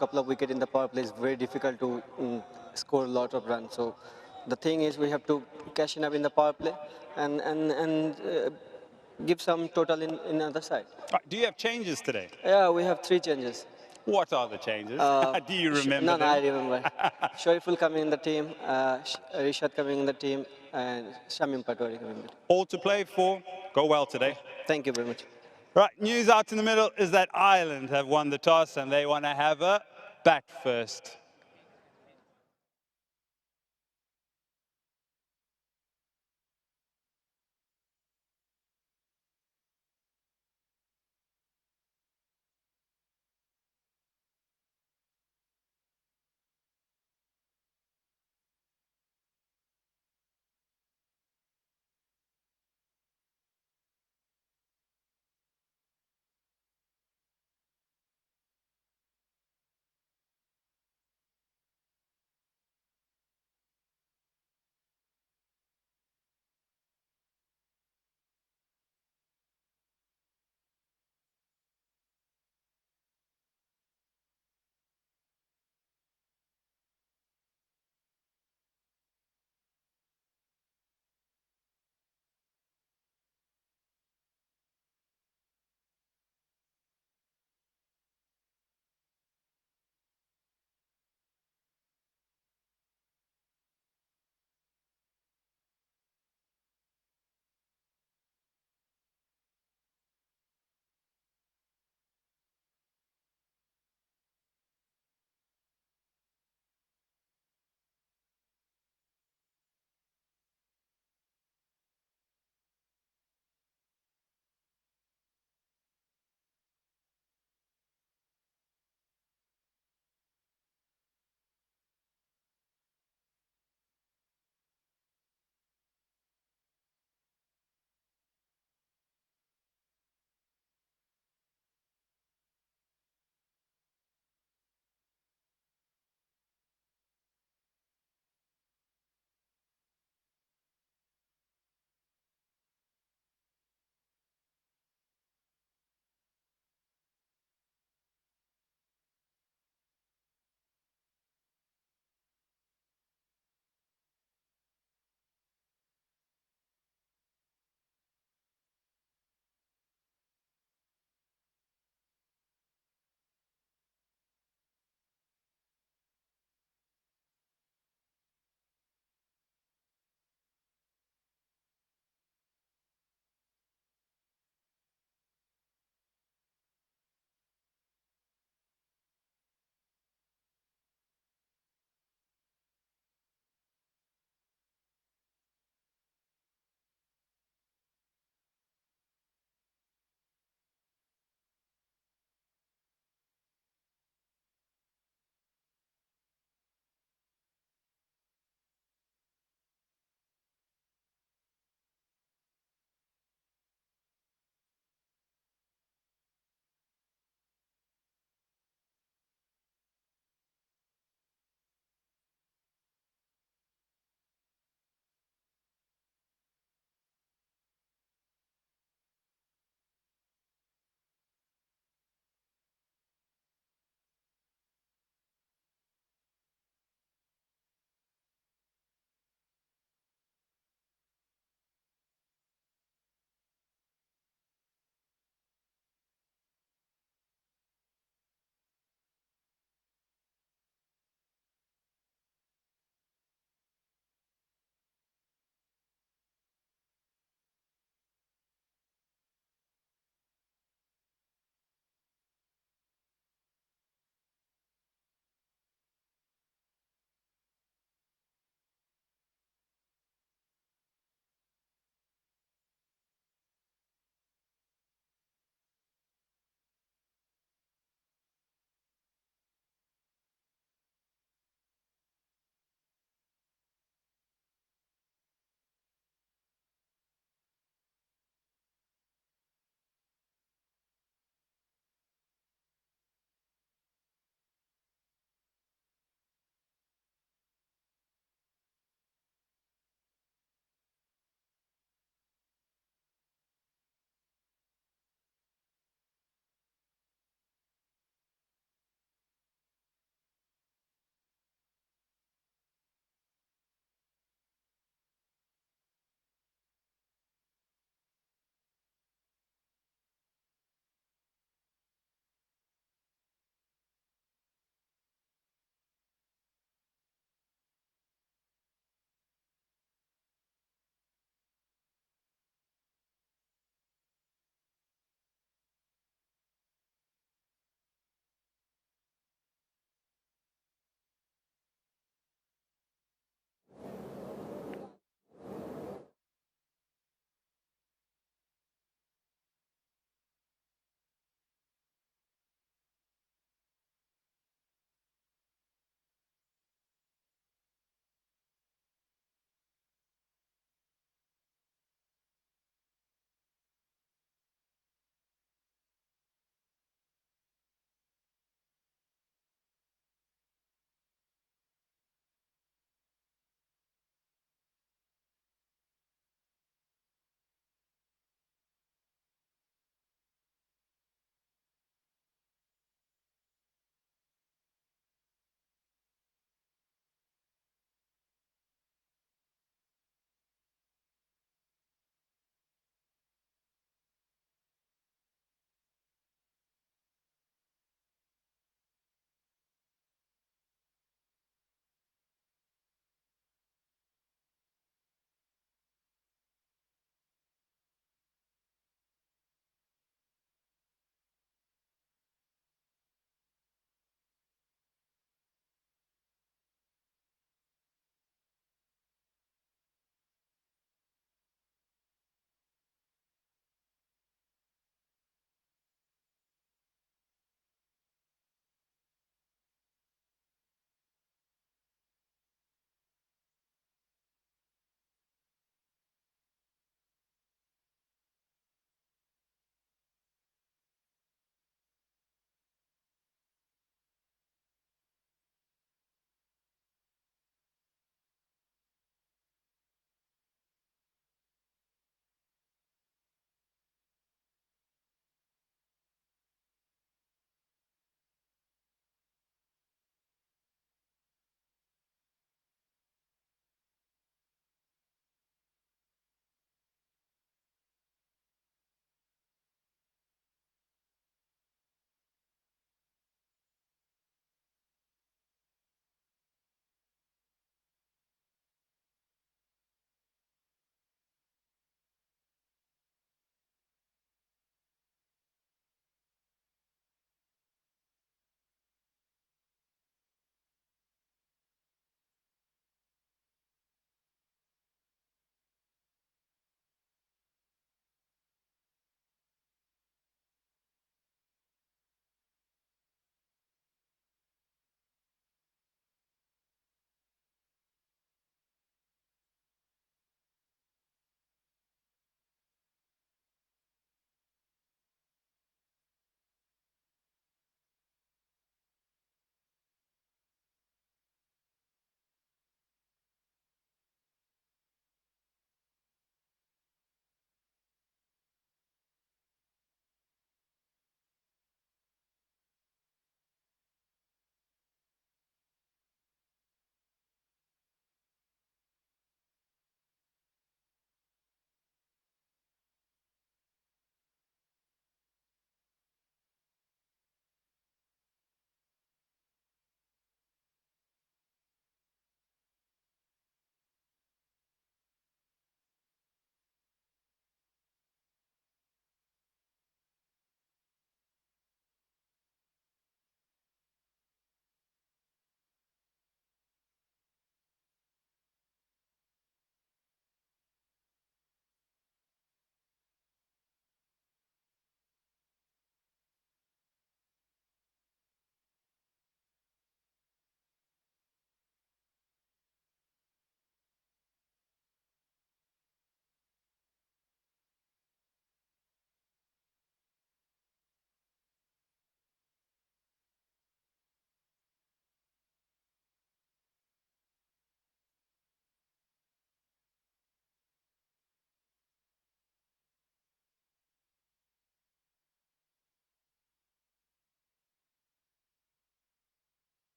couple of wickets in the power play is very difficult to score a lot of runs. So the thing is we have to cash in up in the power play and give some total in other side. Right, do you have changes today? Yeah, we have 3 changes. What are the changes? Do you remember No, them? I remember. shorturl coming in the team, Rishad coming in the team, and Shamim Patwari coming in the team. All to play for. Go well today. Thank you very much. Right, news out in the middle is that Ireland have won the toss and they want to have a bat first.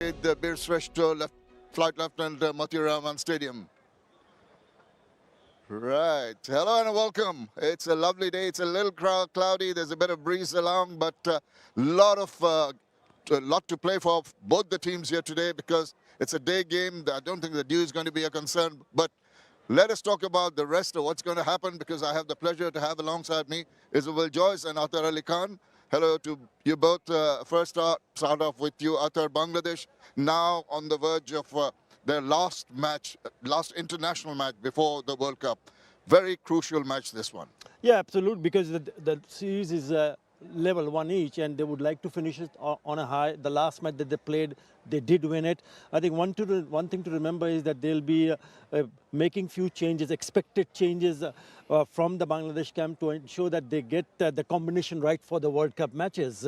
The 𝗵𝗺𝗃 Flight Lieutenant Mothiur Rahman Stadium. Right. Hello and welcome. It's a lovely day. It's a little cloudy. There's a bit of breeze along, but a lot to play for both the teams here today because it's a day game. I don't think the dew is going to be a concern, but let us talk about the rest of what's going to happen because I have the pleasure to have alongside me 𝗬𝗠𝗃𝗠 and 𝗿𝗏𝗄𝐻 Khan. Hello to you both. First start off with you, 𝗿𝗏 Bangladesh, now on the verge of their last international match before the World Cup. Very crucial match, this one. Yeah, absolutely, because the series is level 1 each, and they would like to finish it on a high. The last match that they played, they did win it. I think one thing to remember is that they'll be making few changes, expected changes from the Bangladesh camp to ensure that they get the combination right for the World Cup matches.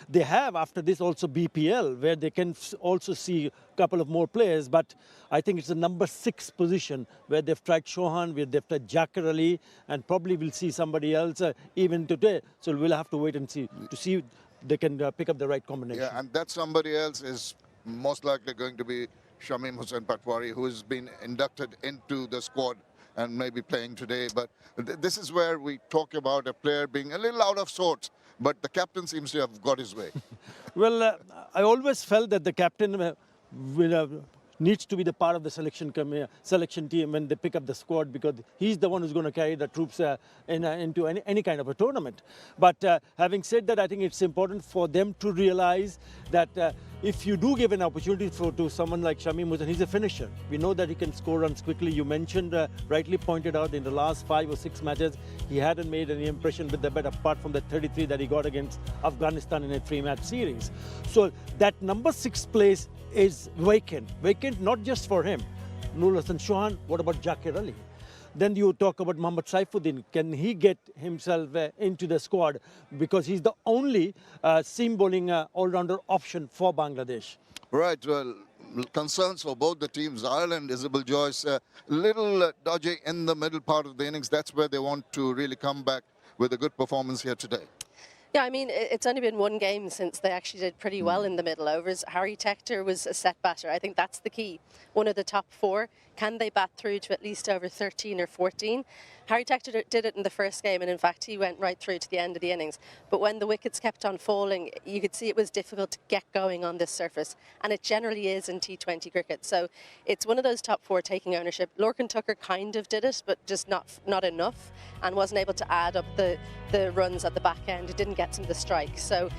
They have after this also BPL, where they can also see a couple of more players, but I think it's the number 6 position where they've tried Chauhan, where they've tried 𝗃𝗃𝗃 and probably we'll see somebody else even today. So we'll have to wait and see to see if they can pick up the right combination. Yeah, and that somebody else is most likely going to be Shamim Hussain Patwari, who has been inducted into the squad and may be playing today. But this is where we talk about a player being a little out of sorts, but the captain seems to have got his way. Well, I always felt that the captain needs to be the part of the selection team when they pick up the squad, because he's the one who's going to carry the troops into any kind of a tournament. But having said that, I think it's important for them to realize that if you do give an opportunity to someone like Shamim Hussain, he's a finisher. We know that he can score runs quickly. You mentioned, rightly pointed out, in the last 5 or 6 matches, he hadn't made any impression with the bet apart from the 33 that he got against Afghanistan in a 3-match series. So that number 6 place is vacant not just for him. Nur Hassan Chauhan, what about 𝗃𝗃𝗃𝗃? Then you talk about Mohammad Saifuddin. Can he get himself into the squad? Because he's the only seam bowling all-rounder option for Bangladesh. Right, well, concerns for both the teams. Ireland, 𝗬𝗠𝗃𝗍, a little dodgy in the middle part of the innings. That's where they want to really come back with a good performance here today. Yeah, I mean, it's only been 1 game since they actually did pretty well in the middle overs. Harry Tector was a set batter. I think that's the key. One of the top 4. Can they bat through to at least over 13 or 14? Harry Tector did it in the first game, and in fact, he went right through to the end of the innings. But when the wickets kept on falling, you could see it was difficult to get going on this surface, and it generally is in T20 cricket. So it's one of those top 4 taking ownership. Lorcan Tucker kind of did it, but just not enough, and wasn't able to add up the runs at the back end. It didn't get some of the strikes. So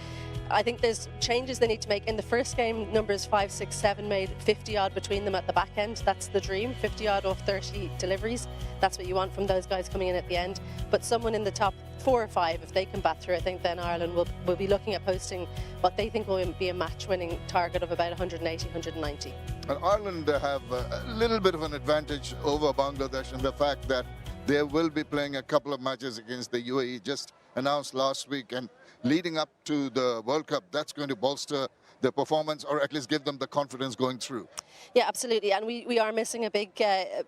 I think there's changes they need to make. In the first game, numbers 5, 6, 7 made 50-odd between them at the back end. That's the dream, 50-odd off 30 deliveries. That's what you want from those guys coming in at the end. But someone in the top 4 or 5, if they can bat through, I think then Ireland will be looking at posting what they think will be a match-winning target of about 180, 190. And Ireland have a little bit of an advantage over Bangladesh in the fact that they will be playing a couple of matches against the UAE, just announced last week, and leading up to the World Cup, that's going to bolster their performance, or at least give them the confidence going through. Yeah, absolutely. And we are missing a big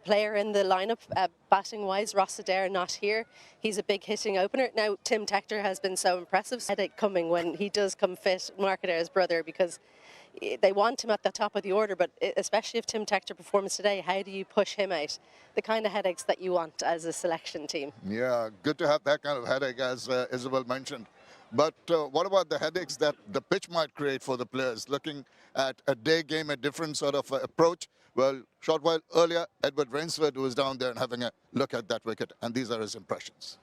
player in the lineup, batting-wise. Ross Adair not here. He's a big hitting opener. Now, Tim Tector has been so impressive. Headache coming when he does come fit, Mark Adair's brother, because they want him at the top of the order, but especially if Tim Tector performs today, how do you push him out? The kind of headaches that you want as a selection team. Yeah, good to have that kind of headache, as Isabel mentioned. But what about the headaches that the pitch might create for the players? Looking at a day game, a different sort of approach. Well, short while earlier, Edward Rainsford was down there and having a look at that wicket, and these are his impressions.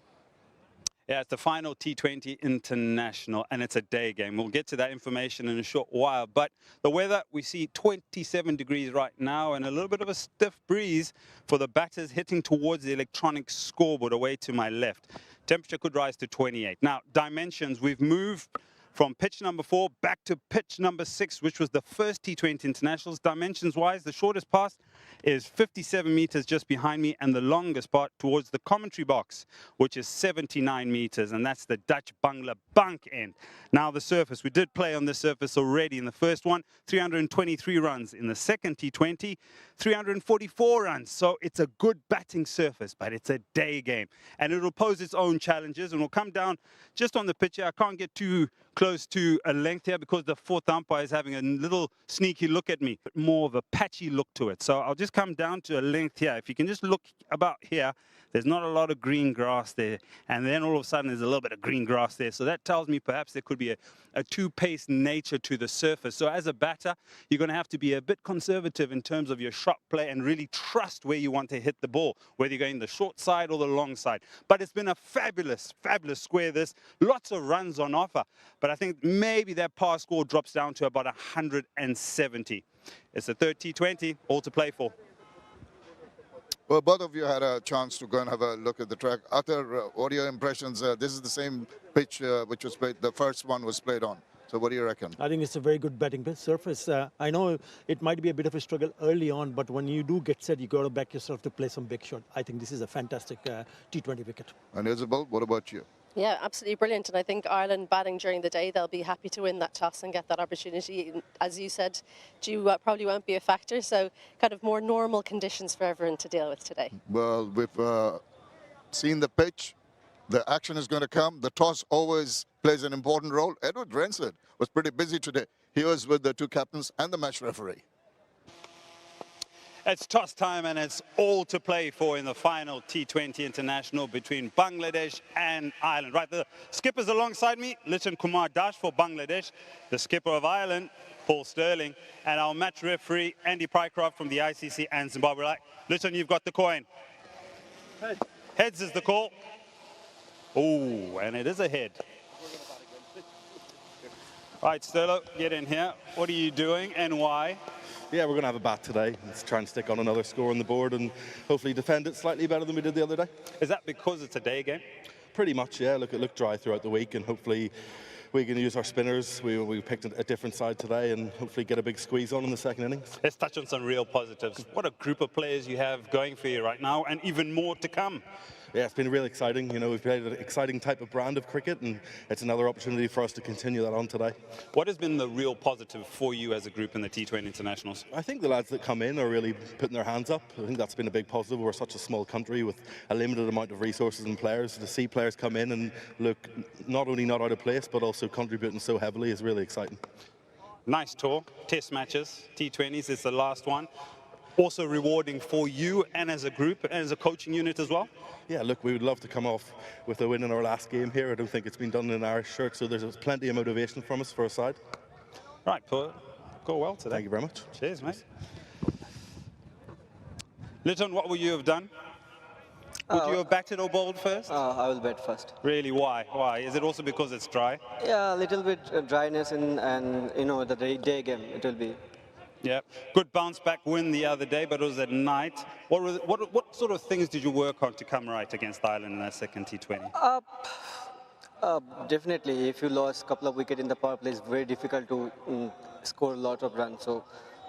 Yeah, it's the final T20 International, and it's a day game. We'll get to that information in a short while. But the weather, we see 27 degrees right now and a little bit of a stiff breeze for the batters hitting towards the electronic scoreboard away to my left. Temperature could rise to 28. Now, dimensions, we've moved from pitch number 4 back to pitch number 6, which was the first T20 Internationals. Dimensions-wise, the shortest pass is 57 meters just behind me, and the longest part towards the commentary box, which is 79 meters, and that's the Dutch Bangla bunk end. Now the surface, we did play on this surface already in the first one, 323 runs. In the second T20, 344 runs. So it's a good batting surface, but it's a day game, and it'll pose its own challenges, and we'll come down just on the pitch here. I can't get too close to a length here because the fourth umpire is having a little sneaky look at me, but more of a patchy look to it. So I'll just come down to a length here. If you can just look about here, there's not a lot of green grass there, and then all of a sudden there's a little bit of green grass there. So that tells me perhaps there could be a two-pace nature to the surface. So as a batter, you're going to have to be a bit conservative in terms of your shot play and really trust where you want to hit the ball, whether you're going the short side or the long side. But it's been a fabulous, fabulous square this. Lots of runs on offer, but I think maybe that par score drops down to about 170. It's the third T20, all to play for. Well, both of you had a chance to go and have a look at the track. Arthur, what are your impressions? This is the same pitch which was played, the first one was played on. So what do you reckon? I think it's a very good batting surface. I know it might be a bit of a struggle early on, but when you do get set, you got to back yourself to play some big shot. I think this is a fantastic T20 wicket. And Isabel, what about you? Yeah, absolutely brilliant. And I think Ireland batting during the day, they'll be happy to win that toss and get that opportunity. As you said, dew probably won't be a factor. So kind of more normal conditions for everyone to deal with today. Well, we've seen the pitch. The action is going to come. The toss always plays an important role. Edward Rensford was pretty busy today. He was with the two captains and the match referee. It's toss time, and it's all to play for in the final T20 international between Bangladesh and Ireland. Right, the skipper's alongside me, Liton Kumar Das for Bangladesh, the skipper of Ireland, Paul Sterling, and our match referee, Andy Pycroft from the ICC and Zimbabwe. Right, Liton, you've got the coin. Heads is the call. Oh, and it is a head. Right, Sterlo, get in here. What are you doing and why? Yeah, we're going to have a bat today. Let's try and stick on another score on the board and hopefully defend it slightly better than we did the other day. Is that because it's a day game? Pretty much, yeah. Look, it looked dry throughout the week, and hopefully we can use our spinners. We picked a different side today and hopefully get a big squeeze on in the second innings. Let's touch on some real positives. What a group of players you have going for you right now, and even more to come. Yeah, it's been really exciting. You know, we've played an exciting type of brand of cricket, and it's another opportunity for us to continue that on today. What has been the real positive for you as a group in the T20 internationals? I think the lads that come in are really putting their hands up. I think that's been a big positive. We're such a small country with a limited amount of resources and players. To see players come in and look not only not out of place, but also contributing so heavily is really exciting. Nice tour, test matches, T20s is the last one. Also rewarding for you and as a group and as a coaching unit as well? Yeah, look, we would love to come off with a win in our last game here. I don't think it's been done in an Irish shirt, so there's plenty of motivation from us for our side. Right, Paul, go well today. Thank you very much. Cheers, mate. Liton, what would you have done? Would you have batted or bowled first? I will bat first. Really, why? Why? Is it also because it's dry? Yeah, a little bit dryness and you know, the day game, it will be. Yeah, good bounce back win the other day, but it was at night. What sort of things did you work on to come right against Ireland in that second T20? Definitely, if you lost a couple of wickets in the power play, it's very difficult to score a lot of runs. So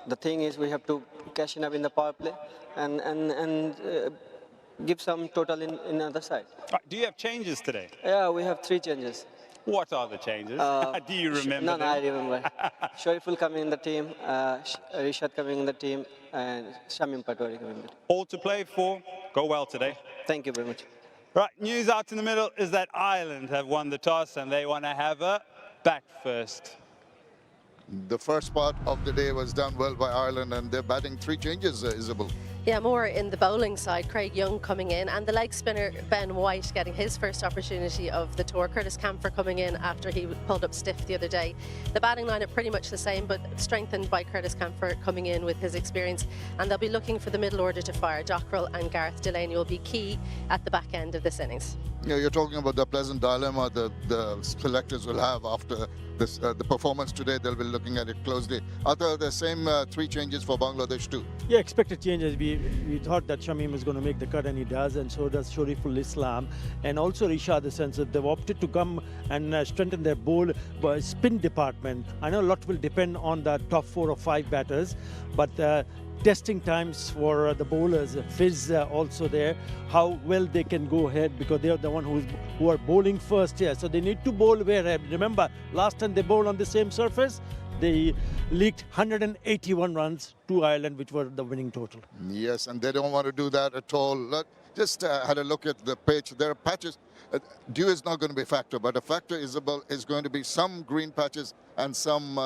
the thing is, we have to cash in up in the power play and give some total in the other side. Right, do you have changes today? Yeah, we have 3 changes. What are the changes? Do you remember them? I remember. shorturl coming in the team, Rishad coming in the team, and Shamim Patwari coming in the team. All to play for. Go well today. Thank you very much. Right, news out in the middle is that Ireland have won the toss and they want to have a bat first. The first part of the day was done well by Ireland, and they're batting 3 changes, Isabel. Yeah, more in the bowling side. Craig Young coming in, and the leg spinner Ben White getting his first opportunity of the tour. Curtis Camphor coming in after he pulled up stiff the other day. The batting line are pretty much the same, but strengthened by Curtis Camphor coming in with his experience. And they'll be looking for the middle order to fire. Dockrell and Gareth Delaney will be key at the back end of this innings. Yeah, you're talking about the pleasant dilemma the selectors will have after this, the performance today. They'll be looking at it closely. Are there the same 3 changes for Bangladesh too? Yeah, expected changes. We thought that Shamim was going to make the cut, and he does, and so does shorturl Islam, and also Rishad. The sense that they've opted to come and strengthen their bowl spin department. I know a lot will depend on the top 4 or 5 batters, but testing times for the bowlers. 𝗏𝗏 also there, how well they can go ahead, because they are the one who are bowling first here. So they need to bowl where, remember, last time they bowled on the same surface, they leaked 181 runs to Ireland, which were the winning total. Yes, and they don't want to do that at all. Look, just had a look at the pitch. There are patches. Dew is not going to be a factor, but a factor is going to be some green patches and some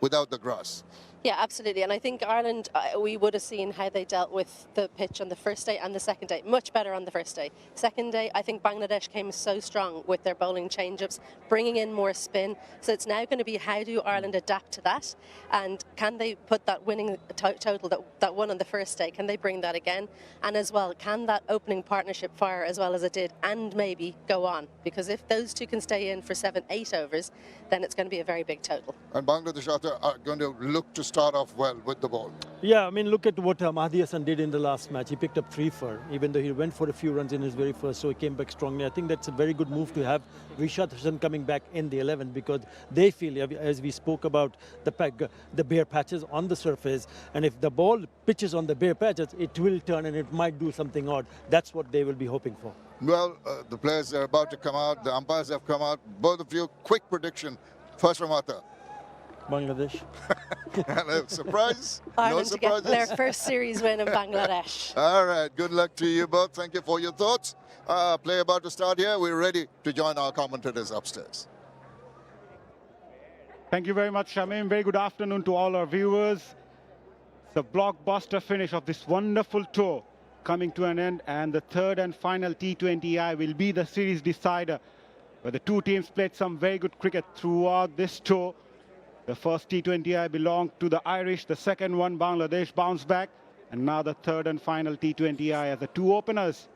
without the grass. Yeah, absolutely. And I think Ireland, we would have seen how they dealt with the pitch on the first day and the second day. Much better on the first day. Second day, I think Bangladesh came so strong with their bowling change-ups, bringing in more spin. So it's now going to be, how do Ireland adapt to that? And can they put that winning total that won on the first day, can they bring that again? And as well, can that opening partnership fire as well as it did and maybe go on? Because if those two can stay in for 7-8 overs, then it's going to be a very big total. And Bangladesh are going to look to start off well with the ball. Yeah, I mean, look at what Mehdi Hasan did in the last match. He picked up 3 for, even though he went for a few runs in his very first, so he came back strongly. I think that's a very good move to have Ridhwan Hassan coming back in the 11, because they feel, as we spoke about the bare patches on the surface, and if the ball pitches on the bare patches, it will turn and it might do something odd. That's what they will be hoping for. Well, the players are about to come out. The umpires have come out. Both of you, quick prediction. First from Arthur. Bangladesh. And a surprise? Ireland No to get surprises? their first series win in Bangladesh. All right, good luck to you both. Thank you for your thoughts. Play about to start here. We're ready to join our commentators upstairs. Thank you very much, Shamim. Very good afternoon to all our viewers. The blockbuster finish of this wonderful tour coming to an end, and the third and final T20I will be the series decider, where the two teams played some very good cricket throughout this tour. The first T20I belonged to the Irish, the second one Bangladesh bounced back, and now the third and final T20I as the two openers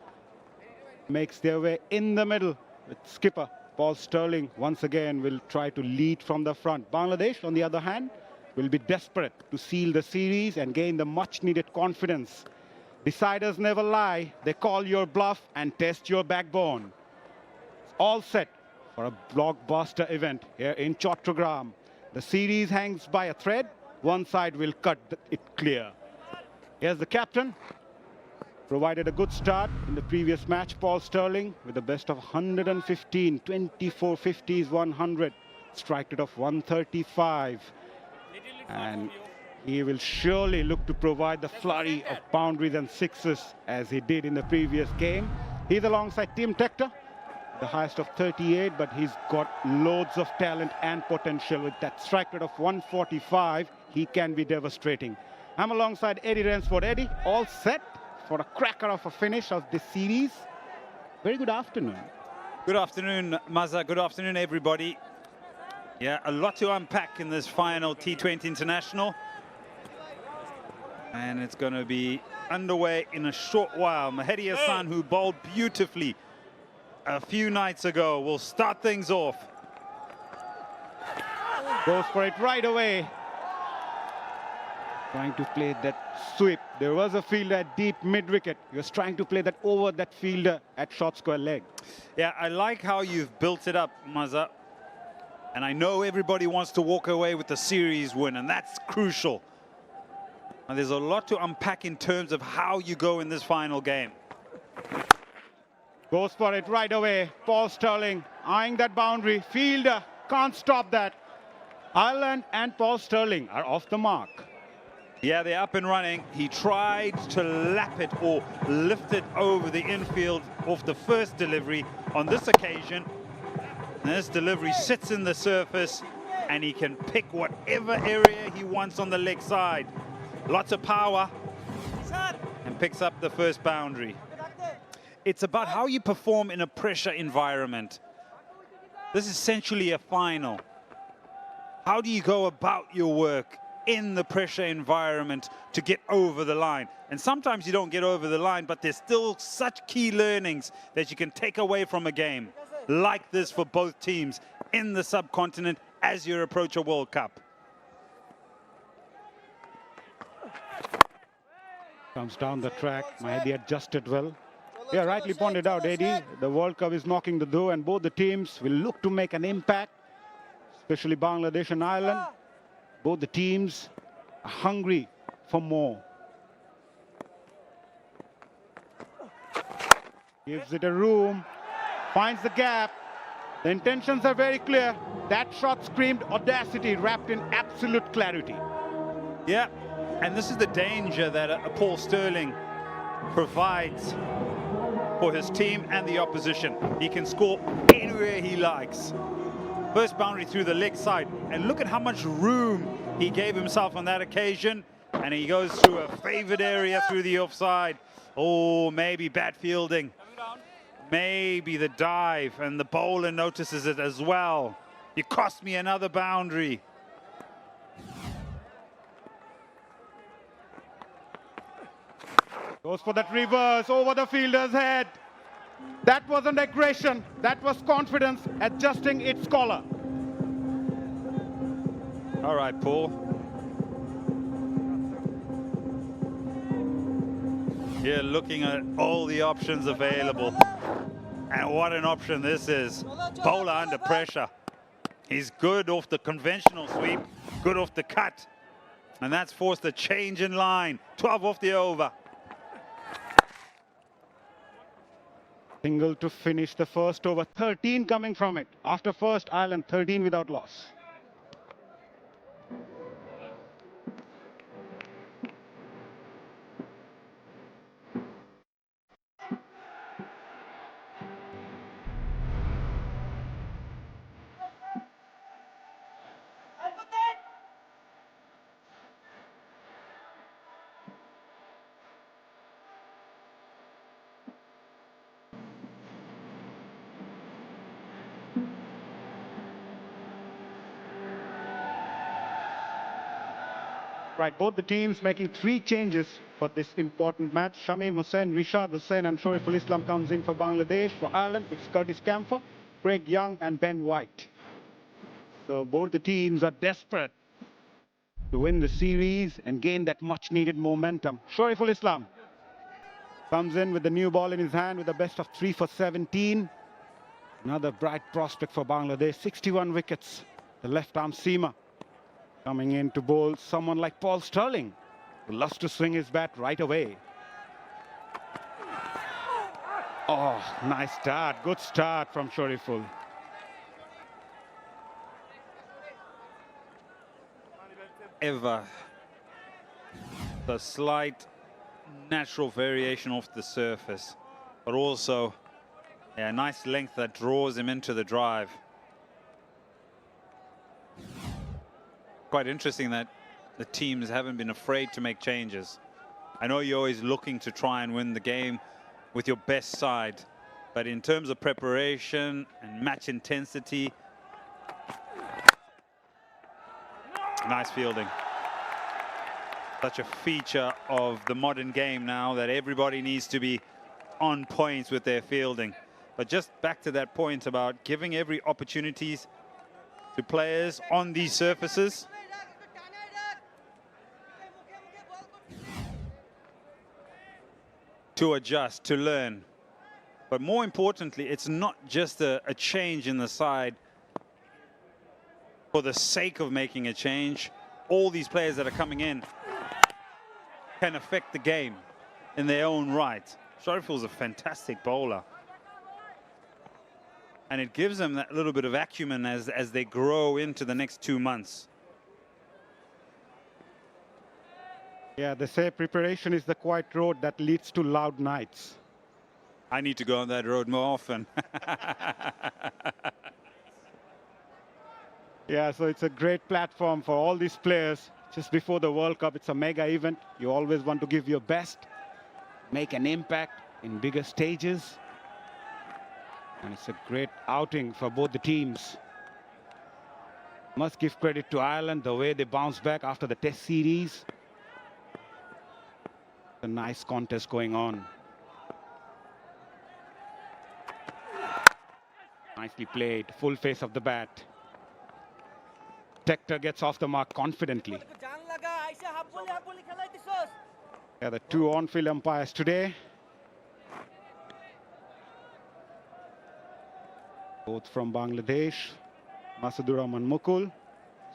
makes their way in the middle with skipper Paul Stirling once again will try to lead from the front. Bangladesh, on the other hand, will be desperate to seal the series and gain the much-needed confidence. Deciders never lie. They call your bluff and test your backbone. It's all set for a blockbuster event here in Chattogram. The series hangs by a thread. One side will cut it clear. Here's the captain. Provided a good start in the previous match, Paul Stirling, with a best of 115, 24 50s, 100, strike rate of 135. And he will surely look to provide the flurry of boundaries and sixes as he did in the previous game. He's alongside Tim Tector, the highest of 38, but he's got loads of talent and potential. With that strike rate of 145, he can be devastating. I'm alongside Eddie Rainsford. Eddie, all set for a cracker of a finish of this series. Very good afternoon. Good afternoon, Mazza. Good afternoon, everybody. Yeah, a lot to unpack in this final T20 International. And it's going to be underway in a short while. Mehdi Hasan, who bowled beautifully a few nights ago, will start things off. Goes for it right away. Trying to play that sweep. There was a fielder at deep mid-wicket. He was trying to play that over that fielder at short square leg. Yeah, I like how you've built it up, Mazza. And I know everybody wants to walk away with the series win, and that's crucial. And there's a lot to unpack in terms of how you go in this final game. Goes for it right away. Paul Stirling eyeing that boundary. Fielder can't stop that. Ireland and Paul Stirling are off the mark. Yeah, they're up and running. He tried to lap it or lift it over the infield off the first delivery. On this occasion, this delivery sits in the surface and he can pick whatever area he wants on the leg side. Lots of power and picks up the first boundary. It's about how you perform in a pressure environment. This is essentially a final. How do you go about your work in the pressure environment to get over the line? And sometimes you don't get over the line, but there's still such key learnings that you can take away from a game like this for both teams in the subcontinent as you approach a World Cup. Comes down the track. Mehdi adjusted well. Yeah, rightly pointed out, Eddie. The World Cup is knocking the door, and both the teams will look to make an impact, especially Bangladesh and Ireland. Both the teams are hungry for more. Gives it a room, finds the gap. The intentions are very clear. That shot screamed audacity wrapped in absolute clarity. Yeah, and this is the danger that Paul Stirling provides for his team and the opposition. He can score anywhere he likes. First boundary through the leg side, and look at how much room he gave himself on that occasion, and he goes through a favored area through the offside. Oh, maybe bad fielding, maybe the dive, and the bowler notices it as well. You cost me another boundary. Goes for that reverse over the fielder's head. That wasn't aggression, that was confidence adjusting its collar. All right, Paul. You're looking at all the options available. And what an option this is. Bowler under pressure. He's good off the conventional sweep, good off the cut. And that's forced a change in line. 12 off the over. Single to finish the first over, 13 coming from it. After first, Ireland 13 without loss. Right, both the teams making 3 changes for this important match. Shamim Hussain, Rishad Hussain and shorturl Islam comes in for Bangladesh. For Ireland, it's Curtis Campher, Craig Young and Ben White. So both the teams are desperate to win the series and gain that much needed momentum. shorturl Islam comes in with the new ball in his hand with a best of 3 for 17. Another bright prospect for Bangladesh, 61 wickets. The left arm seamer. Coming in to bowl someone like Paul Stirling, who loves to swing his bat right away. Oh, nice start. Good start from shorturl. Ever the slight natural variation off the surface, but also a nice length that draws him into the drive. Quite interesting that the teams haven't been afraid to make changes. I know you're always looking to try and win the game with your best side, but in terms of preparation and match intensity, nice fielding. Such a feature of the modern game now that everybody needs to be on points with their fielding. But just back to that point about giving every opportunities to players on these surfaces. To adjust, to learn. But more importantly, it's not just a change in the side for the sake of making a change. All these players that are coming in can affect the game in their own right. shorturl's a fantastic bowler. And it gives them that little bit of acumen as they grow into the next 2 months. Yeah, they say preparation is the quiet road that leads to loud nights. I need to go on that road more often. Yeah, so it's a great platform for all these players. Just before the World Cup, it's a mega event. You always want to give your best, make an impact in bigger stages. And it's a great outing for both the teams. Must give credit to Ireland, the way they bounced back after the Test series. A nice contest going on. Nicely played, full face of the bat. Tector gets off the mark confidently. Yeah, the 2 on-field umpires today. Both from Bangladesh. Masadur Rahman Mukul,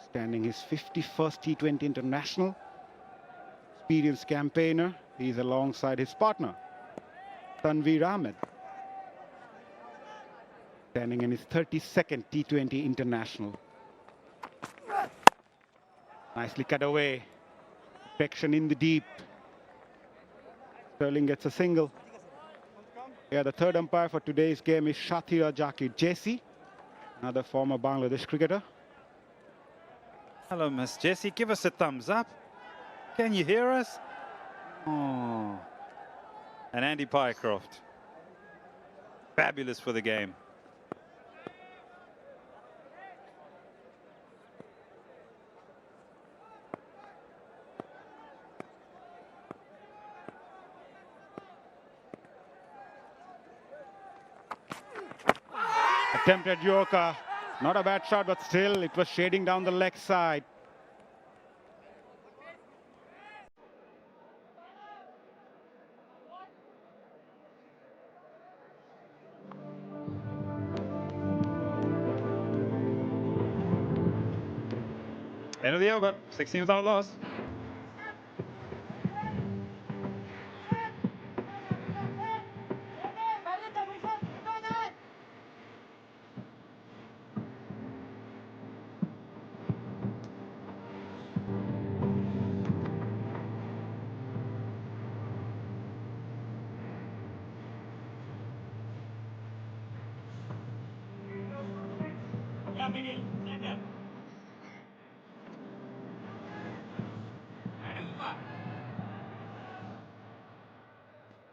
standing his 51st T20 international. experienced campaigner. He's alongside his partner, Tanveer Ahmed, standing in his 32nd T20 international. Nicely cut away. Protection in the deep. Sterling gets a single. Yeah, the third umpire for today's game is shorturl.at, another former Bangladesh cricketer. Hello, Miss Jessie. Give us a thumbs up. Can you hear us? Oh. And Andy Pycroft. Fabulous for the game. Attempted Yorker. Not a bad shot, but still it was shading down the leg side. End of the over. 16 without loss.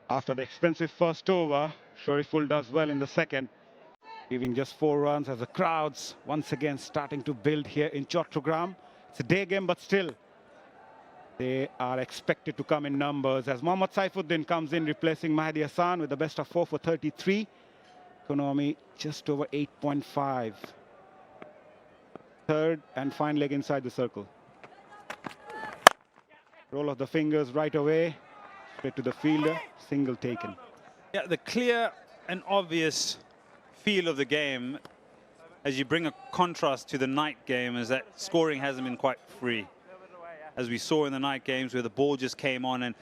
After the expensive first over, Shorturl does well in the second, giving just 4 runs as the crowds once again starting to build here in Chattogram. It's a day game, but still they are expected to come in numbers as Mohammad Saifuddin comes in replacing Mahdi Hassan with the best of 4 for 33. Economy just over 8.5. Third and final leg inside the circle. Roll of the fingers right away. Straight to the fielder, single taken. Yeah, the clear and obvious feel of the game as you bring a contrast to the night game is that scoring hasn't been quite free. As we saw in the night games where the ball just came on, and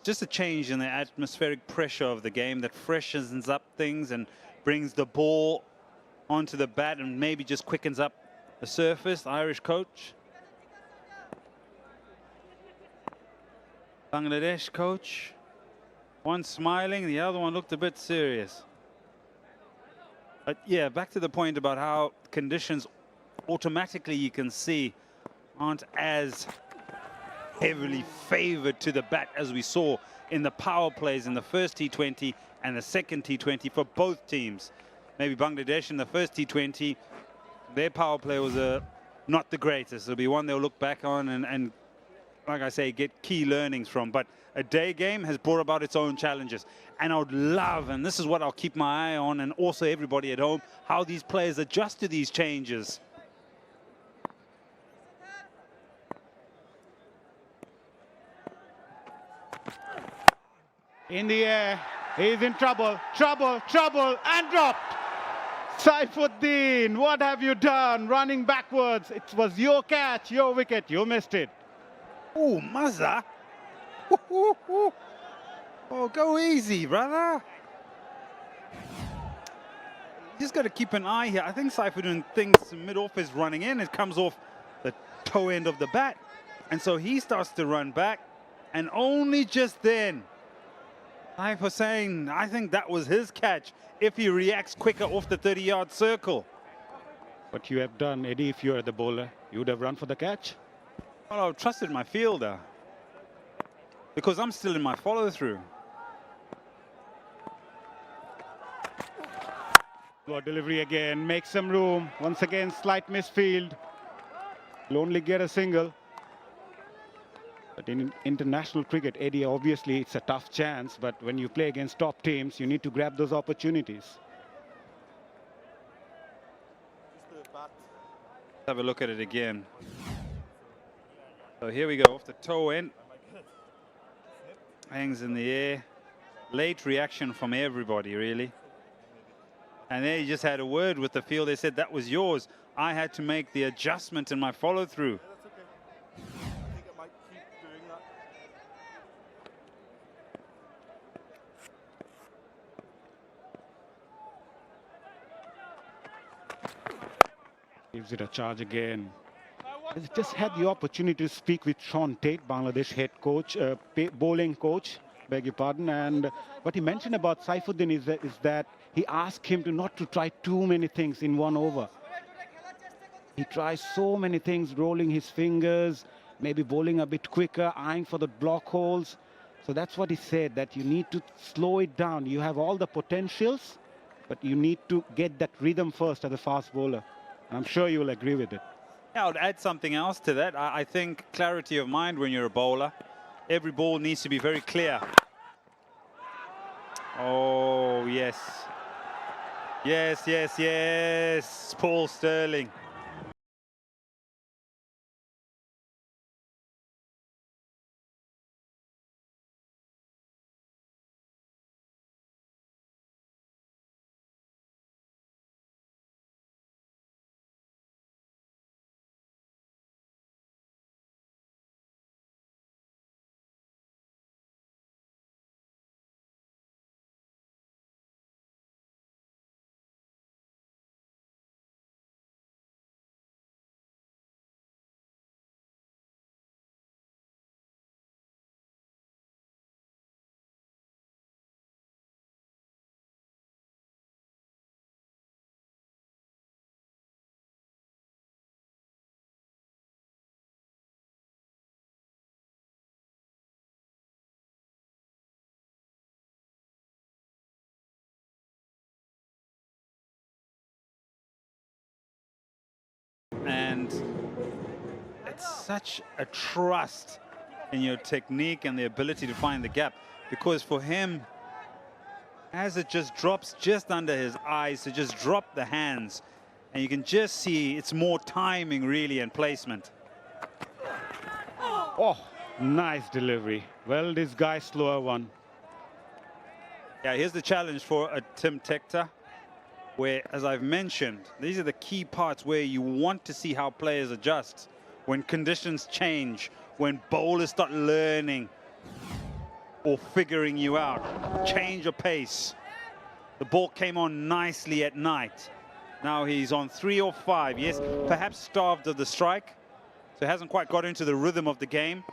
just a change in the atmospheric pressure of the game that freshens up things and brings the ball onto the bat and maybe just quickens up the surface. The Irish coach. Bangladesh coach, one smiling, the other one looked a bit serious. But yeah, back to the point about how conditions automatically you can see aren't as heavily favored to the bat as we saw in the power plays in the first T20 and the second T20 for both teams. Maybe Bangladesh in the first T20, their power play was not the greatest. It'll be one they'll look back on and like I say, get key learnings from. But a day game has brought about its own challenges. And I would love, and this is what I'll keep my eye on, and also everybody at home, how these players adjust to these changes. In the air, he's in trouble, and dropped. Saifuddin, what have you done? Running backwards. It was your catch, your wicket. You missed it. Oh, Mazza. Oh, go easy, brother. You just got to keep an eye here. I think Saifuddin thinks mid-off is running in. It comes off the toe end of the bat. And so he starts to run back. And only just then, Saif was saying, I think that was his catch if he reacts quicker off the 30-yard circle. What you have done, Eddie, if you are the bowler, you would have run for the catch? Well, I trusted my fielder because I'm still in my follow-through. Good delivery again, make some room. Once again, slight misfield. Will only get a single. But in international cricket, Eddie, obviously it's a tough chance, but when you play against top teams, you need to grab those opportunities. Have a look at it again. So here we go, off the toe end. Hangs in the air. Late reaction from everybody, really. And then he just had a word with the field. They said, that was yours. I had to make the adjustment in my follow-through. Gives it a charge again. I just had the opportunity to speak with Shaun Tate, Bangladesh head coach, bowling coach, beg your pardon. And what he mentioned about Saifuddin is that he asked him not to try too many things in one over. He tries so many things, rolling his fingers, maybe bowling a bit quicker, eyeing for the block holes. So that's what he said, that you need to slow it down. You have all the potentials, but you need to get that rhythm first as a fast bowler. And I'm sure you will agree with it. Yeah, I would add something else to that. I think clarity of mind when you're a bowler. Every ball needs to be very clear. Oh, yes. Yes, yes, yes. Paul Stirling. And it's such a trust in your technique and the ability to find the gap, because for him, as it just drops just under his eyes, to just drop the hands, and you can just see it's more timing really and placement. Oh, nice delivery. Well, this guy's slower one. Yeah, here's the challenge for 𝗃𝗃𝗃, where, as I've mentioned, these are the key parts where you want to see how players adjust when conditions change, when bowlers start learning or figuring you out. Change of pace. The ball came on nicely at night. Now he's on 3 or 5. Yes, perhaps starved of the strike, so hasn't quite got into the rhythm of the game.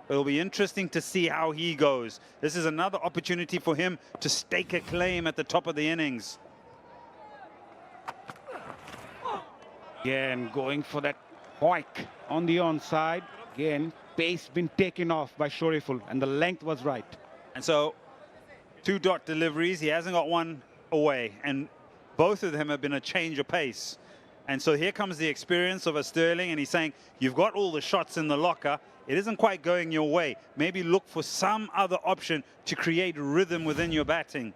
It'll be interesting to see how he goes. This is another opportunity for him to stake a claim at the top of the innings. Again, going for that hoik on the onside. Again, pace been taken off by Shorturl, and the length was right. And so, 2 dot deliveries. He hasn't got one away, and both of them have been a change of pace. And so here comes the experience of a Stirling, and he's saying, you've got all the shots in the locker. It isn't quite going your way. Maybe look for some other option to create rhythm within your batting.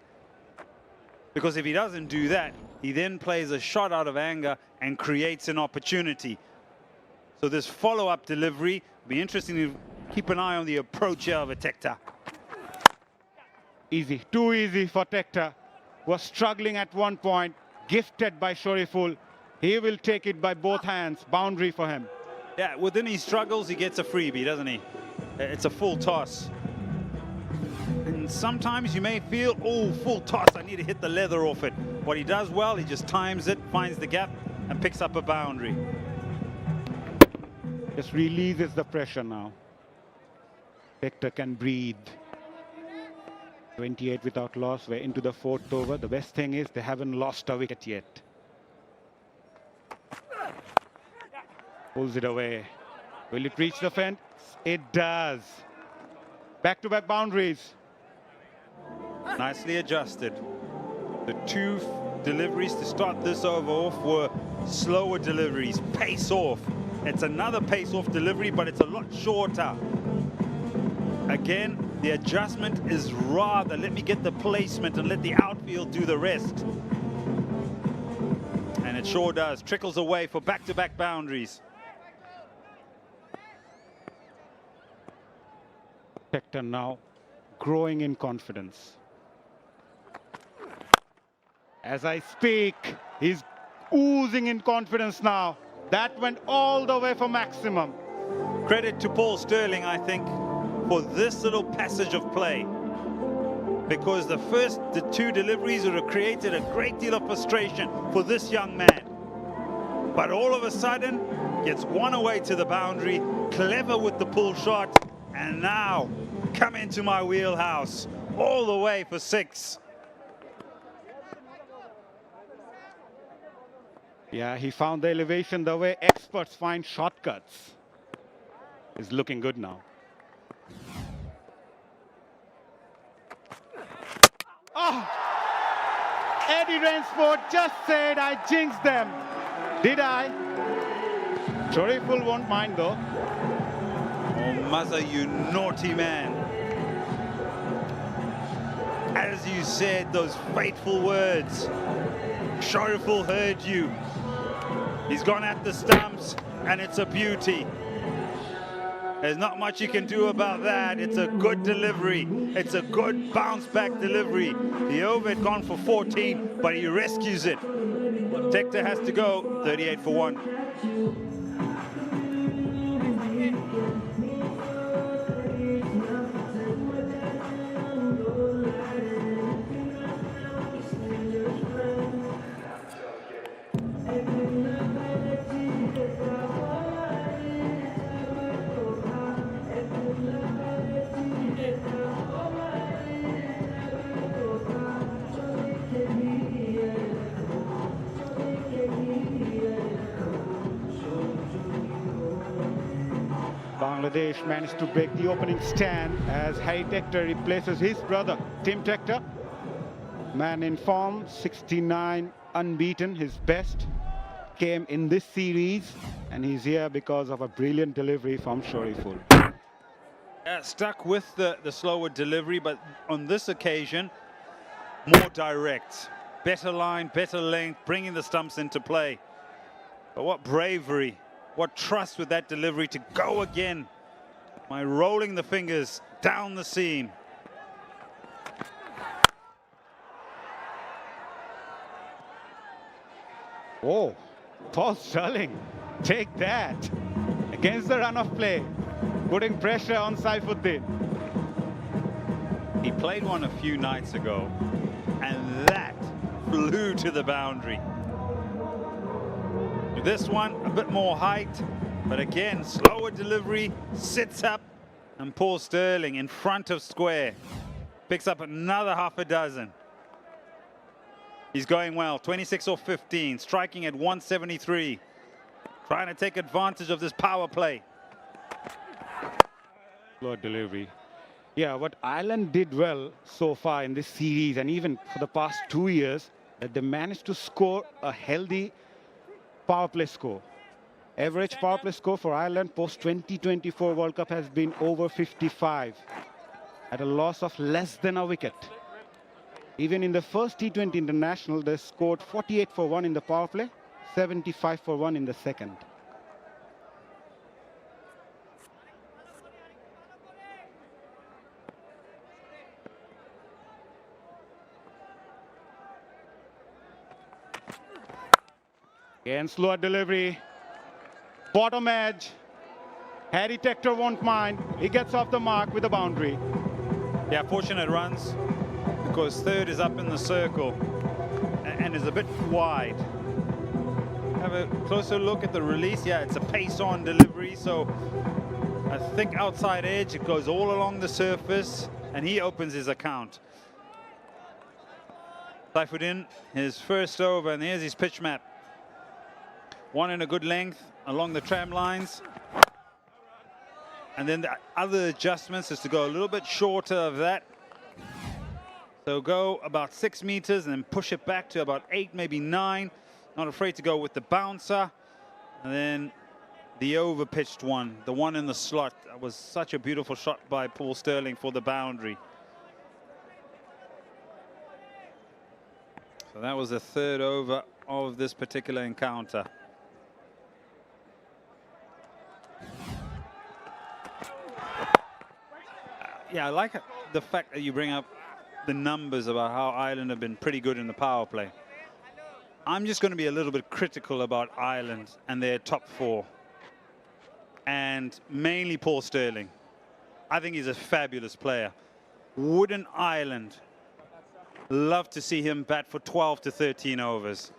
Because if he doesn't do that, he then plays a shot out of anger and creates an opportunity. So this follow-up delivery will be interesting to keep an eye on the approach here of 𝗃𝗃𝗃. Easy, too easy for 𝗃𝗃𝗃. Was struggling at one point, gifted by Shorturl. He will take it by both hands. Boundary for him. Yeah, within his struggles, he gets a freebie, doesn't he? It's a full toss. And sometimes you may feel, oh, full toss, I need to hit the leather off it. What he does well, he just times it, finds the gap, and picks up a boundary. Just releases the pressure now. 𝗃𝗃𝗃 can breathe. 28 without loss. We're into the 4th over. The best thing is they haven't lost a wicket yet. Pulls it away. Will it reach the fence? It does. Back-to-back boundaries. Nicely adjusted. The 2 deliveries to start this over off were slower deliveries, pace off. It's another pace off delivery, but it's a lot shorter. Again, the adjustment is rather, let me get the placement and let the outfield do the rest. And it sure does. Trickles away for back-to-back boundaries. 𝗃𝗃𝗃 now growing in confidence. As I speak, he's oozing in confidence now. That went all the way for maximum. Credit to Paul Stirling, I think, for this little passage of play. Because the 2 deliveries would have created a great deal of frustration for this young man. but all of a sudden gets one away to the boundary, clever with the pull shot, and now come into my wheelhouse, all the way for 6. Yeah, he found the elevation the way experts find shortcuts. He's looking good now. Oh! Eddie Rainsford just said I jinxed them. Did I? 𝗃𝗶𝗃𝗃 won't mind though. Oh, Mazza, you naughty man. As you said those fateful words, 𝗃𝗶𝗃𝗃 heard you. He's gone at the stumps, and it's a beauty. There's not much you can do about that. It's a good delivery. It's a good bounce-back delivery. 𝗃𝗍𝗃 had gone for 14, but he rescues it. Tector has to go 38 for 1. Bangladesh managed to break the opening stand as Harry Tector replaces his brother, Tim Tector. Man in form, 69 unbeaten, his best came in this series, and he's here because of a brilliant delivery from 𝗃𝗃𝗃𝗃. Stuck with the slower delivery, but on this occasion, more direct. Better line, better length, bringing the stumps into play. But what bravery, what trust with that delivery to go again by rolling the fingers down the seam. Oh, Paul Stirling, take that. Against the run of play, putting pressure on Saifuddin. He played one a few nights ago, and that flew to the boundary. This one, a bit more height, but again, slower delivery, sits up, and Paul Stirling in front of square. Picks up another half a dozen. He's going well, 26 or 15, striking at 173. Trying to take advantage of this power play. Slow delivery. Yeah, what Ireland did well so far in this series, and even for the past 2 years, that they managed to score a healthy power play score. Average power play score for Ireland post 2024 World Cup has been over 55 at a loss of less than a wicket. Even in the first T20 international, they scored 48 for 1 in the power play, 75 for 1 in the second. Again, slower delivery. Bottom edge. Harry Tector won't mind. He gets off the mark with a boundary. Yeah, fortunate runs, because third is up in the circle and is a bit wide. Have a closer look at the release. Yeah, it's a pace-on delivery, so I think outside edge, it goes all along the surface, and he opens his account. Saifuddin, his first over, and here's his pitch map. One in a good length along the tram lines. And then the other adjustments is to go a little bit shorter of that. So go about 6 meters and then push it back to about 8, maybe 9. Not afraid to go with the bouncer. And then the over-pitched one, the one in the slot. That was such a beautiful shot by Paul Stirling for the boundary. So that was the third over of this particular encounter. Yeah, I like the fact that you bring up the numbers about how Ireland have been pretty good in the power play. I'm just going to be a little bit critical about Ireland and their top 4. And mainly Paul Stirling. I think he's a fabulous player. Wouldn't Ireland love to see him bat for 12 to 13 overs?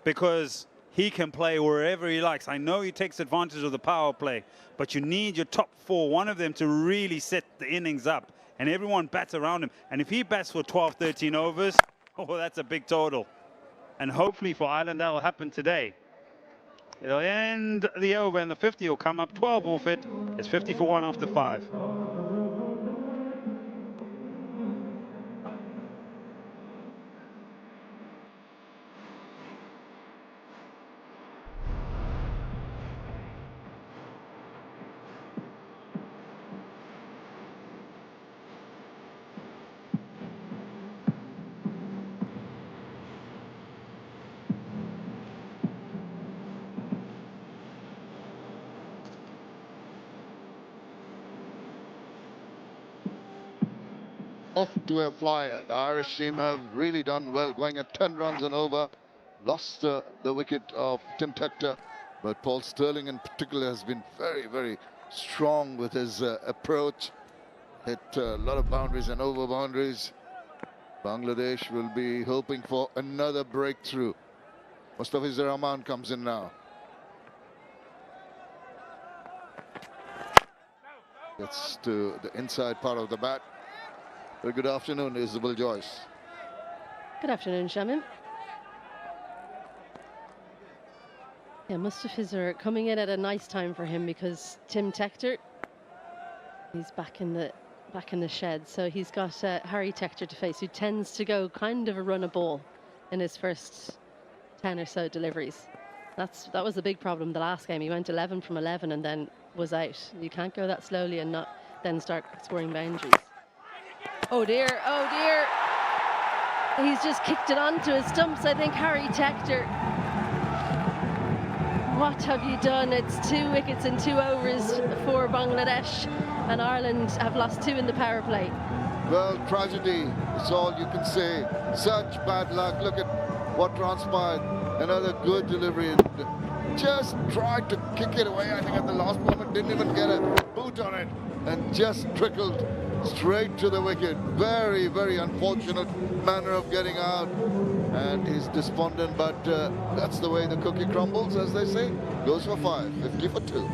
Because he can play wherever he likes. I know he takes advantage of the power play, but you need your top four, one of them to really set the innings up, and everyone bats around him. And if he bats for 12, 13 overs, oh, that's a big total. And hopefully for Ireland, that'll happen today. It'll end the over, and the 50 will come up 12 off it. It's 50 for 1 after 5. Off to a flyer. The Irish team have really done well, going at 10 runs and over. Lost the wicket of Tim Tector, but Paul Stirling in particular has been very, very strong with his approach. Hit a lot of boundaries and over boundaries. Bangladesh will be hoping for another breakthrough. Mustafizur Rahman comes in now. Gets to the inside part of the bat. Very good afternoon, Isabel Joyce. Good afternoon, Shaman. Yeah, Mustafizur coming in at a nice time for him because Tim Tector, he's back in the shed. So he's got Harry Tector to face, who tends to go kind of a run a ball in his first 10 or so deliveries. That was the big problem the last game. He went 11 from 11 and then was out. You can't go that slowly and not then start scoring boundaries. Oh dear, oh dear. He's just kicked it onto his stumps, I think, Harry Tector. What have you done? It's 2 wickets in 2 overs for Bangladesh, and Ireland have lost 2 in the power play. Well, tragedy is all you can say. Such bad luck. Look at what transpired. Another good delivery. Just tried to kick it away, I think, at the last moment. Didn't even get a boot on it, and just trickled straight to the wicket. Very, very unfortunate manner of getting out, and he's despondent, but that's the way the cookie crumbles, as they say. Goes for 5, 50 for 2.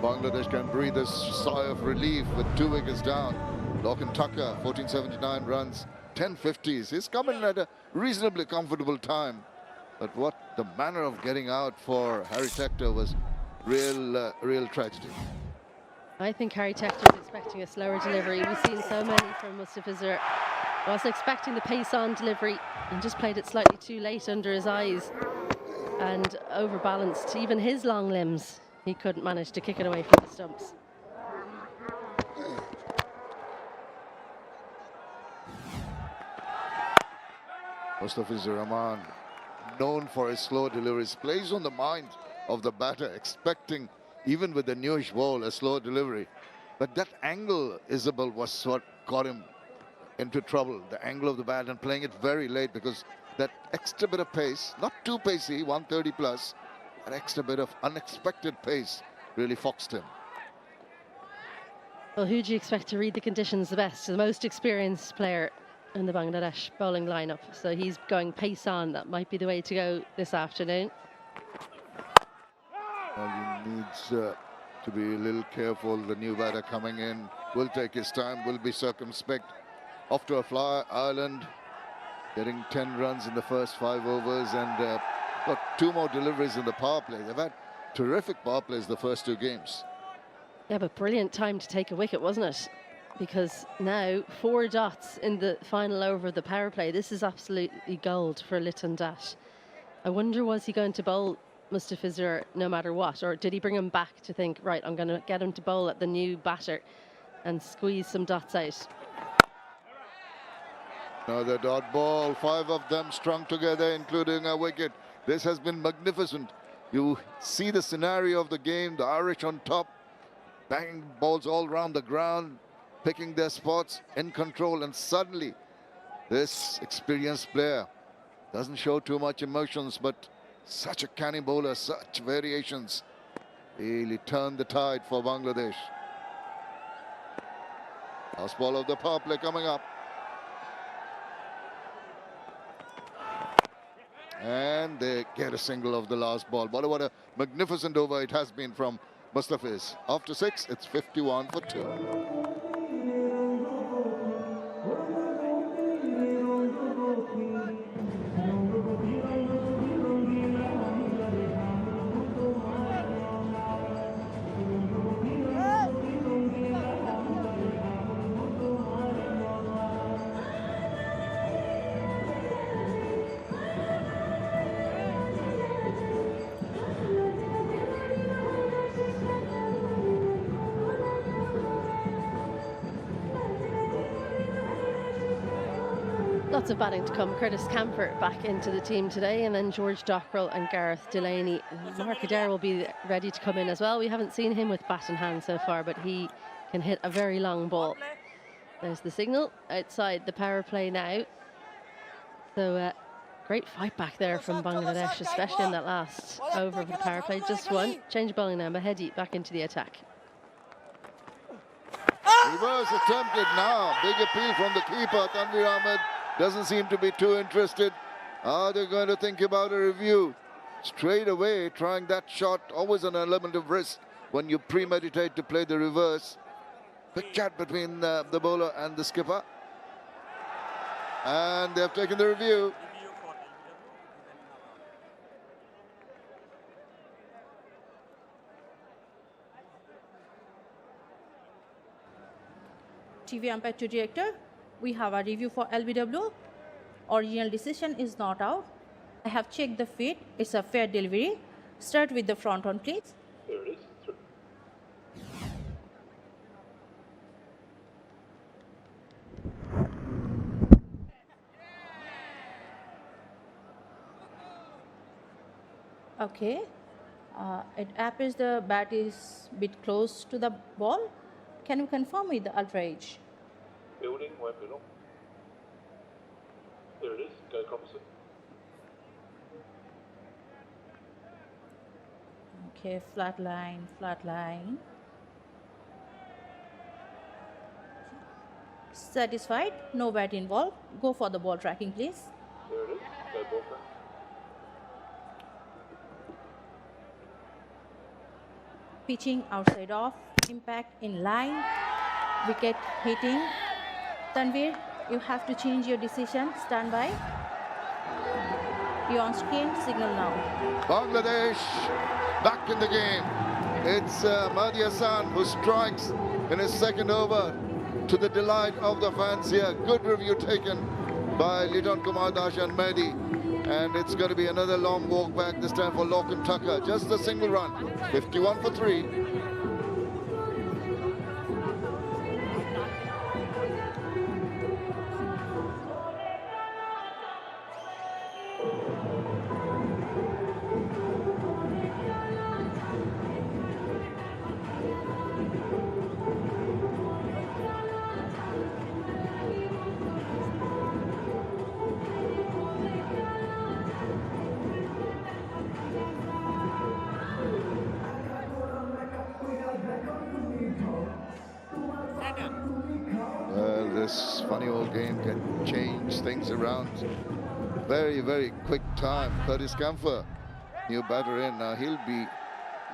Bangladesh can breathe a sigh of relief with 2 wickets down. Lachlan Tucker, 1479 runs, 10 50s. He's coming at a reasonably comfortable time. But what the manner of getting out for Harry Tector was real tragedy. I think Harry Tector is expecting a slower delivery. We've seen so many from Mustafizur. I was expecting the pace-on delivery and just played it slightly too late under his eyes and overbalanced even his long limbs. He couldn't manage to kick it away from the stumps. Mustafizur Rahman, known for his slow deliveries, plays on the mind of the batter, expecting, even with the newish ball, a slow delivery. But that angle, Isabel, was what got him into trouble. The angle of the bat and playing it very late, because that extra bit of pace, not too pacey, 130 plus, an extra bit of unexpected pace really foxed him. Well, who do you expect to read the conditions the best? The most experienced player in the Bangladesh bowling lineup. So he's going pace on. That might be the way to go this afternoon. Well, he needs to be a little careful. The new batter coming in will take his time, will be circumspect. Off to a fly, Ireland getting 10 runs in the first 5 overs, and got 2 more deliveries in the power play. They've had terrific power plays the first 2 games. Yeah, but brilliant time to take a wicket, wasn't it? Because now 4 dots in the final over of the power play. This is absolutely gold for Liton Dash. I wonder, was he going to bowl Mustafizur no matter what, or did he bring him back to think, right, I'm going to get him to bowl at the new batter and squeeze some dots out? Another dot ball, 5 of them strung together, including a wicket. This has been magnificent. You see the scenario of the game, the Irish on top, banging balls all around the ground, picking their spots, in control, and suddenly this experienced player doesn't show too much emotions, but such a canny bowler, such variations, really turned the tide for Bangladesh. Last ball of the power play coming up. And they get a single of the last ball. But what a magnificent over it has been from Mustaphiz. After 6, it's 51 for 2. Lots of batting to come. Curtis Camphor back into the team today, and then George Dockrell and Gareth Delaney. Mark Adair will be ready to come in as well. We haven't seen him with bat in hand so far, but he can hit a very long ball. There's the signal outside the power play now. So great fight back there from Bangladesh, especially in that last over of the power play. Just one. Change bowling now. 𝗿𝗫𝗬 back into the attack. Reverse attempted now. Big appeal from the keeper. Tanvir Ahmed doesn't seem to be too interested. Are they going to think about a review? Straight away, trying that shot, always an element of risk when you premeditate to play the reverse. Big chat between the bowler and the skipper. And they've taken the review. TV umpire to director, we have a review for LBW. Original decision is not out. I have checked the feed. It's a fair delivery. Start with the front on, please. There it is. Okay. It appears the bat is a bit close to the ball. Can you confirm with the ultra edge? Building, went middle. There it is, go opposite. Okay, flat line, flat line. Satisfied? No bat involved. Go for the ball tracking, please. There it is, go ball track. Pitching outside off, impact in line, wicket hitting. Tanvir, you have to change your decision. Stand by. You're on screen, signal now. Bangladesh back in the game. It's Mahdi Hassan who strikes in his second over to the delight of the fans here. Good review taken by Liton Kumar Dash and Mahdi. And it's going to be another long walk back, this time for Lorcan Tucker. Just a single run, 51 for 3. Well, this funny old game can change things around. Very, very quick time. Curtis Camphor, new batter in. Now he'll be a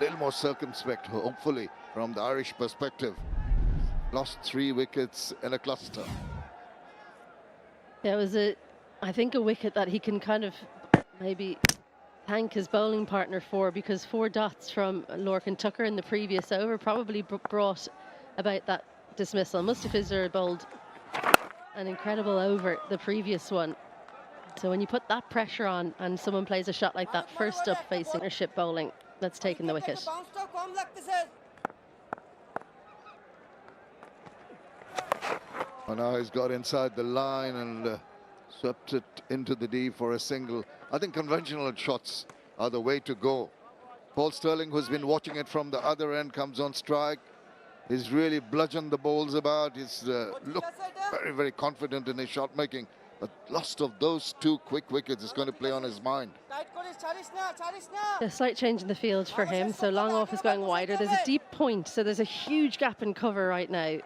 little more circumspect, hopefully, from the Irish perspective. Lost 3 wickets in a cluster. There was I think a wicket that he can kind of maybe thank his bowling partner for, because 4 dots from Lorcan Tucker in the previous over probably brought about that dismissal. Mustaphiz bowled an incredible over the previous one. So when you put that pressure on and someone plays a shot like that first up facing partnership bowling, that's taken the wicket. And now he's got inside the line, and Swept it into the D for a single. I think conventional shots are the way to go. Paul Stirling, who's been watching it from the other end, comes on strike. He's really bludgeoned the balls about. He's looked very, very confident in his shot making. But lost of those two quick wickets is going to play on his mind. A slight change in the field for him. So long off is going wider. There's a deep point, so there's a huge gap in cover right now.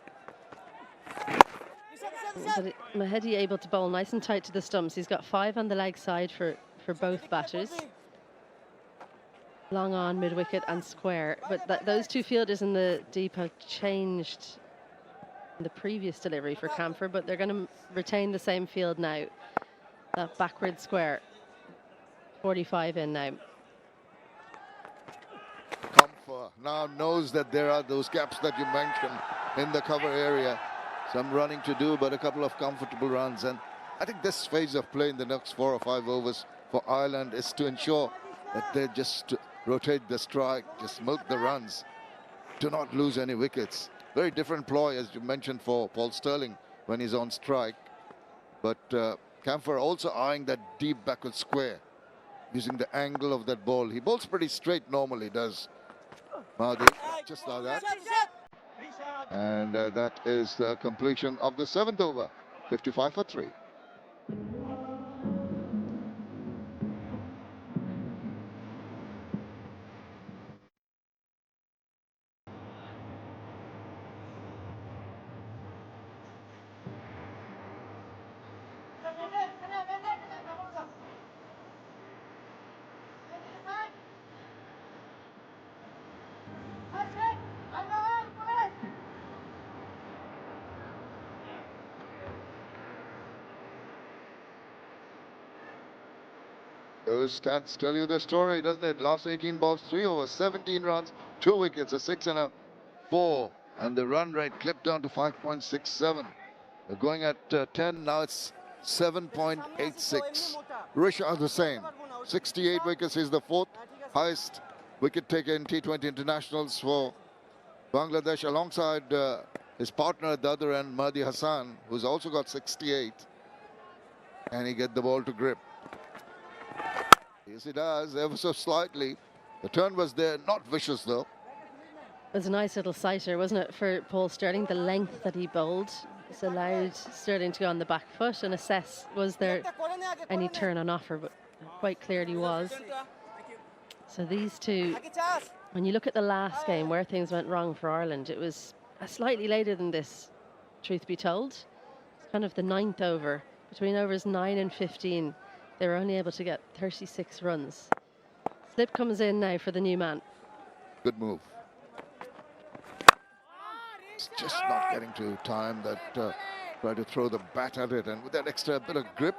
But Mayhedi able to bowl nice and tight to the stumps. He's got 5 on the leg side for both batters. Long on, mid-wicket and square. But those two fielders in the deep have changed in the previous delivery for Camphor, but they're going to retain the same field now. That backward square. 45 in now. Camphor now knows that there are those gaps that you mentioned in the cover area. Some running to do, but a couple of comfortable runs. And I think this phase of play in the next 4 or 5 overs for Ireland is to ensure that they just rotate the strike, just milk the runs, do not lose any wickets. Very different ploy, as you mentioned, for Paul Stirling when he's on strike. But Camphor also eyeing that deep backward square, using the angle of that ball. He bowls pretty straight normally, does Mahdi, just like that. And that is the completion of the 7th over, 55 for 3. Those stats tell you the story, doesn't it? Last 18 balls, 3 overs, 17 runs, 2 wickets, a 6 and a 4. And the run rate clipped down to 5.67. They're going at 10, now it's 7.86. Rishad Hussain, 68 wickets, is the 4th highest wicket taker in T20 internationals for Bangladesh, alongside his partner at the other end, Mahdi Hassan, who's also got 68. And he get the ball to grip. Yes, he does, ever so slightly. The turn was there, not vicious though. It was a nice little sighter, wasn't it, for Paul Stirling? The length that he bowled has allowed Stirling to go on the back foot and assess was there any turn on offer, but quite clearly was. So these two, when you look at the last game where things went wrong for Ireland, it was slightly later than this, truth be told. It's kind of the 9th over. Between overs 9 and 15, they were only able to get 36 runs. Slip comes in now for the new man. Good move. It's just not getting to time that try to throw the bat at it, and with that extra bit of grip,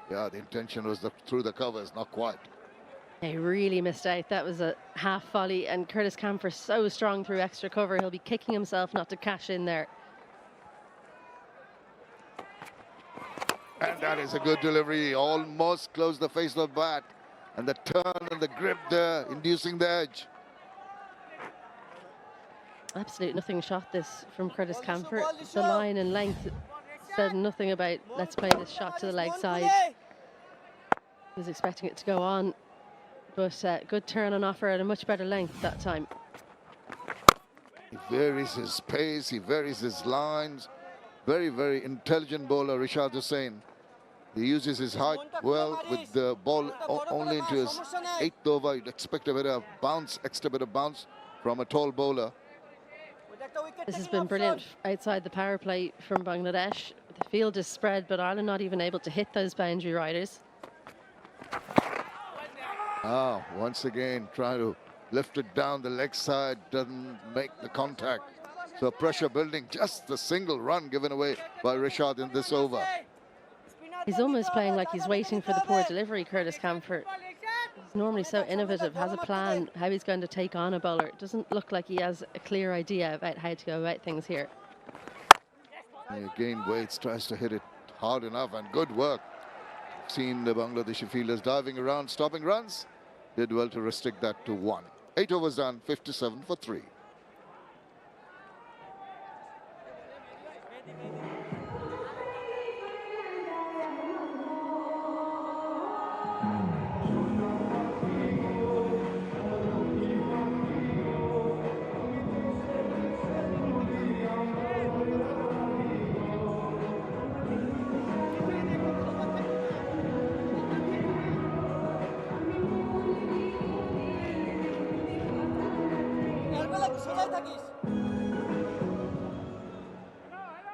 yeah, the intention was through the covers, not quite. He really missed out. That was a half volley, and Curtis Camphor so strong through extra cover, he'll be kicking himself not to cash in there. And that is a good delivery, almost closed the face of the bat. And the turn and the grip there, inducing the edge. Absolute nothing shot this from Curtis Camphor. The line and length said nothing about let's play this shot to the leg side. He was expecting it to go on, but good turn on offer at a much better length that time. He varies his pace, he varies his lines. Very, very intelligent bowler, Rishad Hussain. He uses his height well with the ball only into his 8th over. You'd expect a bit of bounce, extra bit of bounce from a tall bowler. This has been brilliant outside the power play from Bangladesh. The field is spread, but Ireland not even able to hit those boundary riders. Now, once again, trying to lift it down the leg side, doesn't make the contact. So pressure building, just the single run given away by Rishad in this over. He's almost playing like he's waiting for the poor delivery, Curtis Camphor. He's normally so innovative, has a plan how he's going to take on a bowler. It doesn't look like he has a clear idea about how to go about things here. And again, Waits tries to hit it hard enough, and good work. Seen the Bangladeshi fielders diving around, stopping runs. Did well to restrict that to 1. 8 overs done, 57 for 3.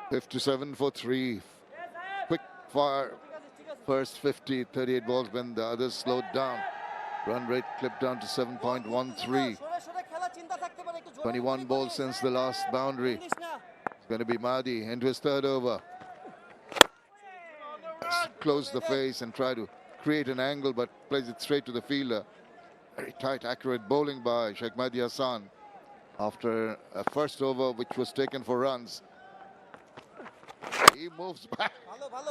57 for 3. Quick fire. First 50, 38 balls when the others slowed down. Run rate clipped down to 7.13. 21 balls since the last boundary. It's going to be Mahdi into his third over. Close the face and try to create an angle, but plays it straight to the fielder. Very tight, accurate bowling by Sheikh Mahdi Hassan after a first over which was taken for runs. He moves back.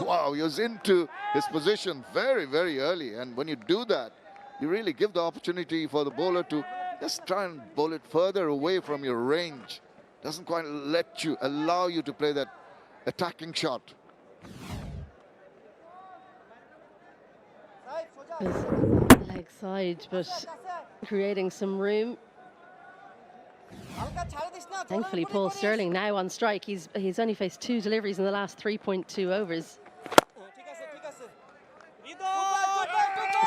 Wow, he was into his position very, very early. And when you do that, you really give the opportunity for the bowler to just try and bowl it further away from your range. Doesn't quite allow you to play that attacking shot. Leg side, but creating some room. Thankfully, Paul Stirling now on strike. He's only faced 2 deliveries in the last 3.2 overs.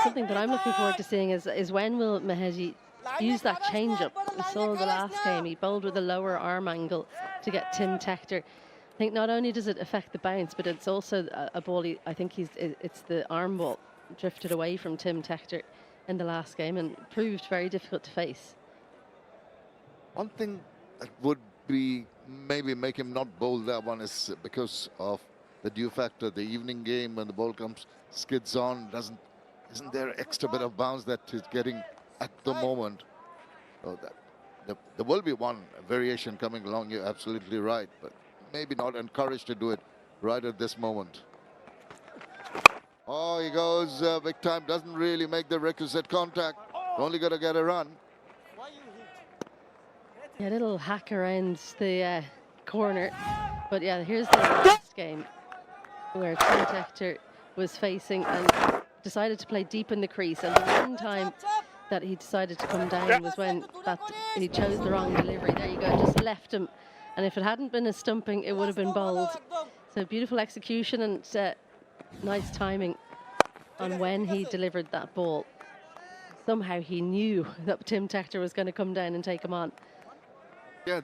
Something that I'm looking forward to seeing is when will Mahedi use that change-up. We saw the last game, he bowled with a lower arm angle to get Tim Tector. I think not only does it affect the bounce, but it's also a ball, I think it's the arm ball drifted away from Tim Tector in the last game and proved very difficult to face. One thing that would be maybe make him not bowl that one is because of the dew factor. The evening game when the ball comes, skids on, isn't there extra bit of bounce that he's getting at the moment? So that there will be one variation coming along. You're absolutely right, but maybe not encouraged to do it right at this moment. Oh, he goes big time. Doesn't really make the requisite contact. Only got to get a run. Yeah, a little hack around the corner. But yeah, here's the last game where Tim Tector was facing and decided to play deep in the crease. And the one time that he decided to come down was when he chose the wrong delivery. There you go, just left him. And if it hadn't been a stumping, it would have been bowled. So beautiful execution and nice timing on when he delivered that ball. Somehow he knew that Tim Tector was going to come down and take him on. Yeah,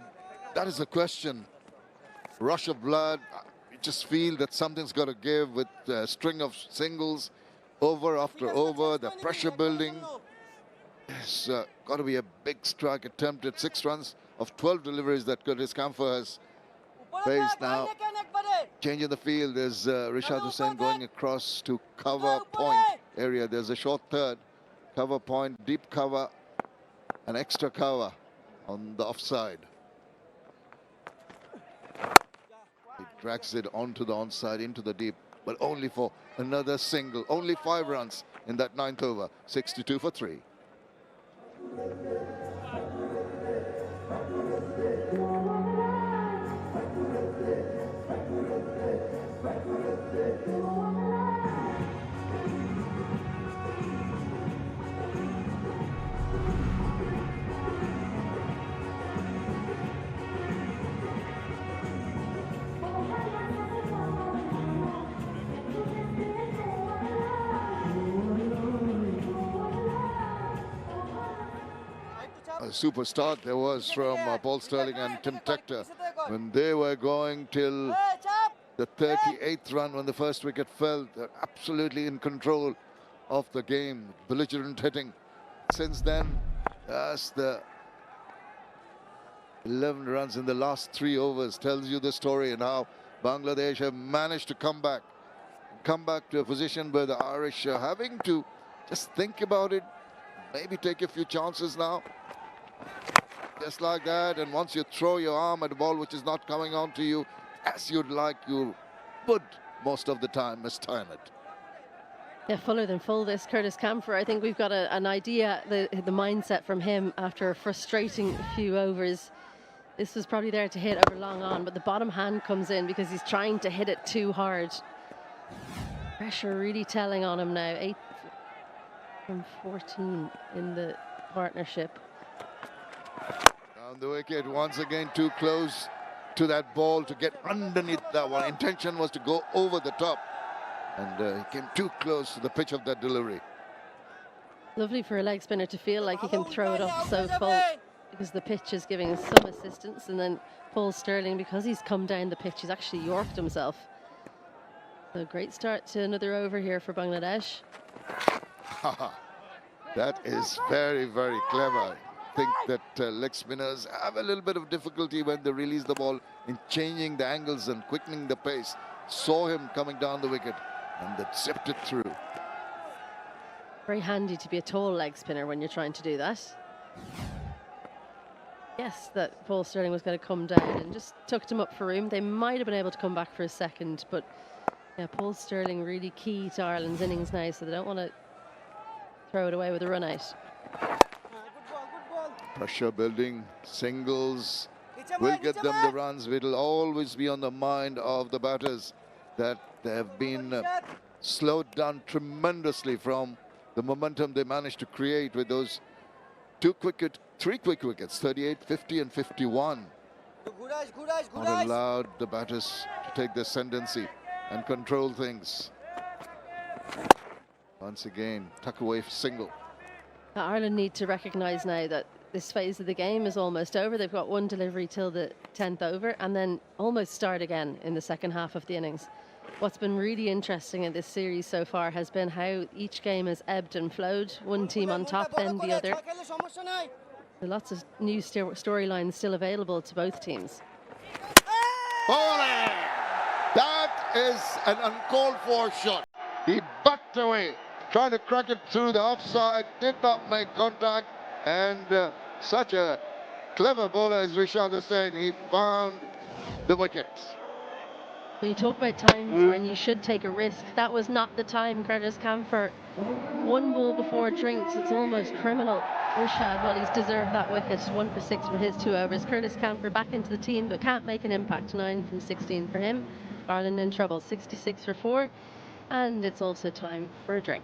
that is a question. Rush of blood. You just feel that something's got to give with a string of singles, over after over, the pressure building. It's got to be a big strike attempt at 6 runs of 12 deliveries that 𝗂𝗍𝗃 has faced now. Changing the field, there's Rishad Hussain going across to cover point area. There's a short third, cover point, deep cover, an extra cover on the offside. He drags it onto the onside, into the deep, but only for another single. Only 5 runs in that 9th over, 62 for 3. A super start there was from Paul Stirling and Tim Tector when they were going till the 38th run when the first wicket fell. They're absolutely in control of the game, belligerent hitting. Since then, that's the 11 runs in the last 3 overs tells you the story and how Bangladesh have managed to come back to a position where the Irish are having to just think about it, maybe take a few chances now. Just like that, and once you throw your arm at a ball which is not coming on to you as you'd like, you would most of the time mistime it. Yeah, fuller than full this Curtis Camphor. I think we've got an idea, the mindset from him after a frustrating few overs. This was probably there to hit over long on, but the bottom hand comes in because he's trying to hit it too hard. Pressure really telling on him now. 8 from 14 in the partnership. Down the wicket, once again too close to that ball to get underneath that one. Intention was to go over the top, and he came too close to the pitch of that delivery. Lovely for a leg spinner to feel like he can throw it up so full. because the pitch is giving some assistance, and then Paul Stirling, because he's come down the pitch, he's actually yorked himself. So great start to another over here for Bangladesh. That is very, very clever. I think that leg spinners have a little bit of difficulty when they release the ball in changing the angles and quickening the pace. Saw him coming down the wicket and they zipped it through. Very handy to be a tall leg spinner when you're trying to do that. Yes, that Paul Stirling was going to come down and just tucked him up for room. They might have been able to come back for a second, but yeah, Paul Stirling really key to Ireland's innings now, so they don't want to throw it away with a run out. Pressure building, singles will get them the runs. It'll always be on the mind of the batters that they have been slowed down tremendously from the momentum they managed to create with those three quick wickets, 38, 50 and 51. Not allowed the batters to take the ascendancy and control things. Once again, tuck away single. Ireland need to recognise now that this phase of the game is almost over. They've got one delivery till the 10th over and then almost start again in the second half of the innings. What's been really interesting in this series so far has been how each game has ebbed and flowed. One team on top, then the other. There are lots of new storylines still available to both teams. Bowling! That is an uncalled for shot. He backed away, trying to crack it through the offside, did not make contact, and such a clever bowler as Rishad was saying, he found the wickets. When you talk about times when you should take a risk, that was not the time. Curtis Camphor, one ball before drinks, it's almost criminal. Rishad, well, he's deserved that wicket. 1 for 6 for his 2 overs. Curtis Camphor back into the team, but can't make an impact. 9 from 16 for him. Ireland in trouble. 66 for 4, and it's also time for a drink.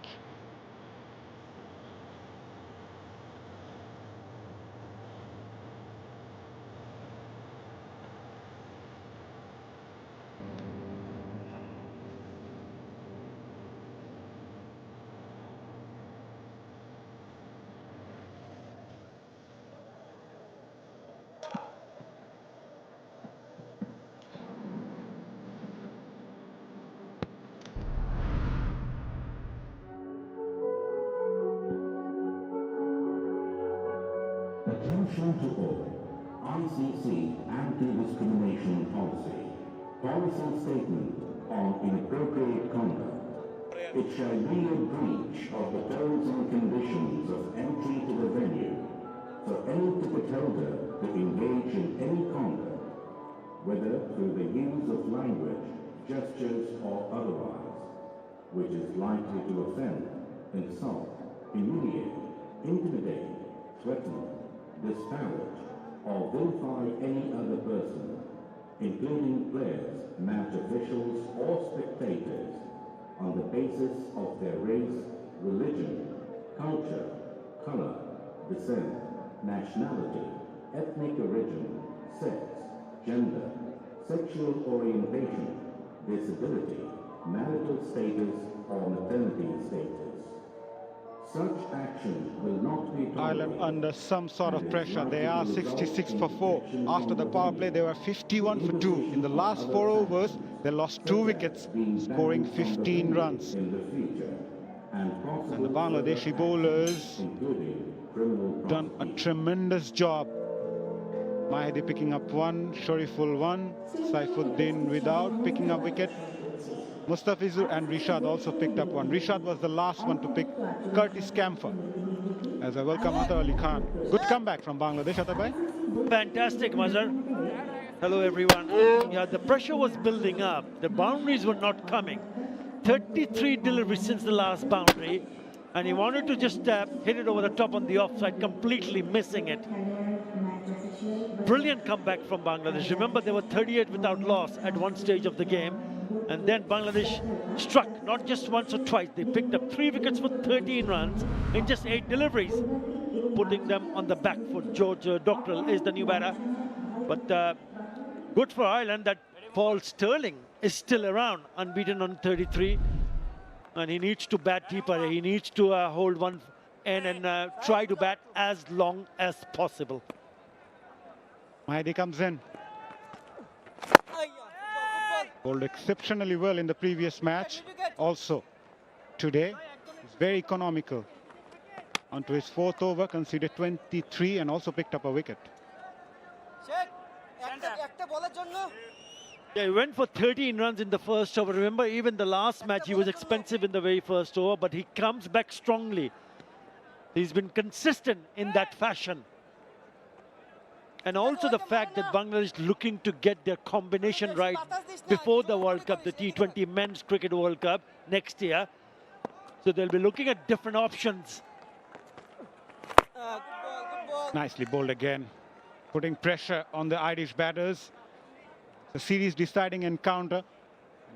Attention to all. ICC anti-discrimination policy. Policy statement on inappropriate conduct. It shall be a breach of the terms and conditions of entry to the venue for any ticket holder to engage in any conduct, whether through the use of language, gestures or otherwise, which is likely to offend, insult, humiliate, intimidate, threaten, disparage, or vilify any other person, including players, match officials, or spectators, on the basis of their race, religion, culture, color, descent, nationality, ethnic origin, sex, gender, sexual orientation, disability, marital status, or maternity status. Such action will not be tolerated. Ireland under some sort of pressure. They are 66 for 4. After the power play, they were 51 for 2. In the last 4 overs, they lost 2 wickets, scoring 15 runs. And the Bangladeshi bowlers done a tremendous job. Mahdi picking up 1, Shoriful 1, Saifuddin without picking up wicket. Mustafizur and Rishad also picked up 1. Rishad was the last one to pick Curtis Camphor. As I welcome Atar Ali Khan. Good comeback from Bangladesh, Atar bhai. Fantastic, Mazhar. Hello, everyone. Yeah, the pressure was building up. The boundaries were not coming. 33 deliveries since the last boundary. And he wanted to just hit it over the top on the offside, completely missing it. Brilliant comeback from Bangladesh. Remember, they were 38 without loss at one stage of the game. And then Bangladesh struck, not just once or twice. They picked up 3 wickets for 13 runs in just 8 deliveries, putting them on the back foot. George Dockrell is the new batter. But good for Ireland that Paul Stirling is still around, unbeaten on 33. And he needs to bat deeper. He needs to hold one end and try to bat as long as possible. 𝗂𝗽𝗍 comes in. Bowled exceptionally well in the previous match. Also, today, he's very economical. Onto his fourth over, conceded 23 and also picked up a wicket. Yeah, he went for 13 runs in the first over. Remember, even the last match, he was expensive in the very first over, but he comes back strongly. He's been consistent in that fashion. And also the fact that Bangladesh is looking to get their combination right before the World Cup, the T20 Men's Cricket World Cup next year. So they'll be looking at different options. Nicely bowled again, putting pressure on the Irish batters. The series deciding encounter.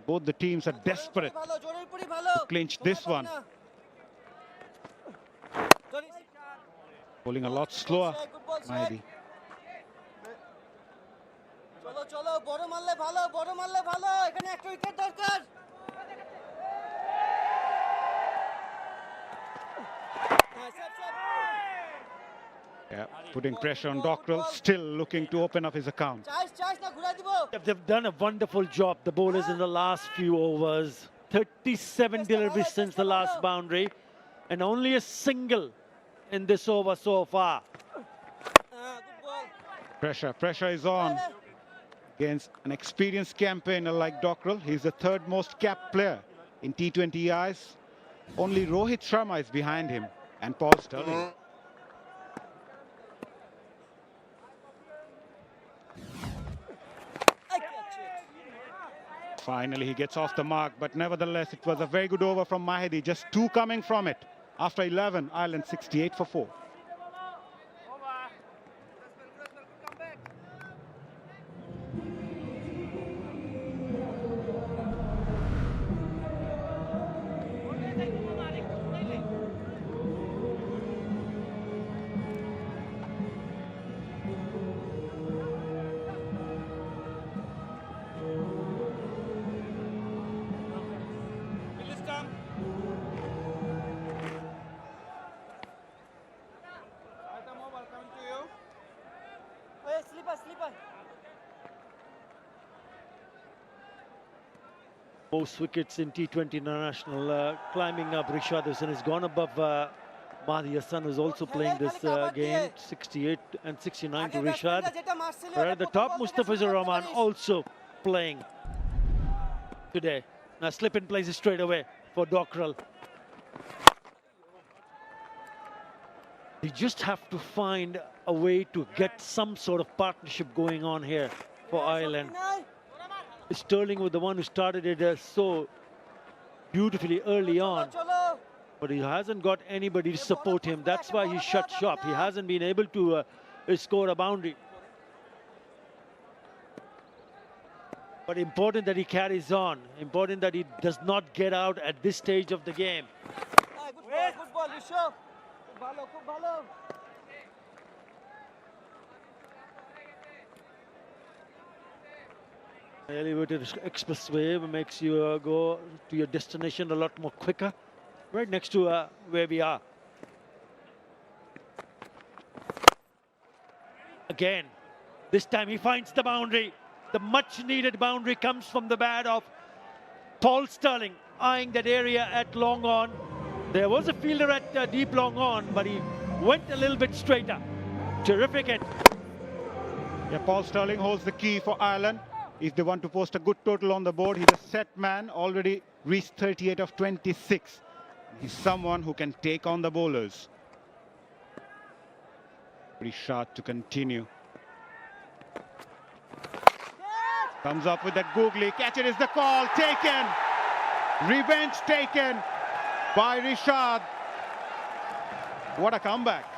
Both the teams are desperate to clinch this one. Bowling a lot slower, maybe. Yeah, putting pressure on 𝗃𝗃𝗃, still looking to open up his account. They've done a wonderful job, the bowlers, in the last few overs. 37 deliveries since the last boundary, and only a single in this over so far. Pressure is on against an experienced campaigner like 𝗃𝗃𝗃. He's the third most capped player in T20Is. Only Rohit Sharma is behind him and Paul Stirling. Finally, he gets off the mark, but nevertheless, it was a very good over from 𝗂𝗍𝗃. Just 2 coming from it. After 11, Ireland 68 for 4. Most wickets in T20 International, climbing up. Rishad Hussain has gone above Mahdi Hassan, who's also playing this game. 68 and 69 to Rishad. Right at the top, Mustafizur Rahman also playing today. Now slip in places straight away for 𝗃𝗃𝗃. They just have to find a way to get some sort of partnership going on here for Ireland. Stirling was the one who started it so beautifully early on, but he hasn't got anybody to support him. That's why he shut shop. He hasn't been able to score a boundary. But important that he carries on. Important that he does not get out at this stage of the game. Good ball, Rishabh. Elevated expressway makes you go to your destination a lot more quicker, right next to where we are. Again, this time he finds the boundary. The much needed boundary comes from the bat of Paul Stirling, eyeing that area at long on. There was a fielder at deep long on, but he went a little bit straighter. Terrific hit. Yeah, Paul Stirling holds the key for Ireland. He's the one to post a good total on the board. He's a set man, already reached 38 of 26. He's someone who can take on the bowlers. Rishad to continue. Comes up with that googly. Catch it is the call. Taken. Revenge taken by Rishad. What a comeback.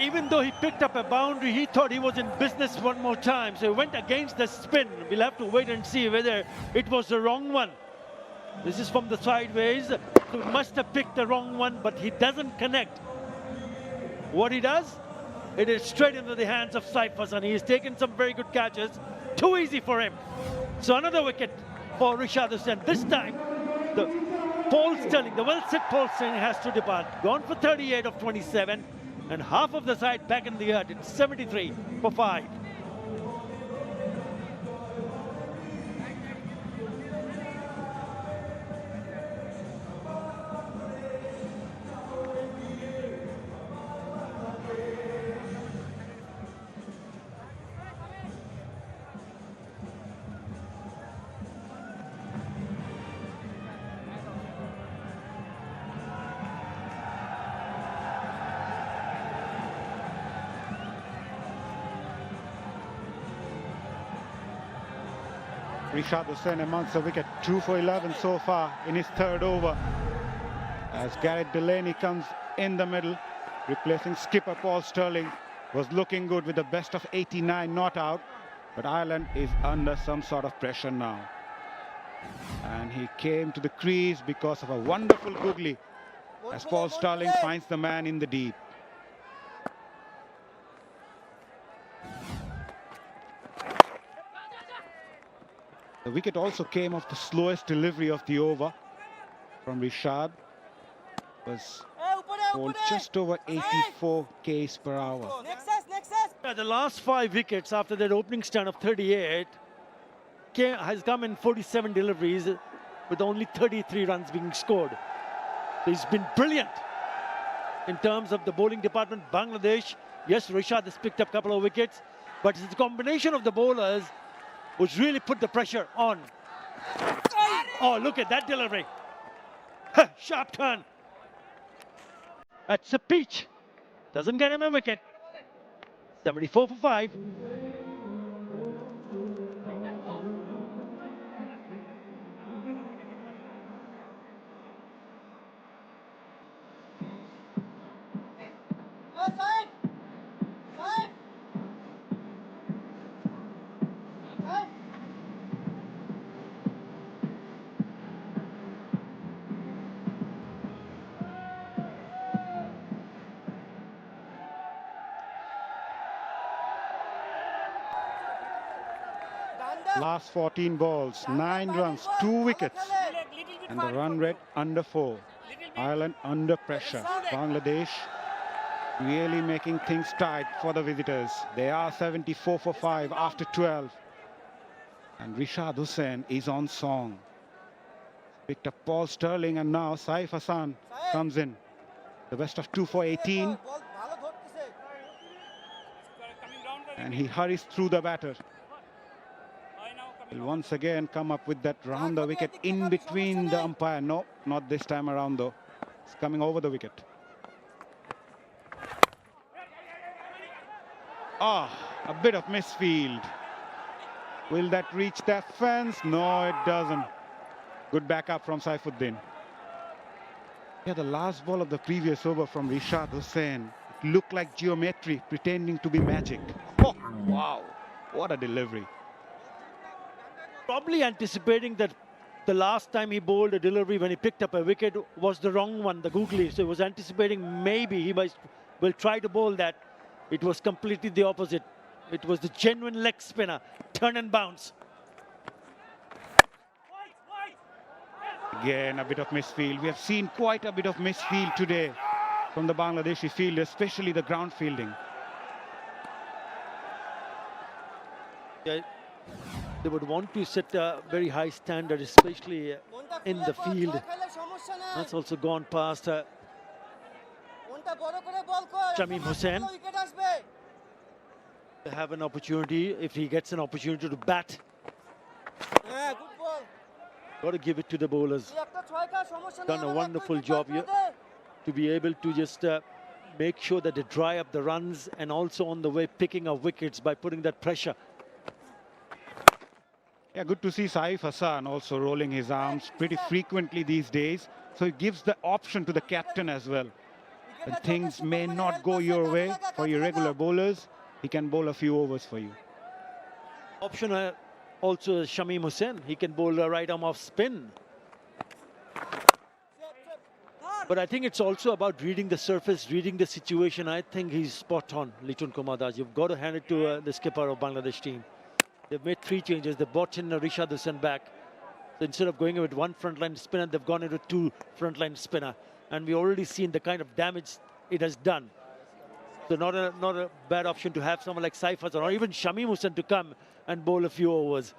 Even though he picked up a boundary, he thought he was in business one more time. So he went against the spin. We'll have to wait and see whether it was the wrong one. This is from the sideways. So he must have picked the wrong one, but he doesn't connect. What he does, it is straight into the hands of Saif Hassan. He has taken some very good catches. Too easy for him. So another wicket for Rishad Hussain. This time, the Paul Stirling, the well-set Paul Stirling has to depart. Gone for 38 of 27. and half of the side back in the earth. It's 73 for 5. Rishad Hussain amongst the wicket, 2 for 11 so far in his third over. As Gareth Delaney comes in the middle, replacing skipper Paul Stirling, was looking good with the best of 89 not out, but Ireland is under some sort of pressure now. And he came to the crease because of a wonderful googly as Paul Stirling finds the man in the deep. The wicket also came off the slowest delivery of the over from Rishad. Was bowled just over 84 k's per hour. The last 5 wickets after that opening stand of 38 has come in 47 deliveries with only 33 runs being scored. He's been brilliant in terms of the bowling department. Bangladesh, yes, Rishad has picked up a couple of wickets, but it's the combination of the bowlers which really put the pressure on. Oh, look at that delivery. Sharp turn. That's a peach. Doesn't get him a wicket. 74 for 5. Last 14 balls, 9 runs, 2 wickets, and the run rate under 4. Ireland under pressure. Bangladesh really making things tight for the visitors. They are 74 for 5 after 12. And Rishad Hussain is on song. Picked up Paul Stirling, and now Saif Hassan comes in. The best of 2 for 18. And he hurries through the batter. Will once again come up with that round the wicket in between the umpire. No, not this time around though. It's coming over the wicket. Ah, a bit of misfield. Will that reach that fence? No, it doesn't. Good backup from Saifuddin. Yeah, the last ball of the previous over from Rishad Hussain. It looked like geometry pretending to be magic. Oh, wow, what a delivery. Probably anticipating that the last time he bowled a delivery when he picked up a wicket was the wrong one, the googly. So he was anticipating maybe he will try to bowl that. It was completely the opposite. It was the genuine leg spinner, turn and bounce. Again, a bit of misfield. We have seen quite a bit of misfield today from the Bangladeshi field, especially the ground fielding. Yeah. They would want to set a very high standard, especially in the field. That's also gone past Shamim Hussain. They have an opportunity, if he gets an opportunity to bat. Got to give it to the bowlers. Done a wonderful job here to be able to just make sure that they dry up the runs, and also on the way picking up wickets by putting that pressure. Yeah, good to see Saif Hassan also rolling his arms pretty frequently these days. So it gives the option to the captain as well. When things may not go your way for your regular bowlers, he can bowl a few overs for you. Option also Shamim Hussain. He can bowl a right arm off spin. But I think it's also about reading the surface, reading the situation. I think he's spot on, Liton Kumar Das. You've got to hand it to the skipper of Bangladesh team. They've made 3 changes. They brought in Rishad Hussain back. So instead of going with 1 frontline spinner, they've gone into 2 frontline spinner. And we've already seen the kind of damage it has done. So not a bad option to have someone like Saif Hassan or even Shamim Hussain to come and bowl a few overs.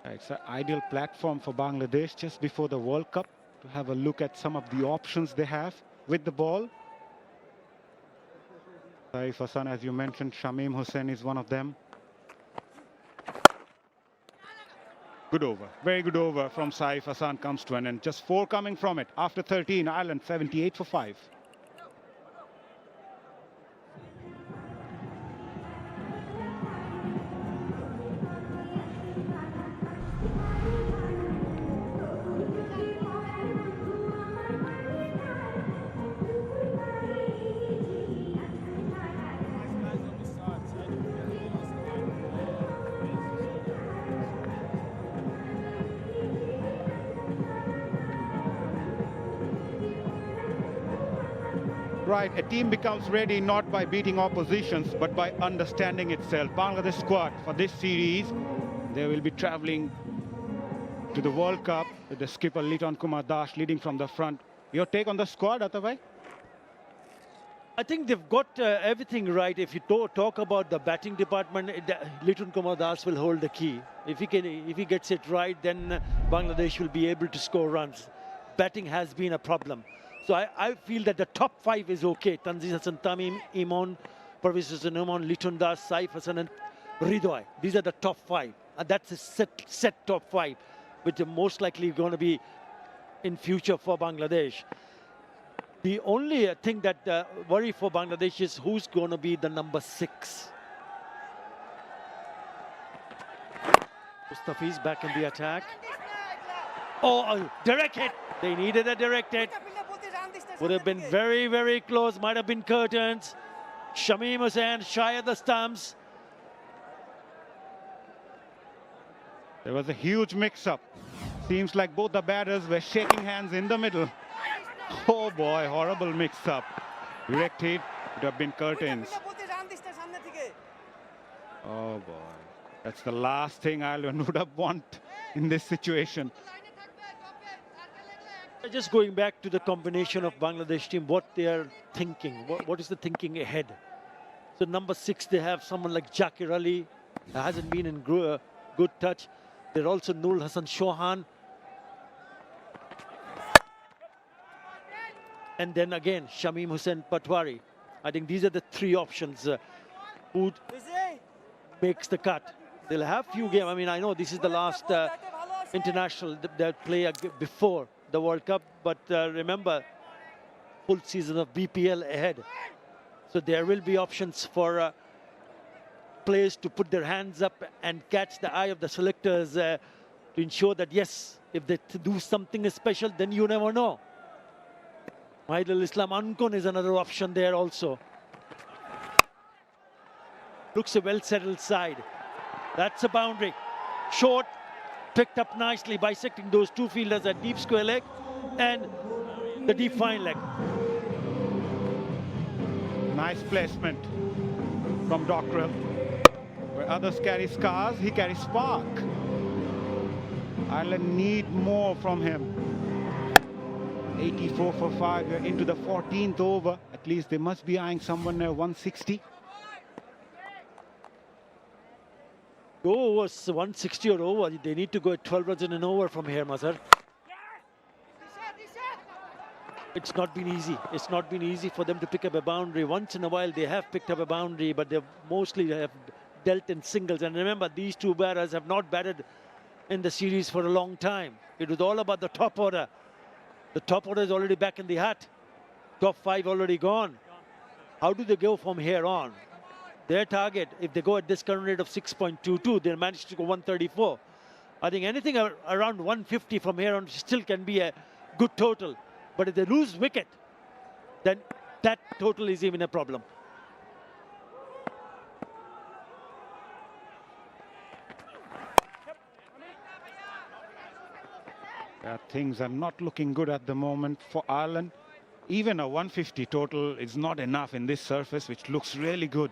It's an ideal platform for Bangladesh just before the World Cup to have a look at some of the options they have with the ball. Saif Hassan, as you mentioned, Shamim Hussain is one of them. Good over, very good over from Saif Hassan comes to an end. Just 4 coming from it. After 13, Ireland 78 for 5. Right, a team becomes ready not by beating oppositions, but by understanding itself. Bangladesh squad for this series, they will be traveling to the World Cup with the skipper Liton Kumar Das leading from the front. Your take on the squad, Atabhai? I think they've got everything right. If you talk about the batting department, Liton Kumar Das will hold the key. If he gets it right, then Bangladesh will be able to score runs. Batting has been a problem. So I feel that the top 5 is okay. Tanzil Hassan Tamim, Imon, Parvez Hussain Imon, Liton Das, Saif Hassan and Hridoy. These are the top 5. And that's a set top 5, which are most likely going to be in future for Bangladesh. The only thing that worry for Bangladesh is who's going to be the number 6. Mustafiz back in the attack. Oh, direct hit. They needed a direct hit. Would have been very, very close. Might have been curtains. Shamim Hussain shy of the stumps. There was a huge mix-up. Seems like both the batters were shaking hands in the middle. Oh boy, horrible mix-up. Direct hit would have been curtains. Oh boy, that's the last thing Ireland would have wanted in this situation. Just going back to the combination of Bangladesh team, what they are thinking, what is the thinking ahead? So number 6, they have someone like Zakir Ali, hasn't been in good touch. They're also Nurul Hassan Chauhan. And then again, Shamim Hussain Patwari. I think these are the 3 options. Who makes the cut? They'll have few games. I mean, I know this is the last international they'll play before the World Cup, but remember, full season of BPL ahead. So there will be options for players to put their hands up and catch the eye of the selectors to ensure that, yes, if they do something special, then you never know. Mahidul Islam Ankon is another option there also. Looks a well-settled side. That's a boundary. Short, picked up nicely, bisecting those 2 fielders at deep square leg and the deep fine leg. Nice placement from Dockrell. Where others carry scars, he carries spark. Ireland need more from him. 84 for 5, we're into the 14th over. At least they must be eyeing someone near 160. Go was 160 or over. They need to go at 12 runs in an over from here, Mazhar. It's not been easy. It's not been easy for them to pick up a boundary. Once in a while, they have picked up a boundary, but they mostly have dealt in singles. And remember, these 2 batters have not batted in the series for a long time. It was all about the top order. The top order is already back in the hut. Top 5 already gone. How do they go from here on? Their target, if they go at this current rate of 6.22, they'll manage to go 134. I think anything around 150 from here on still can be a good total. But if they lose wicket, then that total is even a problem. Things are not looking good at the moment for Ireland. Even a 150 total is not enough in this surface, which looks really good.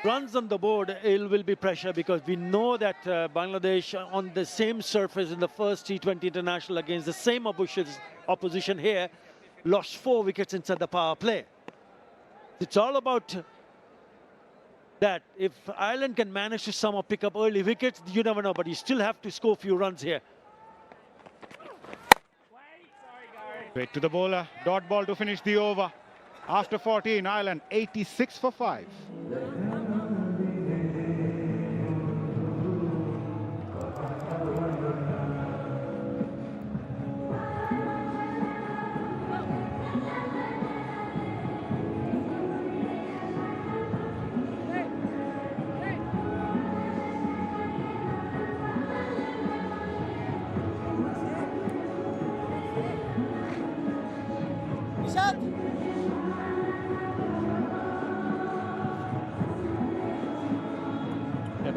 runs on the board, it will be pressure because we know that Bangladesh on the same surface in the first T20 international against the same opposition here lost 4 wickets inside the power play. It's all about that. If Ireland can manage to somehow pick up early wickets, you never know, but you still have to score a few runs here. Straight to the bowler, dot ball to finish the over. After 14, Ireland 86 for 5.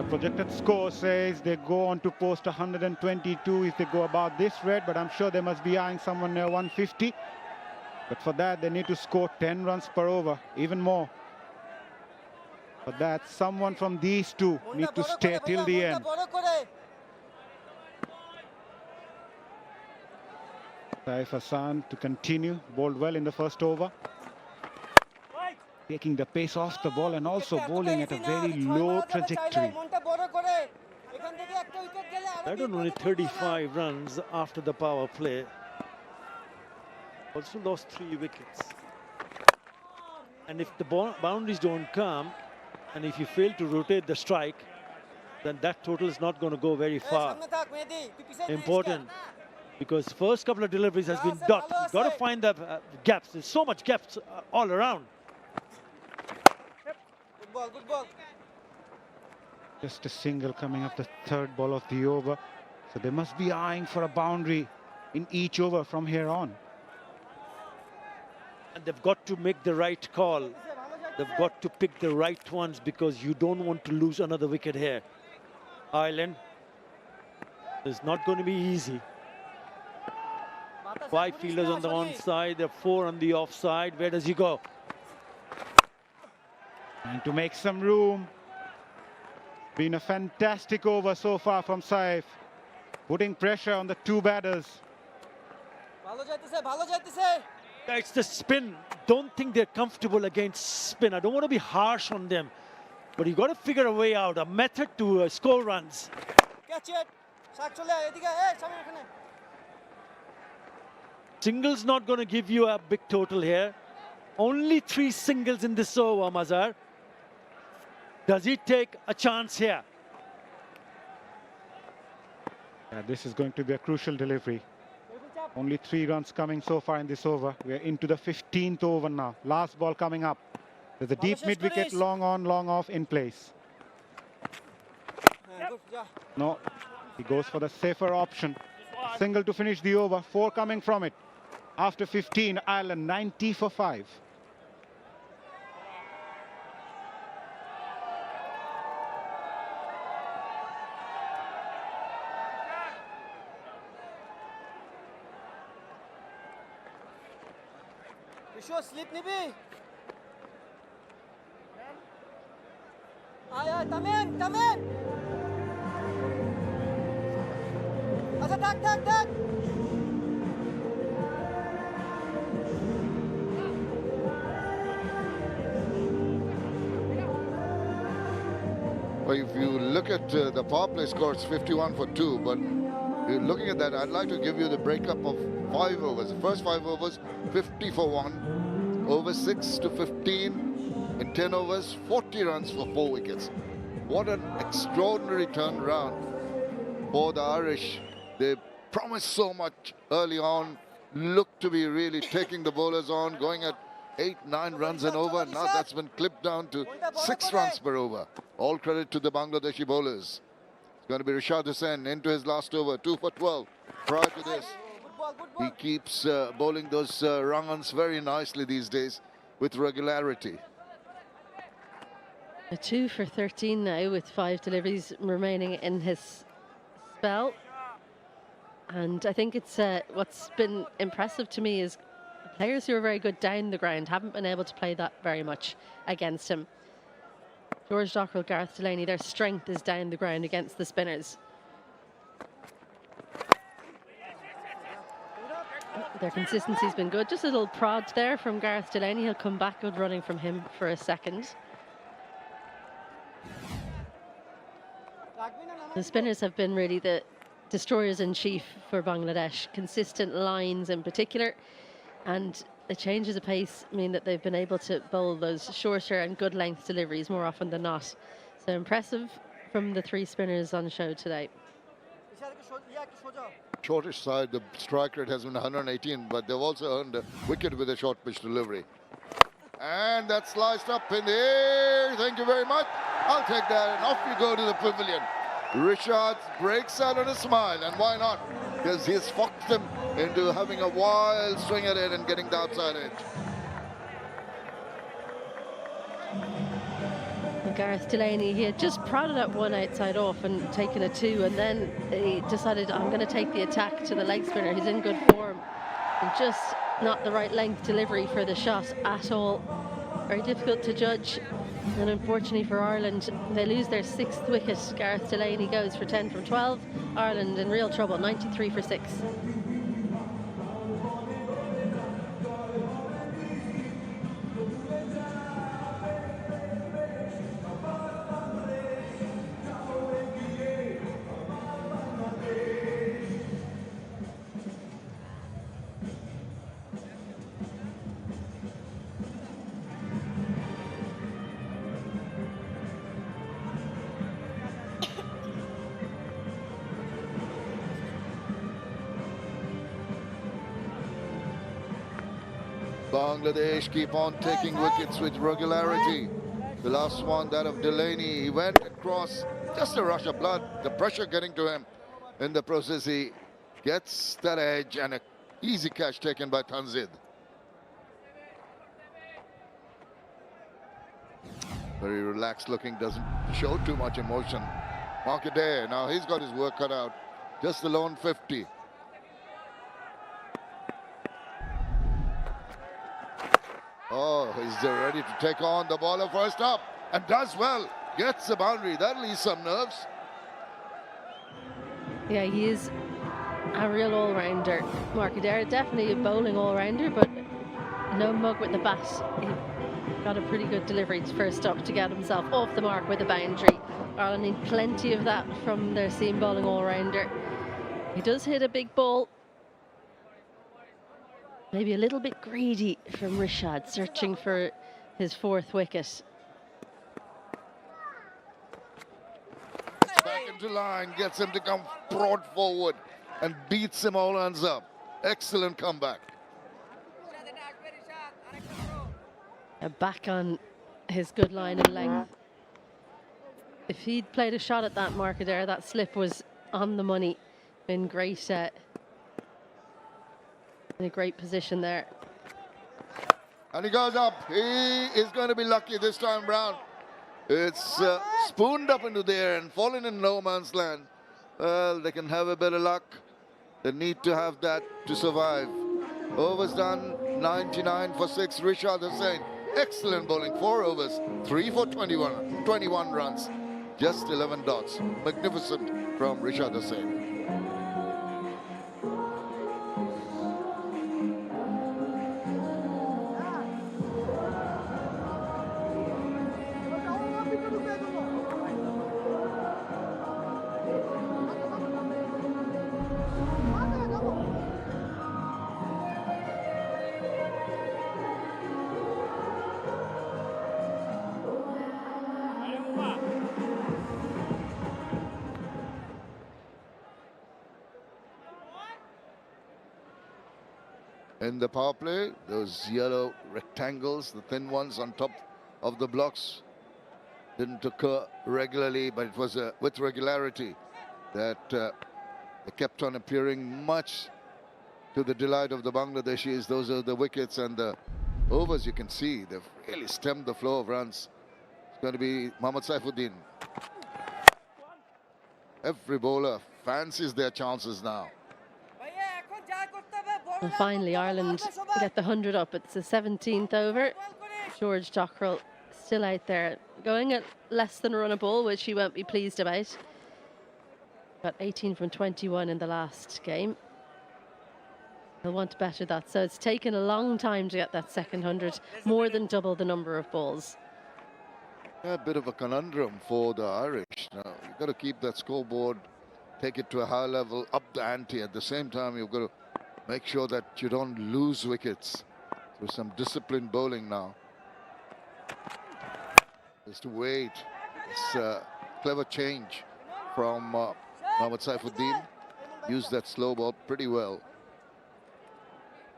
Projected score says they go on to post 122 if they go about this red, but I'm sure they must be eyeing someone near 150. But for that, they need to score 10 runs per over, even more. For that, someone from these two need to stay till the end. Saif Hassan to continue, bowled well in the first over. Taking the pace off the ball and also bowling at a very low trajectory. That was only 35 runs after the power play. Also lost 3 wickets. And if the boundaries don't come, and if you fail to rotate the strike, then that total is not going to go very far. Important, because first couple of deliveries has been dot. You've got to find the gaps. There's so much gaps all around. Good ball. Just a single coming up the third ball of the over. So they must be eyeing for a boundary in each over from here on. And they've got to make the right call. They've got to pick the right ones because you don't want to lose another wicket here. Ireland, it's not going to be easy. 5 fielders on the onside, there are 4 on the offside. Where does he go? Trying to make some room. Been a fantastic over so far from Saif. Putting pressure on the 2 batters. It's the spin. Don't think they're comfortable against spin. I don't want to be harsh on them. But you've got to figure a way out, a method to score runs. Catch it. Singles not going to give you a big total here. Only 3 singles in this over, Mazhar. Does he take a chance here? Yeah, this is going to be a crucial delivery. Only 3 runs coming so far in this over. We're into the 15th over now. Last ball coming up. There's a deep mid-wicket, long on, long off in place. No, he goes for the safer option. Single to finish the over, 4 coming from it. After 15, Ireland 90 for 5. Sleep Nibi. Come in. Attack. Well, if you look at the power play score, it's 51 for 2, but looking at that, I'd like to give you the breakup of 5 overs. The first 5 overs, 50 for 1. Over 6 to 15 in 10 overs, 40 runs for 4 wickets. What an extraordinary turnaround for the Irish. They promised so much early on, looked to be really taking the bowlers on, going at 8-9 runs and over. Now that's been clipped down to 6 runs per over. All credit to the Bangladeshi bowlers. It's going to be Rashad Hussain into his last over, 2 for 12. Prior to this, he keeps bowling those run-ons very nicely these days with regularity. 2 for 13 now with 5 deliveries remaining in his spell. And I think it's what's been impressive to me is players who are very good down the ground haven't been able to play that very much against him. 𝗵𝗁𝗂𝗃, Gareth Delaney, their strength is down the ground against the spinners. Their consistency's been good. Just a little prod there from Gareth Delaney. He'll come back. Good running from him for a second. The spinners have been really the destroyers in chief for Bangladesh. Consistent lines in particular, and the changes of pace mean that they've been able to bowl those shorter and good length deliveries more often than not. So impressive from the three spinners on show today. Shortish side, the strike rate has been 118, but they've also earned a wicket with a short pitch delivery. And that's sliced up in the air. Thank you very much. I'll take that, and off we go to the pavilion. Richards breaks out on a smile, and why not? Because he's foxed him into having a wild swing at it and getting the outside edge. Gareth Delaney, he had just prodded at one outside off and taken a two, and then he decided, I'm going to take the attack to the leg spinner. He's in good form, and just not the right length delivery for the shot at all. Very difficult to judge, and unfortunately for Ireland, they lose their 6th wicket. Gareth Delaney goes for 10 from 12. Ireland in real trouble, 93 for 6. Bangladesh keep on taking wickets with regularity. The last one, that of Delaney, he went across, just a rush of blood, the pressure getting to him. In the process, he gets that edge, and an easy catch taken by Tanzid. Very relaxed looking, doesn't show too much emotion. Markadere, now he's got his work cut out. Just a lone 50. Oh, he's ready to take on the bowler first up, and does well. Gets the boundary. That'll ease some nerves. Yeah, he is a real all-rounder. Markadere, definitely a bowling all-rounder, but no mug with the bat. He got a pretty good delivery first up to get himself off the mark with a boundary. Ireland need plenty of that from their seam bowling all-rounder. He does hit a big ball. Maybe a little bit greedy from Rishad, searching for his 4th wicket. Back into line, gets him to come broad forward and beats him all hands up. Excellent comeback. Back on his good line and length. If he'd played a shot at that marker there, that slip was on the money. Been great. In a great position there. And he goes up. He is going to be lucky this time round. It's spooned up into the air and fallen in no man's land. Well, they can have a bit of luck. They need to have that to survive. Overs done, 99 for 6. Rishad Hussain, excellent bowling. 4 overs, 3 for 21 runs. Just 11 dots. Magnificent from Rishad Hussain. In the power play, those yellow rectangles, the thin ones on top of the blocks, didn't occur regularly, but it was with regularity that they kept on appearing, much to the delight of the Bangladeshis. Those are the wickets, and the overs you can see, they've really stemmed the flow of runs. It's going to be Mohammad Saifuddin. Every bowler fancies their chances now. And finally, Ireland get the 100 up. It's the 17th over. 𝗵𝗺𝗃 still out there, going at less than a run a ball, which he won't be pleased about. Got 18 from 21 in the last game. He'll want to better that. So it's taken a long time to get that second 100, more than double the number of balls. A bit of a conundrum for the Irish. Now, you've got to keep that scoreboard, take it to a high level, up the ante. At the same time, you've got to make sure that you don't lose wickets. There's some disciplined bowling now. Just to wait. It's a clever change from 𝗵𝗵 Saifuddin. Used that slow ball pretty well.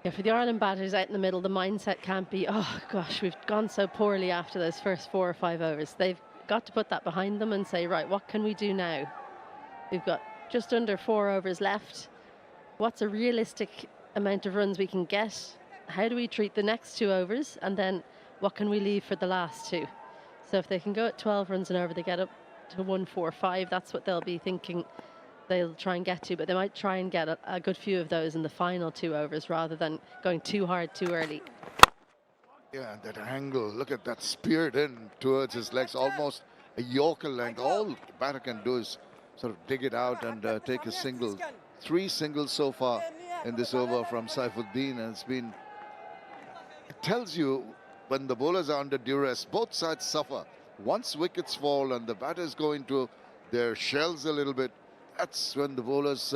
Yeah, for the Ireland batters out in the middle, the mindset can't be, oh gosh, we've gone so poorly after those first 4 or 5 overs. They've got to put that behind them and say, right, what can we do now? We've got just under 4 overs left. What's a realistic amount of runs we can get? How do we treat the next 2 overs? And then what can we leave for the last 2? So if they can go at 12 runs and over, they get up to 145. That's what they'll be thinking they'll try and get to, but they might try and get a good few of those in the final 2 overs rather than going too hard too early. Yeah, that angle, look at that, speared in towards his legs, almost a Yorker length. All the batter can do is sort of dig it out and take a single. 3 singles so far in this over from Saifuddin, and it's been, it tells you when the bowlers are under duress, both sides suffer. Once wickets fall and the batters go into their shells a little bit, that's when the bowlers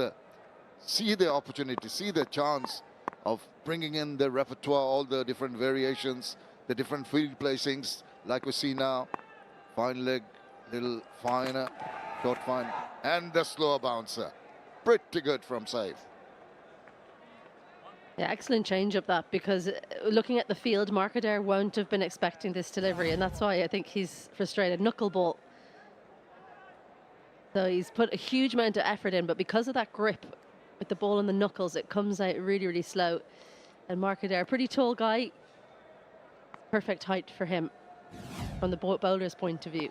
see the opportunity, see the chance of bringing in the repertoire, all the different variations, the different field placings, like we see now. Fine leg, little finer, short fine, and the slower bouncer. Pretty good from Saif. Yeah, excellent change up that, because looking at the field, 𝗵𝗺 won't have been expecting this delivery, and that's why I think he's frustrated. Knuckleball. So he's put a huge amount of effort in, but because of that grip with the ball in the knuckles, it comes out really, really slow. And 𝗵𝗺, pretty tall guy, perfect height for him from the bowler's point of view.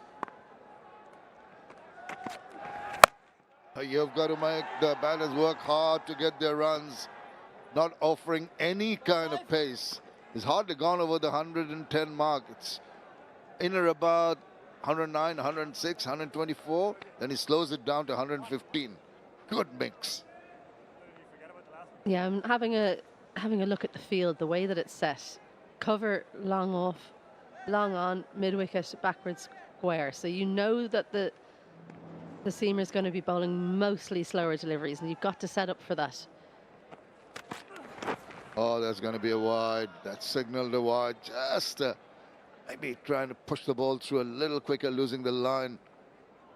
You've got to make the batters work hard to get their runs, not offering any kind of pace. He's hardly gone over the 110 mark. It's in or about 109, 106, 124. Then he slows it down to 115. Good mix. Yeah, I'm having a look at the field, the way that it's set. Cover long off, long on, mid-wicket, backwards square. So you know that the seamer is going to be bowling mostly slower deliveries, and you've got to set up for that. Oh, there's going to be a wide. That's signaled a wide. Just maybe trying to push the ball through a little quicker, losing the line.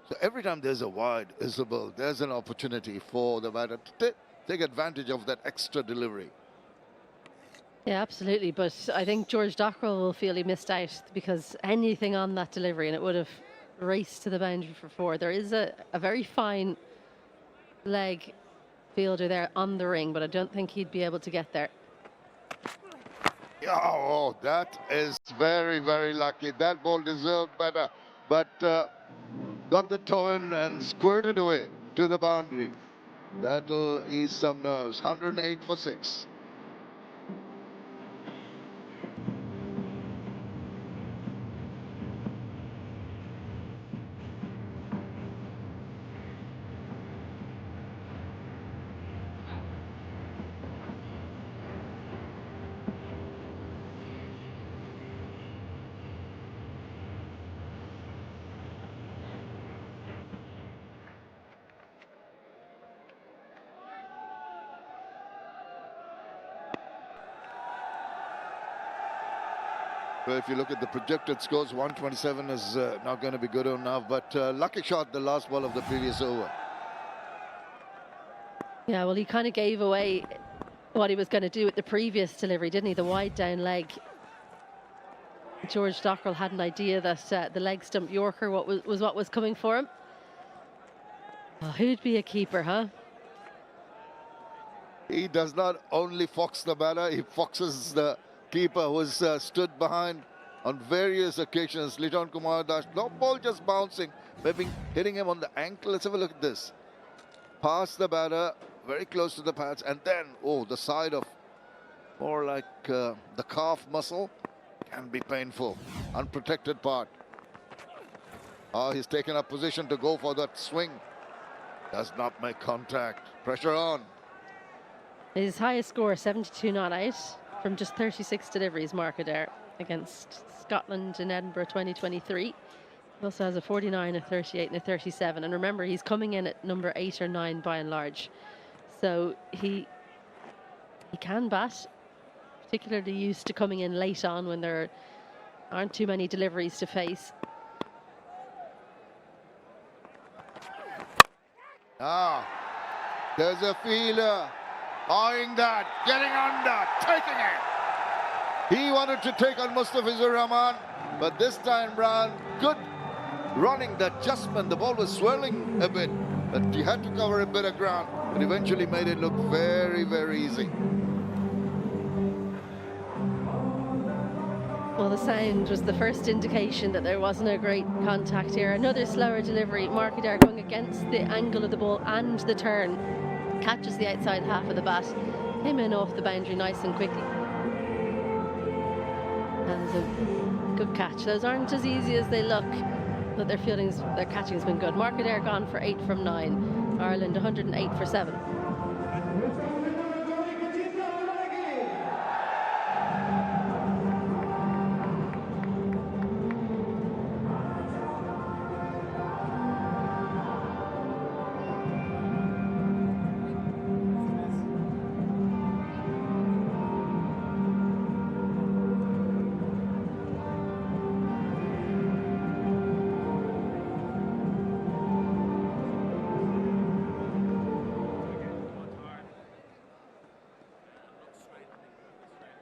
So every time there's a wide visible, there's an opportunity for the batter to take advantage of that extra delivery. Yeah, absolutely. But I think George Dockrell will feel he missed out, because anything on that delivery and it would have raced to the boundary for 4. There is a very fine leg fielder there on the ring, but I don't think he'd be able to get there. Oh, that is very, very lucky. That ball deserved better, but got the toe in and squirted away to the boundary. That'll ease some nerves. 108 for 6. Well, if you look at the projected scores, 127 is not going to be good enough, but lucky shot the last ball of the previous over. Yeah, well, he kind of gave away what he was going to do with the previous delivery, didn't he? The wide down leg. George Dockrell had an idea that the leg stump Yorker was what was coming for him. Oh, who'd be a keeper, huh? He does not only fox the batter, he foxes the keeper, who's stood behind on various occasions. Liton Kumar Das, no ball just bouncing, maybe hitting him on the ankle. Let's have a look at this. Past the batter, very close to the pads, and then, oh, the side of more like the calf muscle, can be painful. Unprotected part. Oh, he's taken up position to go for that swing. Does not make contact. Pressure on. His highest score, 72.8, from just 36 deliveries, 𝗂𝗧𝗧 against Scotland in Edinburgh 2023. He also has a 49, a 38, and a 37. And remember, he's coming in at number 8 or 9 by and large. So he can bat, particularly used to coming in late on when there aren't too many deliveries to face. Ah, there's a fielder eyeing that, getting under, taking it. He wanted to take on 𝗵𝗺𝗻𝗂, but this time round, good running, the adjustment. The ball was swirling a bit, but he had to cover a bit of ground, but eventually made it look very, very easy. Well, the sound was the first indication that there wasn't a great contact here. Another slower delivery. 𝗂𝗧𝗧 going against the angle of the ball and the turn. Catches the outside half of the bat. Came in off the boundary nice and quickly. And it's a good catch. Those aren't as easy as they look, but their catching's been good. 𝗂𝗧𝗧 gone for 8 from 9. Ireland 108 for 7.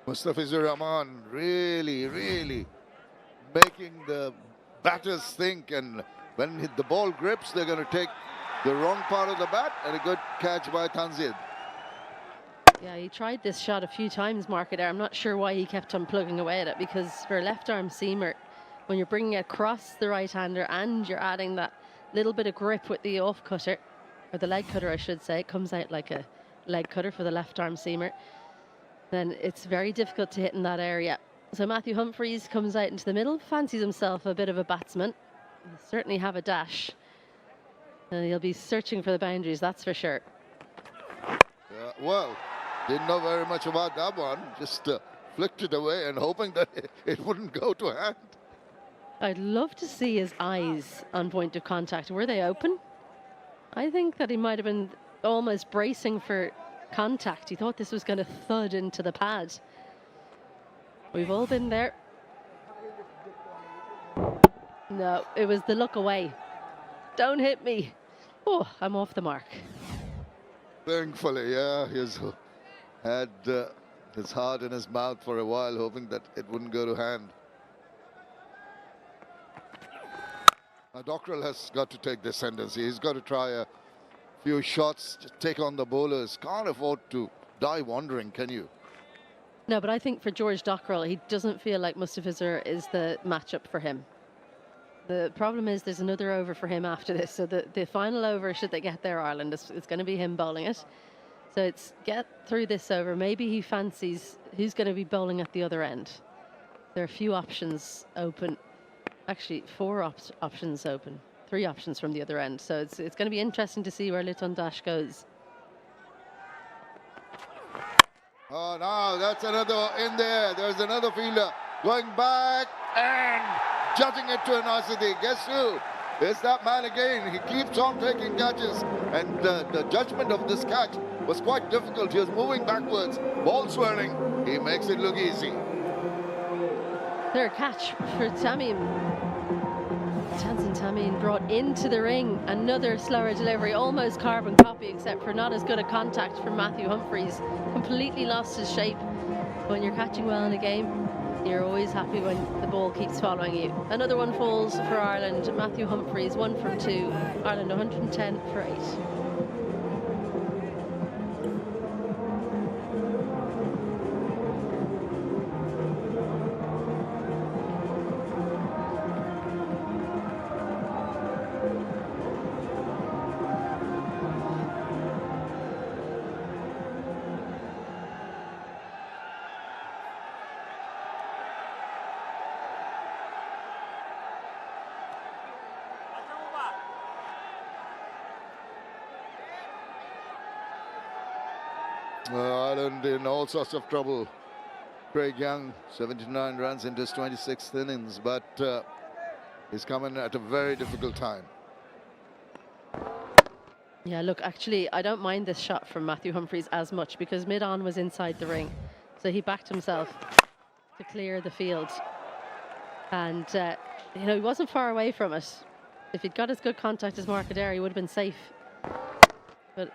𝗵𝗺𝗻𝗂 really making the batters think, and when the ball grips, they're going to take the wrong part of the bat, and a good catch by Tanzid. Yeah, he tried this shot a few times, 𝗂𝗧𝗧. I'm not sure why he kept on plugging away at it, because for a left-arm seamer, when you're bringing it across the right-hander and you're adding that little bit of grip with the off-cutter, or the leg cutter, I should say, it comes out like a leg cutter for the left-arm seamer, then it's very difficult to hit in that area. So Matthew Humphries comes out into the middle, fancies himself a bit of a batsman. He'll certainly have a dash. He'll be searching for the boundaries, that's for sure. Well, didn't know very much about that one. Just flicked it away and hoping that it wouldn't go to hand. I'd love to see his eyes on point of contact. Were they open? I think that he might have been almost bracing for contact. He thought this was going to thud into the pad. We've all been there. No, it was the look away. Don't hit me. Oh, I'm off the mark. Thankfully, yeah, he's had his heart in his mouth for a while, hoping that it wouldn't go to hand. Now, Dockrell has got to take this ascendancy. He's got to try a few shots to take on the bowlers. Can't afford to die wandering, can you? No, but I think for George Dockrell, he doesn't feel like 𝗵𝗺𝗻𝗂 is the matchup for him. The problem is there's another over for him after this. So the final over, should they get there, Ireland, it's going to be him bowling it. So it's get through this over. Maybe he fancies who's going to be bowling at the other end. There are a few options open. Actually, 4 options open. 3 options from the other end. So it's going to be interesting to see where Liton Dash goes. Oh, no, that's another in there. There's another fielder going back and judging it to a nicety. Guess who? It's that man again. He keeps on taking catches. And the judgment of this catch was quite difficult. He was moving backwards, ball swirling. He makes it look easy. Third catch for Tamim. Tanzin Tamim brought into the ring. Another slower delivery, almost carbon copy, except for not as good a contact from Matthew Humphries. Completely lost his shape. When you're catching well in a game, you're always happy when the ball keeps following you. Another one falls for Ireland. Matthew Humphries, 1 from 2. Ireland 110 for 8. Ireland in all sorts of trouble. Craig Young, 79 runs into his 26th innings, but he's coming at a very difficult time. Yeah, look, actually, I don't mind this shot from Matthew Humphries as much because mid-on was inside the ring. So he backed himself to clear the field. And, you know, he wasn't far away from it. If he'd got as good contact as Mark Adair, he would have been safe. But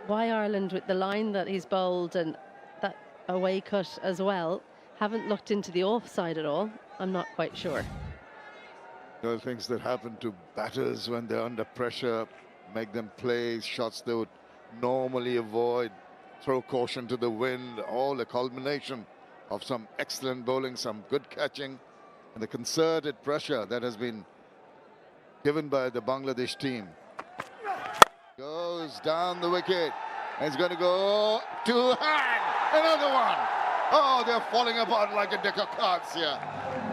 why Ireland, with the line that he's bowled and that away cut as well, haven't looked into the offside at all, I'm not quite sure. There are things that happen to batters when they're under pressure, make them play shots they would normally avoid, throw caution to the wind, all a culmination of some excellent bowling, some good catching, and the concerted pressure that has been given by the Bangladesh team. Goes down the wicket, and it's going to go to hand. Another one. Oh, they're falling apart like a deck of cards here.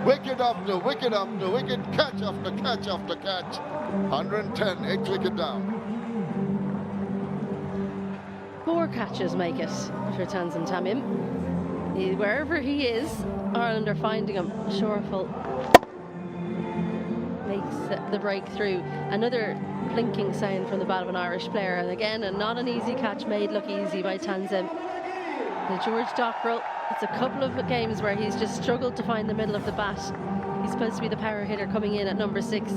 Wicket after wicket after wicket, catch after catch after catch. 110, 8th wicket down. 4 catches make it for Tanzim Tamim. Wherever he is, Ireland are finding him. Shorturl makes the breakthrough. Another plinking sound from the bat of an Irish player, and again, not an easy catch made look easy by Tanzim. The George Dockrell, it's a couple of games where he's just struggled to find the middle of the bat. He's supposed to be the power hitter coming in at number 6.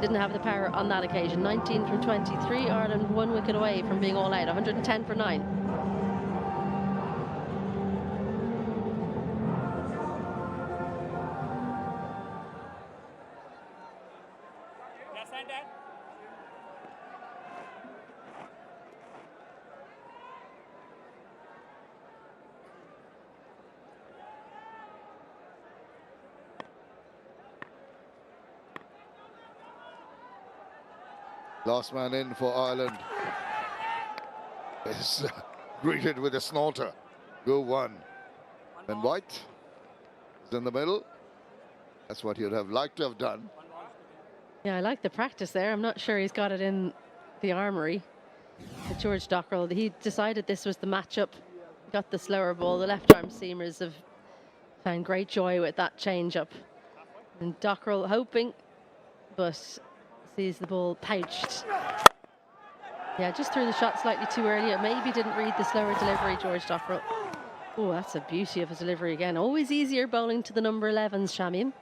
Didn't have the power on that occasion. 19 from 23, Ireland 1 wicket away from being all out. 110 for 9. Last man in for Ireland is greeted with a snorter. Go 1. Ben White is in the middle. That's what he'd have liked to have done. Yeah, I like the practice there. I'm not sure he's got it in the armoury. But George Dockrell, he decided this was the matchup. Got the slower ball. The left arm seamers have found great joy with that change up. And Dockrell hoping, but sees the ball pouched. Yeah, just threw the shot slightly too early. It maybe didn't read the slower delivery, George Dockrell. Oh, that's a beauty of a delivery again. Always easier bowling to the number 11s, Shamim.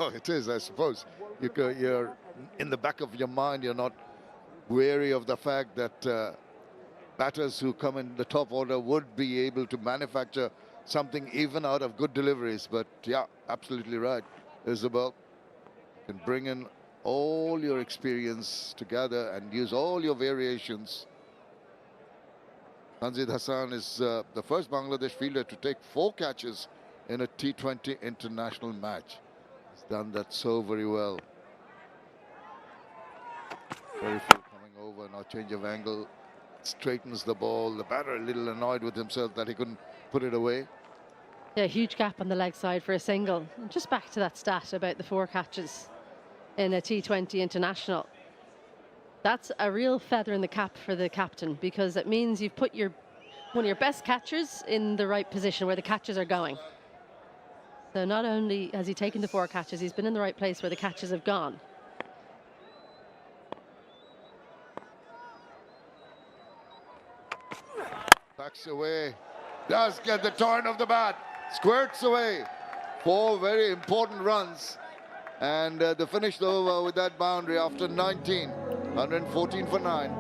Oh, it is, I suppose. You're in the back of your mind, you're not wary of the fact that batters who come in the top order would be able to manufacture something even out of good deliveries. But yeah, absolutely right, Isabel. You can bring in all your experience together and use all your variations. Tanzim Hassan is the first Bangladesh fielder to take 4 catches in a T20 international match. He's done that so very well. Very full coming over, now change of angle, straightens the ball. The batter a little annoyed with himself that he couldn't put it away. Yeah, huge gap on the leg side for a single. And just back to that stat about the 4 catches in a T20 international. That's a real feather in the cap for the captain, because it means you've put one of your best catchers in the right position where the catches are going. So not only has he taken the 4 catches, he's been in the right place where the catches have gone. Backs away, does get the turn of the bat, squirts away. 4 very important runs. And they finished over with that boundary after 19. 114 for 9.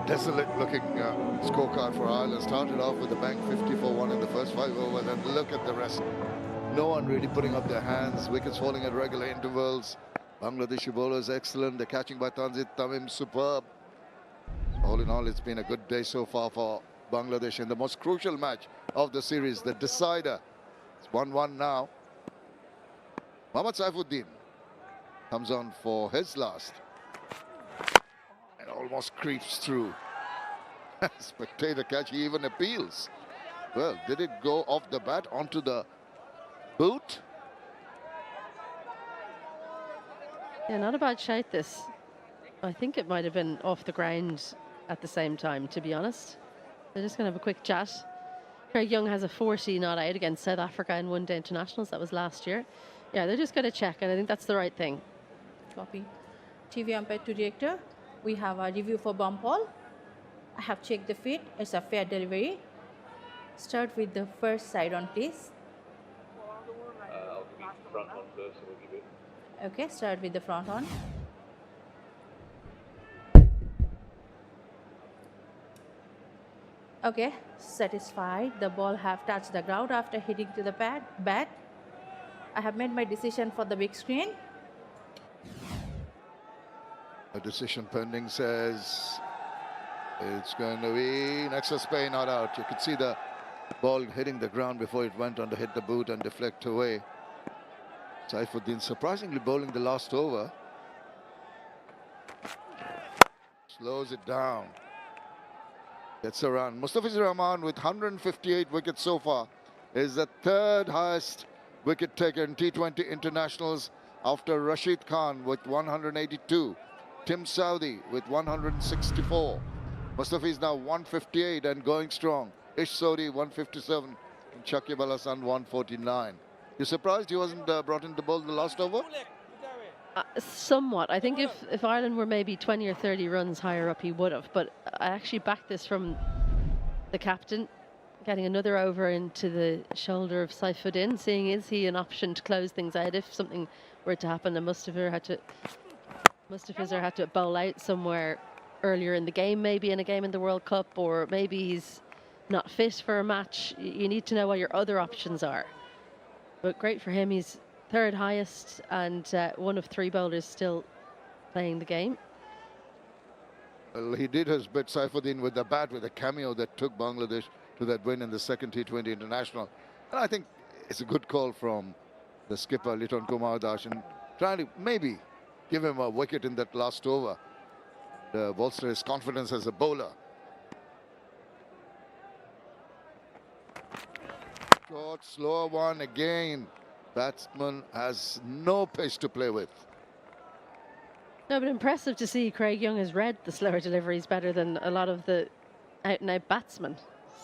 Desolate-looking scorecard for Ireland. Started off with a bank 50 for 1 in the first 5 overs, and look at the rest. No one really putting up their hands. Wickets falling at regular intervals. 𝗿𝗲𝗃𝗃𝗃 bowlers excellent. The catching by 𝗃𝗃𝗃𝗃 𝗃𝗵 superb. All in all, it's been a good day so far for Bangladesh in the most crucial match of the series, the decider. It's 1-1 now. Mohammad Saifuddin comes on for his last and almost creeps through. Spectator catch, he even appeals. Well, did it go off the bat onto the boot? Yeah, not a bad shot this. I think it might have been off the ground at the same time, to be honest. They're just going to have a quick chat. Craig Young has a 40 not out against South Africa in one-day internationals. That was last year. Yeah, they're just going to check, and I think that's the right thing. Copy. TV umpire to director. We have a review for bump ball. I have checked the feet. It's a fair delivery. Start with the first side on, please. I'll give you front on first, and we'll give it. Okay, start with the front on. Okay, satisfied. The ball have touched the ground after hitting to the bat. I have made my decision for the big screen. A decision pending, says it's going to be Alexa Spain not out. You could see the ball hitting the ground before it went on to hit the boot and deflect away. Saifuddin surprisingly bowling the last over. Slows it down. Gets around. Mustafizur Rahman with 158 wickets so far is the third highest wicket taker in T20 internationals after Rashid Khan with 182. Tim Southee with 164. Mustafiz now 158 and going strong. Ish Sodhi 157 and Shakib Al Hasan 149. You surprised he wasn't brought in to bowl the last over? Somewhat. I think if Ireland were maybe 20 or 30 runs higher up, he would have. But I actually backed this from the captain, getting another over into the shoulder of Saifuddin, seeing is he an option to close things out if something were to happen. And Mustafizur had to bowl out somewhere earlier in the game, maybe in a game in the World Cup, or maybe he's not fit for a match. You need to know what your other options are. But great for him. He's third highest and one of three bowlers still playing the game. Well, he did his bit, Saifuddin, with the bat, with a cameo that took Bangladesh to that win in the second T20 international. And I think it's a good call from the skipper, Liton Kumar Das, and trying to maybe give him a wicket in that last over to bolster his confidence as a bowler. Short, slower one again. Batsman has no pace to play with. No, but impressive to see Craig Young has read the slower deliveries better than a lot of the out-and-out batsmen.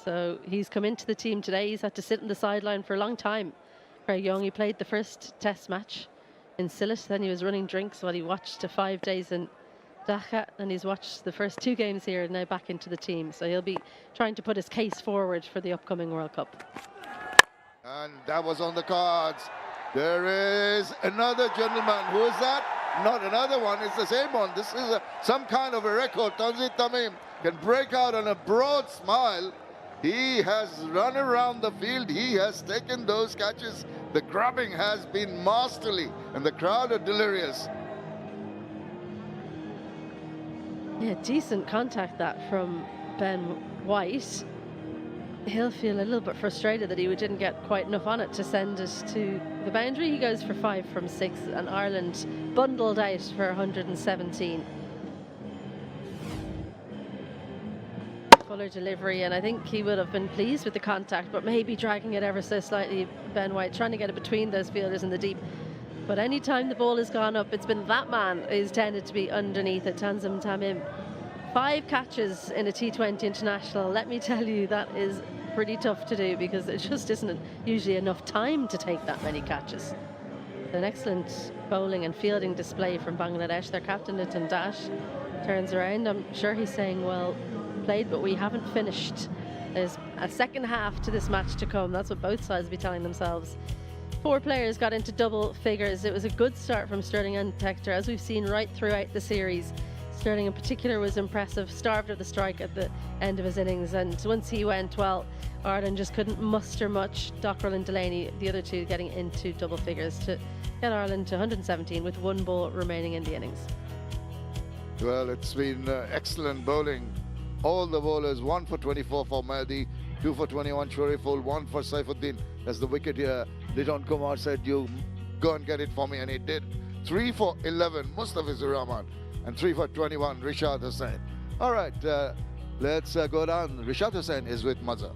So he's come into the team today. He's had to sit on the sideline for a long time. Craig Young, he played the first test match in Sylhet, then he was running drinks while he watched the 5 days in Dhaka, and he's watched the first 2 games here and now back into the team. So he'll be trying to put his case forward for the upcoming World Cup. And that was on the cards. There is another gentleman. Who is that? Not another one. It's the same one. This is some kind of a record. Tanzil Tamim can break out on a broad smile. He has run around the field. He has taken those catches. The grabbing has been masterly, and the crowd are delirious. Yeah, decent contact that from Ben White. He'll feel a little bit frustrated that he didn't get quite enough on it to send it to the boundary. He goes for 5 from 6, and Ireland bundled out for 117. Fuller delivery, and I think he would have been pleased with the contact, but maybe dragging it ever so slightly. Ben White trying to get it between those fielders in the deep. But any time the ball has gone up, it's been that man who's tended to be underneath it. Tanzil Tamim. 5 catches in a T20 international. Let me tell you, that is pretty tough to do because there just isn't usually enough time to take that many catches. An excellent bowling and fielding display from Bangladesh. Their captain, Liton Dash, turns around. I'm sure he's saying, well played, but we haven't finished. There's a second half to this match to come. That's what both sides will be telling themselves. 4 players got into double figures. It was a good start from Sterling and Hector, as we've seen right throughout the series. Sterling in particular was impressive, starved of the strike at the end of his innings, and once he went, well, Ireland just couldn't muster much. Dockrell and Delaney, the other two, getting into double figures to get Ireland to 117 with one ball remaining in the innings. Well, it's been excellent bowling. All the bowlers, 1 for 24 for Mehdi, 2 for 21 Shoriful, 1 for Saifuddin. As the wicket here, Lidon Kumar said, you go and get it for me, and he did. 3 for 11 Mustafizur Rahman, and 3 for 21 Rishad Hussain. All right, let's go down. Rishad Hussain is with Mazza.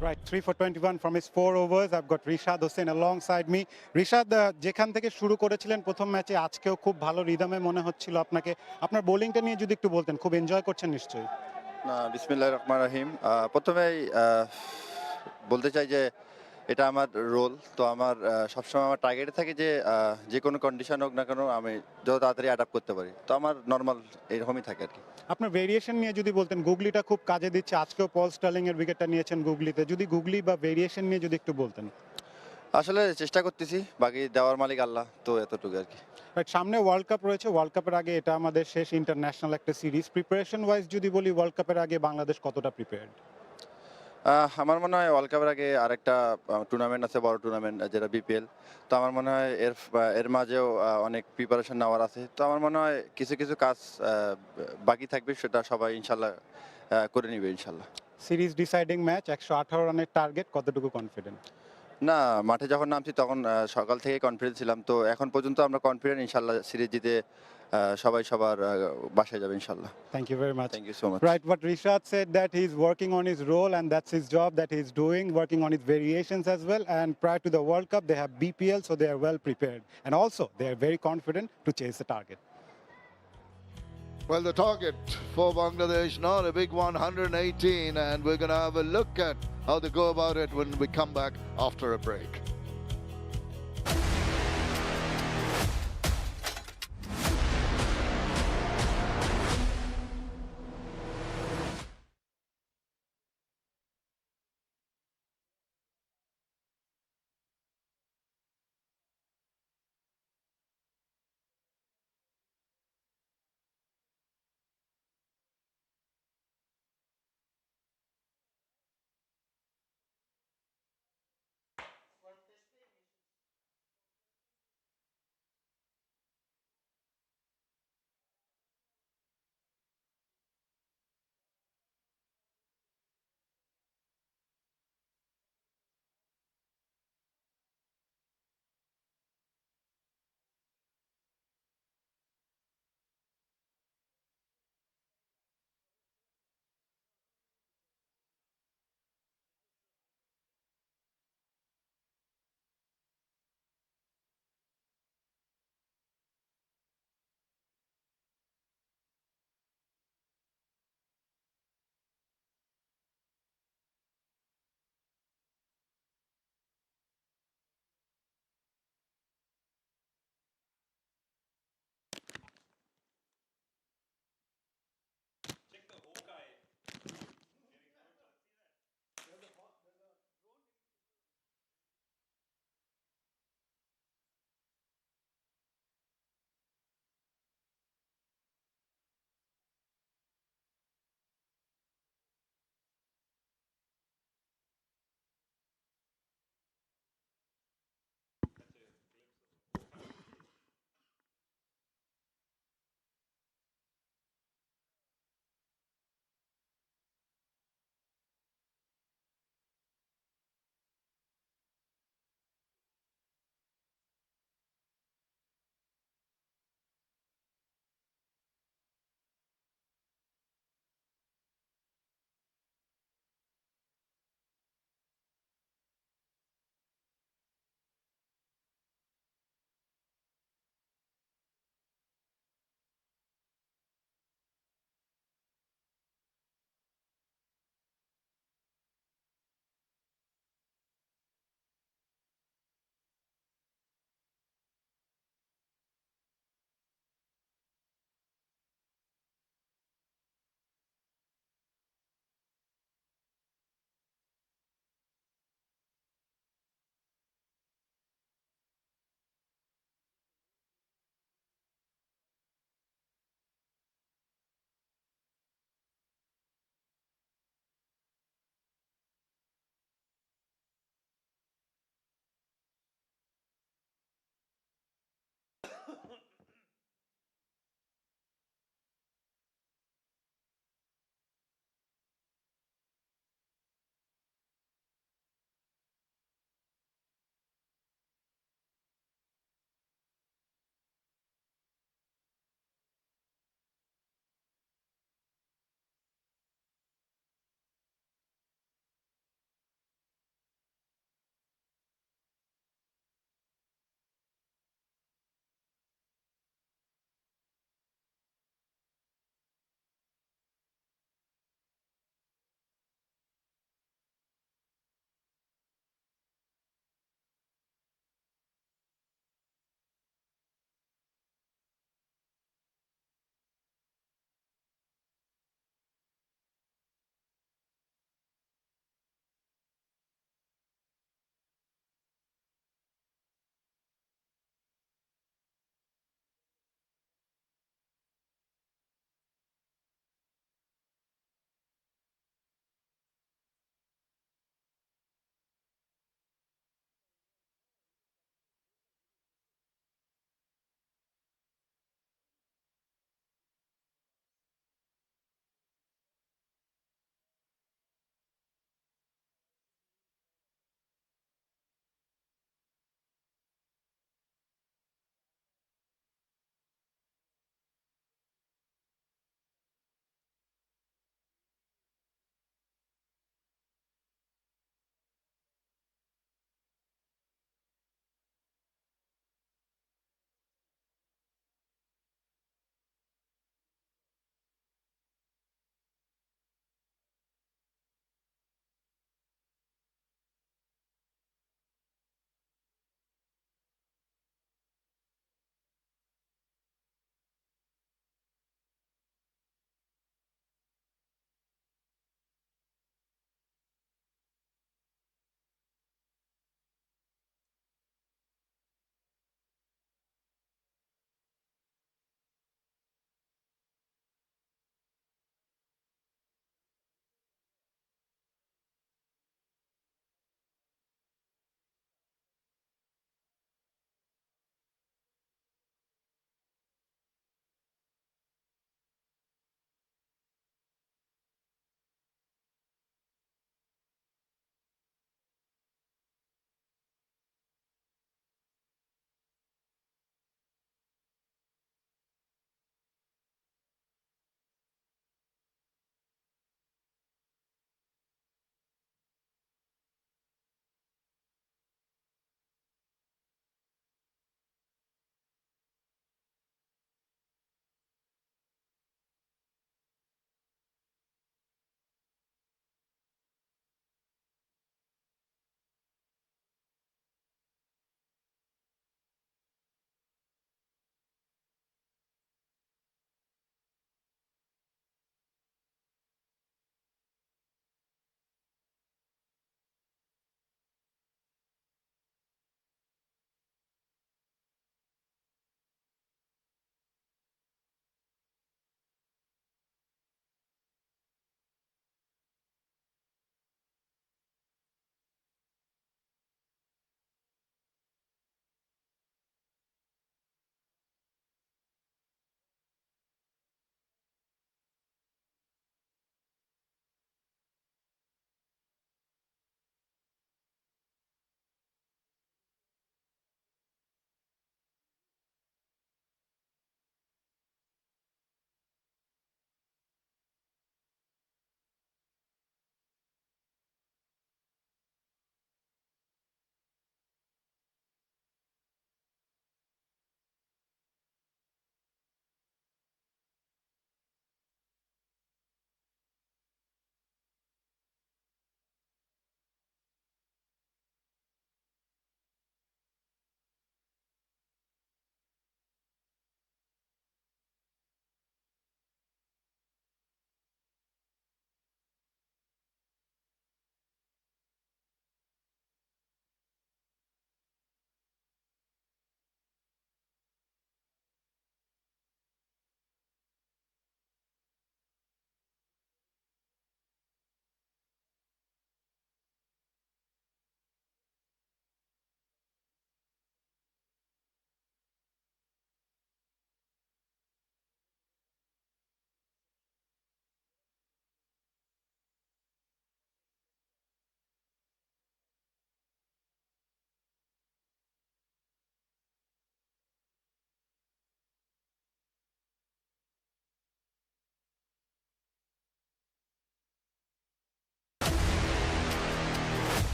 Right, 3 for 21 from his 4 overs. I've got Rishad Hussain alongside me. Rishad, যেখান থেকে শুরু করেছিলেন প্রথম ম্যাচে, আজকেও খুব ভালো রিদমে মনে হচ্ছিল আপনাকে। আপনার বোলিংটা নিয়ে যদি একটু বলতেন, খুব এনজয় করছেন নিশ্চয়ই। না, বিসমিল্লাহির রহমানির রহিম। প্রথমেই বলতে চাই যে এটা আমার রোল, তো আমার সবসময় আমার টার্গেটে থাকে যে যে কোনো কন্ডিশন হোক না কেন আমি যত তাড়াতাড়ি অ্যাডাপ্ট করতে পারি, তো আমার নর্মাল এরকমই থাকে আর কি। আপনার ভেরিয়েশন নিয়ে যদি বলতেন, গুগলিটা খুব কাজে দিচ্ছে, আজকেও পল স্টার্লিং এর উইকেটটা নিয়েছেন গুগলিতে, যদি গুগলি বা ভেরিয়েশন নিয়ে যদি একটু বলতেন। আসলে চেষ্টা করতেছি, বাকি দেওয়ার মালিক আল্লাহ, তো এতটুকু আর কি। সামনে ওয়ার্ল্ড কাপ রয়েছে, ওয়ার্ল্ড কাপের আগে এটা আমাদের শেষ ইন্টারন্যাশনাল একটা সিরিজ। প্রিপারেশন ওয়াইজ যদি বলি, ওয়ার্ল্ড কাপের আগে বাংলাদেশ কতটা প্রিপেয়ার্ড? আমার মনে হয় ওয়ার্ল্ড কাপের আগে আরেকটা টুর্নামেন্ট আছে, বড় টুর্নামেন্ট, যেটা বিপিএল। তো আমার মনে হয় এর মাঝেও অনেক প্রিপারেশন নেওয়ার আছে। তো আমার মনে হয় কিছু কিছু কাজ বাকি থাকবে, সেটা সবাই ইনশাল্লাহ করে নিবে ইনশাল্লাহ। সিরিজ ডিসাইডিং ম্যাচ, 118 রানের টার্গেট, কতটুকু কনফিডেন্ট? না, মাঠে যখন নামছি তখন সকাল থেকে কনফিডেন্ট ছিলাম, তো এখন পর্যন্ত আমরা কনফিডেন্ট ইনশাল্লাহ সিরিজ জিতে সবাই সবার বাসায় যাবে ইনশাল্লাহ। Thank you very much. Thank you so much. Right, what Rishad said, that he's working on his role and that's his job that he's doing, working on his variations as well. And prior to the World Cup, they have BPL, so they are well prepared. And also, they are very confident to chase the target. Well, the target for Bangladesh, not a big one, 118, and we're going to have a look at how they go about it when we come back after a break.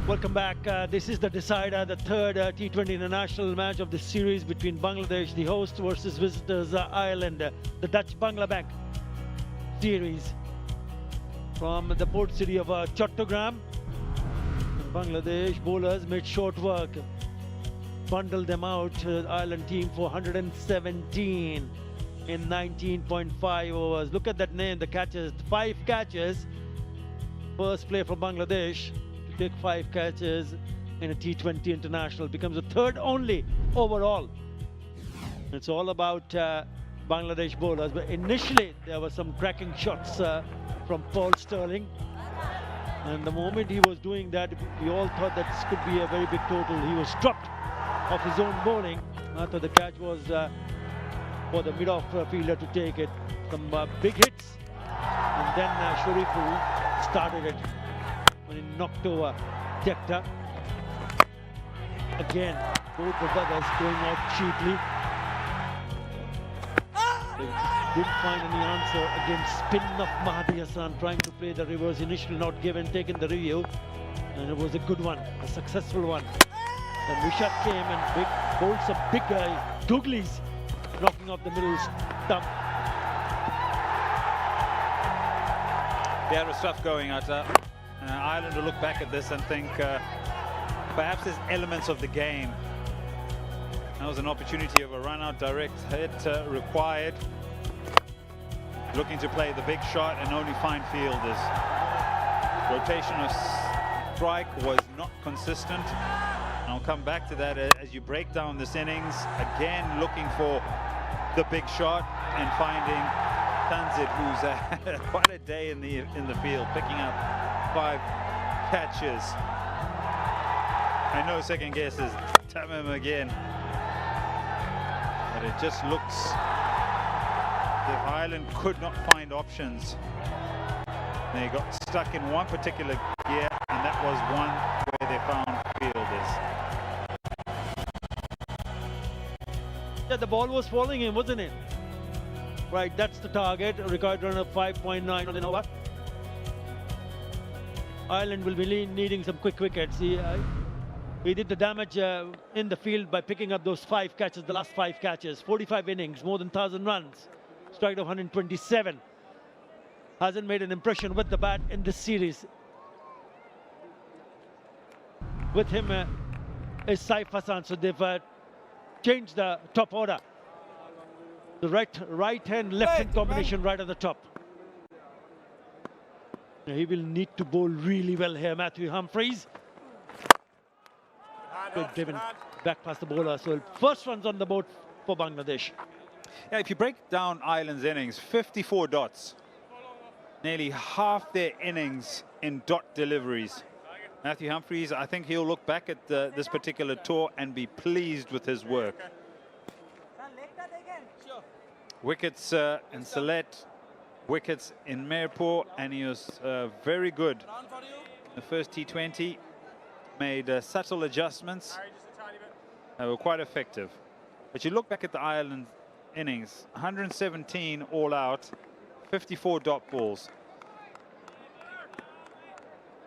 Welcome back. This is the decider, the third T20 international match of the series between Bangladesh, the host, versus visitors Ireland, the Dutch-Bangla series from the port city of Chattogram. Bangladesh bowlers made short work, bundled them out, Ireland team for 117 in 19.5 overs. Look at that name, the catches, 5 catches. First player from Bangladesh to take 5 catches in a T20 international, becomes the third only overall. It's all about Bangladesh bowlers, but initially there were some cracking shots from Paul Stirling. And the moment he was doing that, we all thought that this could be a very big total. He was dropped off his own bowling after the catch was for the mid-off fielder to take it. Some big hits, and then Shorturl started it when he knocked over 𝗃𝗃. Again, both the brothers going out cheaply. They didn't find any answer against spin of Mahdi Hassan, trying to play the reverse, initially not given, taken the review, and it was a good one, a successful one. Then Rishabh came and bowled some big googlies, knocking off the middle stump. Yeah, there was stuff going out. Ireland will look back at this and think perhaps there's elements of the game. That was an opportunity of a run-out direct hit required. Looking to play the big shot and only find fielders. Rotation of strike was not consistent. And I'll come back to that as you break down this innings. Again, looking for the big shot and finding 𝗀𝗃, who's had quite a day in the field, picking up 5 catches. I know second guess is Tamim again, but it just looks if Ireland could not find options. They got stuck in one particular gear, and that was one where they found fielders. Yeah, the ball was falling in, wasn't it? Right, that's the target. A required run of 5.9. You know what? Ireland will be needing some quick wickets. He did the damage in the field by picking up those 5 catches, the last 5 catches. 45 innings, more than 1,000 runs. Strike of 127. Hasn't made an impression with the bat in this series. With him is Saif Hassan, so they've changed the top order. The right hand, left hand combination right at the top. He will need to bowl really well here, Matthew Humphreys. Good driven back past the bowler. So first runs on the board for Bangladesh. Yeah, if you break down Ireland's innings, 54 dots. Nearly half their innings in dot deliveries. Matthew Humphreys, I think he'll look back at this particular tour and be pleased with his work. Wickets in Sylhet, wickets in Mayapur, and he was very good. The first T20 made subtle adjustments that were quite effective. But you look back at the Ireland innings, 117 all out, 54 dot balls.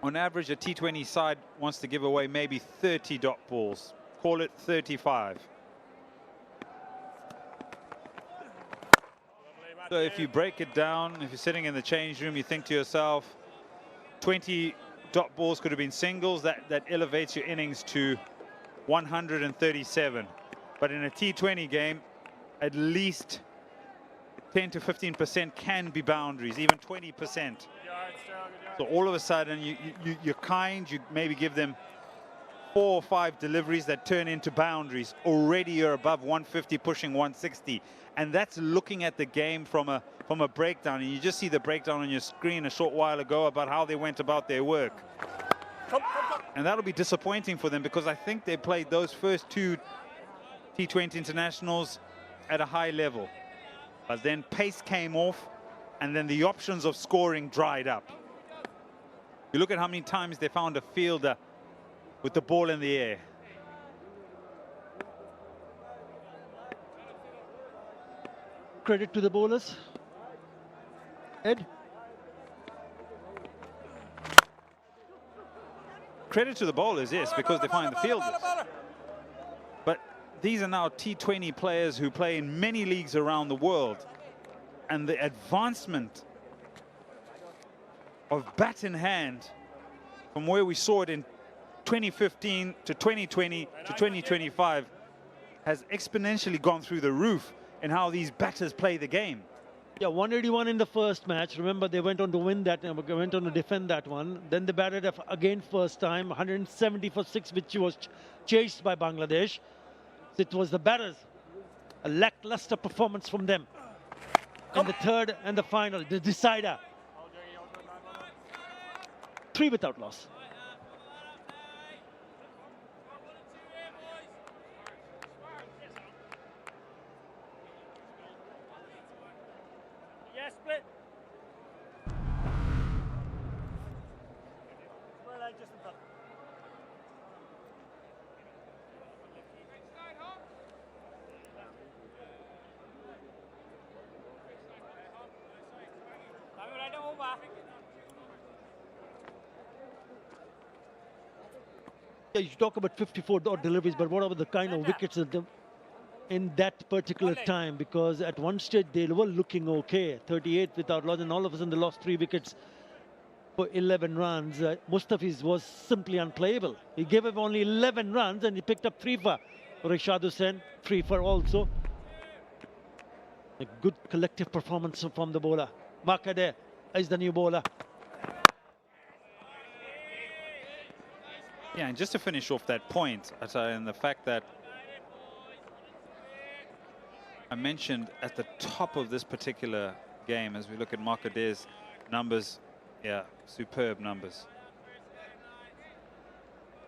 On average, a T20 side wants to give away maybe 30 dot balls. Call it 35. So if you break it down, if you're sitting in the change room, you think to yourself, 20 dot balls could have been singles. That elevates your innings to 137. But in a T20 game, at least 10 to 15% can be boundaries, even 20%. So all of a sudden, you're kind, you maybe give them 4 or 5 deliveries that turn into boundaries. Already you're above 150, pushing 160. And that's looking at the game from a breakdown. And you just see the breakdown on your screen a short while ago about how they went about their work. And that'll be disappointing for them, because I think they played those first 2 T20 internationals at a high level. But then pace came off, and then the options of scoring dried up. You look at how many times they found a fielder with the ball in the air. Credit to the bowlers. Ed? credit to the bowlers, yes, because they find the fielders. But these are now T20 players who play in many leagues around the world. And the advancement of bat in hand from where we saw it in 2015 to 2020 to 2025 has exponentially gone through the roof in how these batters play the game. Yeah, 181 in the first match. Remember, they went on to win that, went on to defend that one. Then they batted again first time, 170 for 6, which was chased by Bangladesh. It was the batters, a lackluster performance from them. In the third and the final, the decider. 3 without loss. Yes, split. Well, I just thought. Yeah, you talk about 54 odd deliveries, but what about the kind of wickets in that particular time? Because at one stage they were looking okay, 38 without loss, and all of a sudden they lost 3 wickets for 11 runs. Mustaphiz was simply unplayable. He gave up only 11 runs and he picked up 3 for Rashad Hussain, 3 for also. A good collective performance from the bowler. Wadkadeh is the new bowler. Yeah, and just to finish off that point, and the fact that I mentioned at the top of this particular game, as we look at Wadkadeh's numbers, yeah, superb numbers.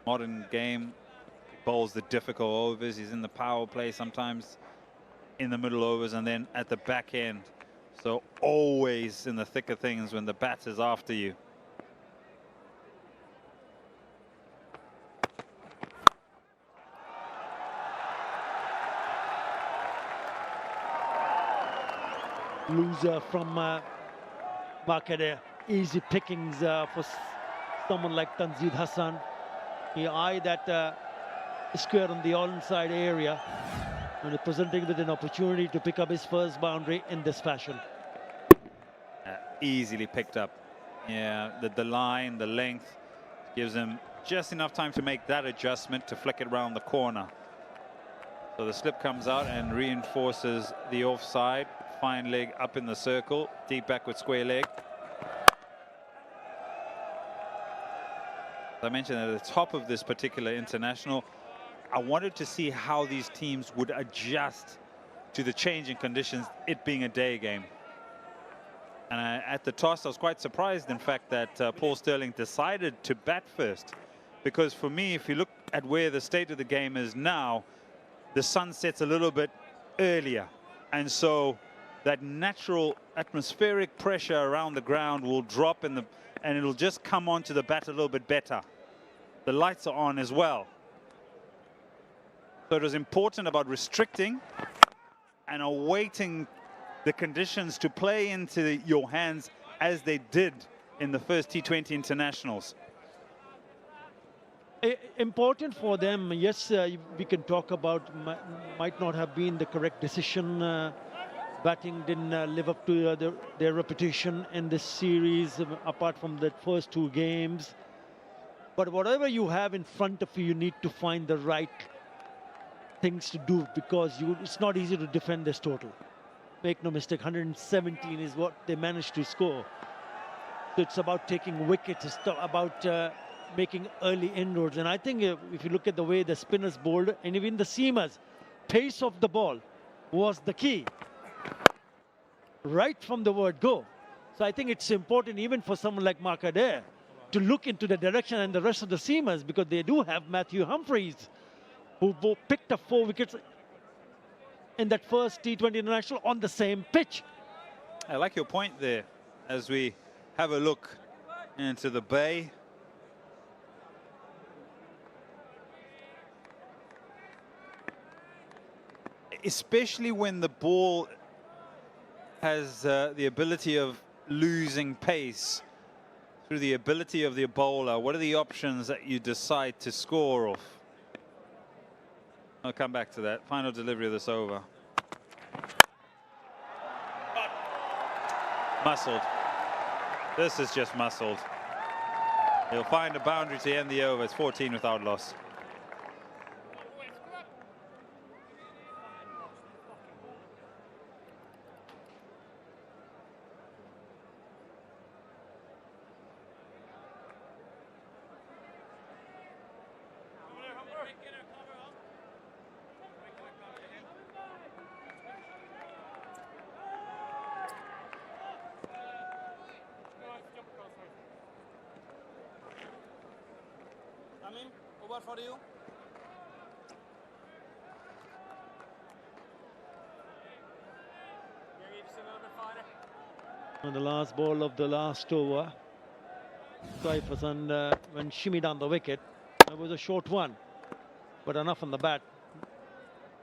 Modern game, he bowls the difficult overs, he's in the power play sometimes in the middle overs and then at the back end. So always in the thick of things when the batter's after you. Loser from Wadkadeh. Easy pickings for someone like Tanzid Hassan. He eyed that square on the onside area and presenting with an opportunity to pick up his first boundary in this fashion. Easily picked up. Yeah, the line, the length gives him just enough time to make that adjustment to flick it around the corner. So the slip comes out and reinforces the offside. Fine leg up in the circle, deep back with square leg. As I mentioned at the top of this particular international, I wanted to see how these teams would adjust to the change in conditions, it being a day game. And at the toss, I was quite surprised, in fact, that Paul Stirling decided to bat first. Because for me, if you look at where the state of the game is now, the sun sets a little bit earlier. And so that natural atmospheric pressure around the ground will drop and it'll just come onto the bat a little bit better. The lights are on as well. So it was important about restricting and awaiting the conditions to play into your hands as they did in the first T20 internationals. Important for them, yes, we can talk about might not have been the correct decision. Batting didn't live up to their reputation in this series, apart from the first 2 games. But whatever you have in front of you, you need to find the right things to do, because it's not easy to defend this total. Make no mistake, 117 is what they managed to score. So it's about taking wickets, it's about making early inroads. And I think if you look at the way the spinners bowled, and even the seamers, pace of the ball was the key. Right from the word go. So I think it's important even for someone like Wadkadeh to look into the direction and the rest of the seamers, because they do have Matthew Humphreys, who picked up 4 wickets in that first T20 international on the same pitch. I like your point there as we have a look into the bay. Especially when the ball has the ability of losing pace through the ability of the bowler, what are the options that you decide to score off? I'll come back to that. Final delivery of this over. Muscled. This is just muscled. He'll find a boundary to end the over. It's 14 without loss. Over for you. On the last ball of the last over, Saif Hassan went shimmy down the wicket. It was a short one, but enough on the bat,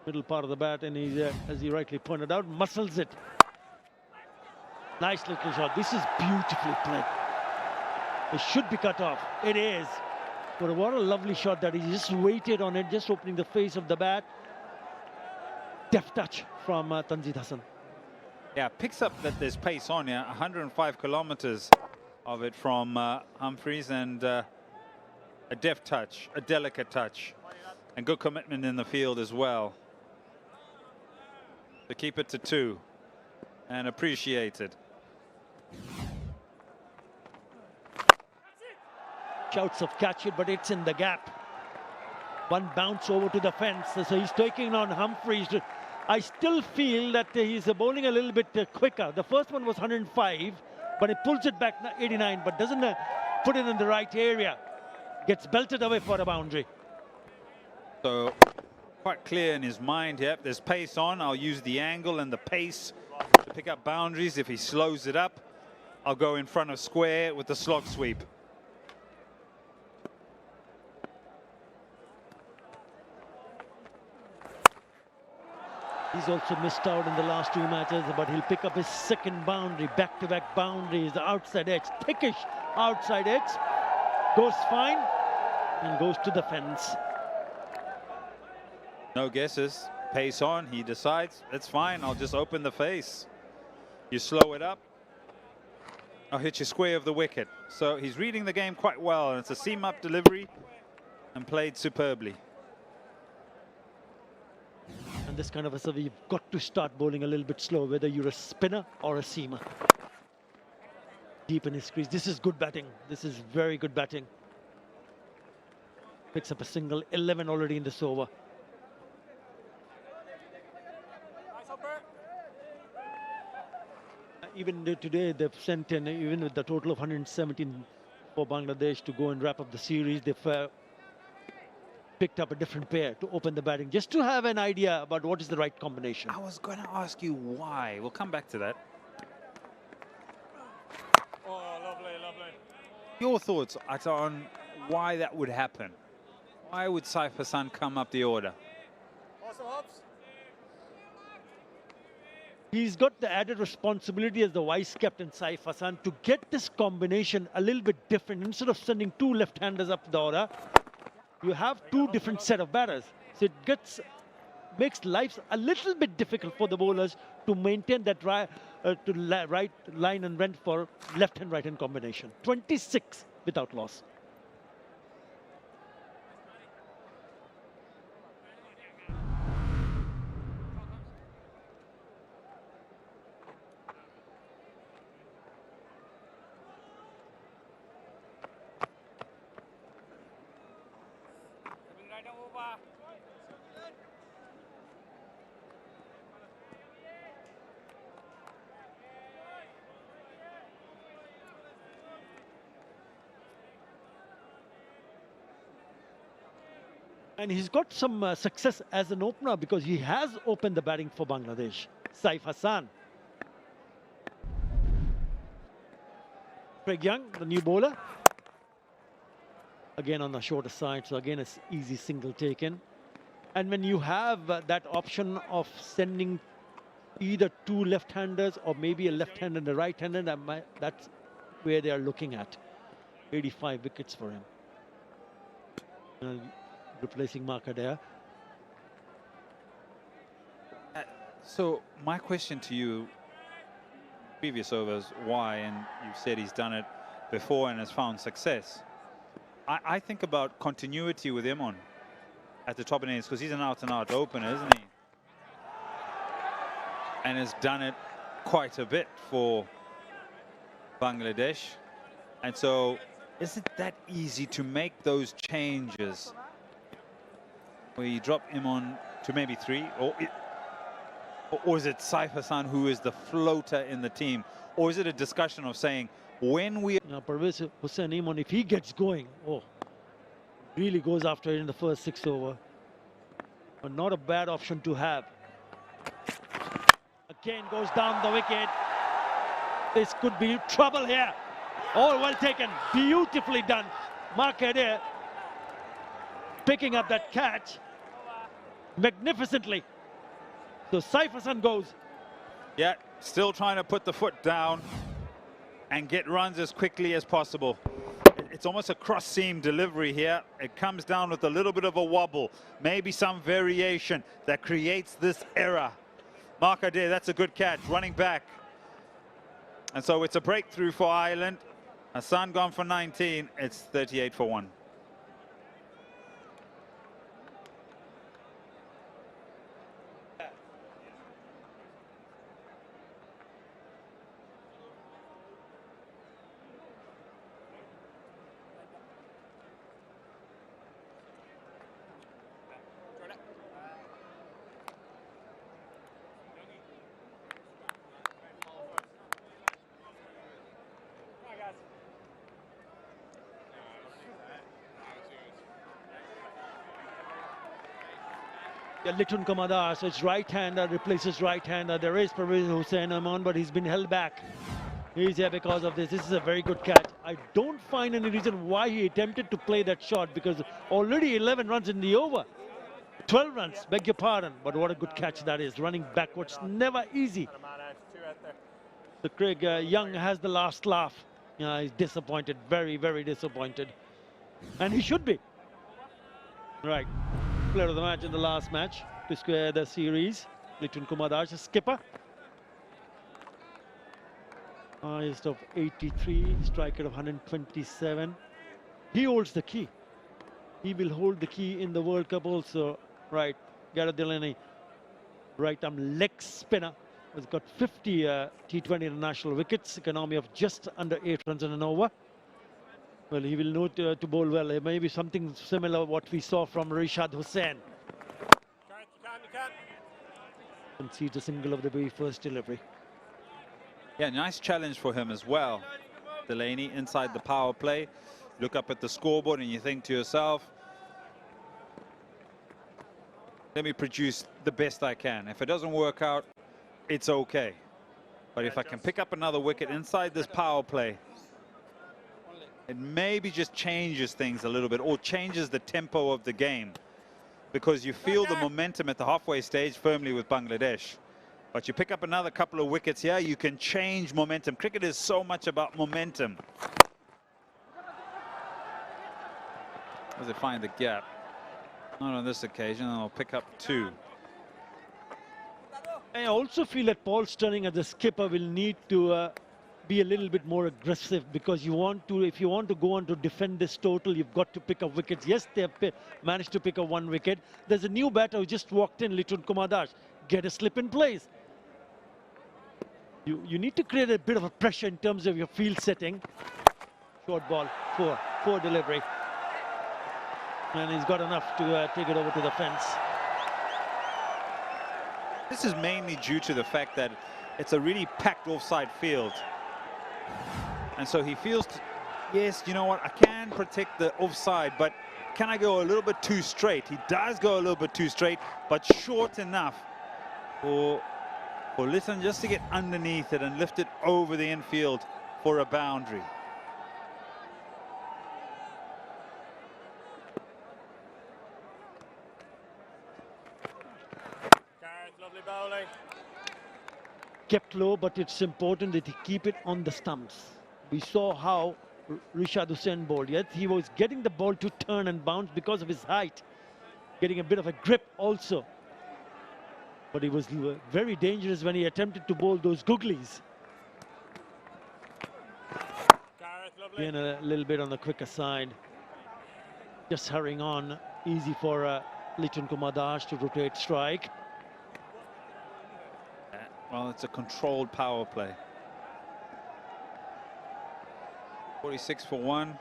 middle part of the bat, and he, as he rightly pointed out, muscles it. Nice little shot. This is beautifully played. It should be cut off. It is. But what a lovely shot that he just waited on it, just opening the face of the bat. Deft touch from Tanzid Hassan. Yeah, picks up that there's pace on here. 105 kilometers of it from Humphreys, and a deft touch, a delicate touch, and good commitment in the field as well to keep it to 2 and appreciated. Shouts of catch it, but it's in the gap. One bounce over to the fence, so he's taking on Humphreys. I still feel that he's bowling a little bit quicker. The first one was 105, but he pulls it back 89, but doesn't put it in the right area. Gets belted away for a boundary. So quite clear in his mind here. There's pace on. I'll use the angle and the pace to pick up boundaries. If he slows it up, I'll go in front of square with the slog sweep. He's also missed out in the last 2 matches, but he'll pick up his second boundary, back-to-back boundaries, the outside edge, thickish outside edge, goes fine and goes to the fence. No guesses, pace on, he decides, it's fine, I'll just open the face. You slow it up, I'll hit you square of the wicket. So he's reading the game quite well, and it's a seam-up delivery and played superbly. And this kind of a serve, you've got to start bowling a little bit slow, whether you're a spinner or a seamer. Deep in his crease. This is good batting. This is very good batting. Picks up a single, 11 already in this over. Even today, they've sent in, even with the total of 117 for Bangladesh to go and wrap up the series, they've picked up a different pair to open the batting, just to have an idea about what is the right combination. I was going to ask you why. We'll come back to that. Oh, lovely, lovely. Your thoughts on why that would happen? Why would Saif Hassan come up the order? Awesome hops. He's got the added responsibility as the vice captain, Saif Hassan, to get this combination a little bit different. Instead of sending 2 left-handers up the order, you have 2 different set of batters. So it makes life a little bit difficult for the bowlers to maintain that right line and rent for left-hand, right-hand combination. 26 without loss. And he's got some success as an opener because he has opened the batting for Bangladesh. Saif Hassan. Craig Young, the new bowler. Again on the shorter side, so again it's easy single taken. And when you have that option of sending either 2 left-handers or maybe a left-hander and a right-hander, that's where they are looking at. 85 wickets for him. Replacing 𝗂𝗃𝗍. So my question to you, previous overs, why, and you've said he's done it before and has found success. I think about continuity with him on at the top of the innings, because he's an out-and-out opener, isn't he? And has done it quite a bit for Bangladesh. And so, is it that easy to make those changes where you drop him on to maybe 3, or is it Saif Hassan who is the floater in the team, or is it a discussion of saying when we Pervez Hussain Imon, if he gets going, really goes after it in the first 6 over. But not a bad option to have. Again goes down the wicket. This could be trouble here. All well taken, beautifully done. 𝗂𝗃𝗍 picking up that catch magnificently. So Saif Hassan goes. Yeah, still trying to put the foot down and get runs as quickly as possible. It's almost a cross-seam delivery here. It comes down with a little bit of a wobble, maybe some variation that creates this error. 𝗂𝗃𝗍, that's a good catch, running back. And so it's a breakthrough for Ireland. Hassan gone for 19, it's 38 for 1. 𝗃𝗃𝗀𝗃, so it's right-hander replaces right-hander. There is Pervez Hussain Imon, but he's been held back. He's here because of this. This is a very good catch. I don't find any reason why he attempted to play that shot, because already 11 runs in the over. 12 runs, beg your pardon, but what a good catch that is. Running backwards, never easy. So Craig Young has the last laugh. He's disappointed, very, very disappointed. And he should be. Right. Player of the match in the last match to square the series. 𝗃𝗃𝗀𝗃, skipper. Highest of 83, striker of 127. He holds the key. He will hold the key in the World Cup also. Right, Gareth Delaney, right-arm leg spinner, has got 50 T20 international wickets, economy of just under 8 runs in an over. Well, he will know to bowl well. Maybe something similar what we saw from Rishad Hussain. Concedes a single of the very first delivery. Yeah, nice challenge for him as well. Delaney inside the power play. Look up at the scoreboard and you think to yourself, let me produce the best I can. If it doesn't work out, it's okay. But if I can pick up another wicket inside this power play, it maybe just changes things a little bit, or changes the tempo of the game, because you feel the momentum at the halfway stage firmly with Bangladesh. But you pick up another couple of wickets here, you can change momentum. Cricket is so much about momentum. Does it find the gap? Not on this occasion. I'll pick up 2. I also feel that Paul Stirling as a skipper will need to be a little bit more aggressive, because you want to, if you want to go on to defend this total, you've got to pick up wickets. Yes, they have managed to pick up 1 wicket. There's a new batter who just walked in, 𝗃𝗃𝗀𝗃. Get a slip in place. You need to create a bit of a pressure in terms of your field setting. Short ball, 4 delivery. And he's got enough to take it over to the fence. This is mainly due to the fact that it's a really packed offside field. And so he feels, yes, you know what, I can protect the offside, but can I go a little bit too straight? He does go a little bit too straight, but short enough for Litton just to get underneath it and lift it over the infield for a boundary. Lovely bowling. Kept low, but it's important that he keep it on the stumps. We saw how 𝗃𝗃𝗃 bowled. Yes, he was getting the ball to turn and bounce because of his height, getting a bit of a grip also. But he was very dangerous when he attempted to bowl those googlies. Again, a little bit on the quicker side. Just hurrying on. Easy for Liton Kumar Das to rotate strike. Well, it's a controlled power play. 46 for 1.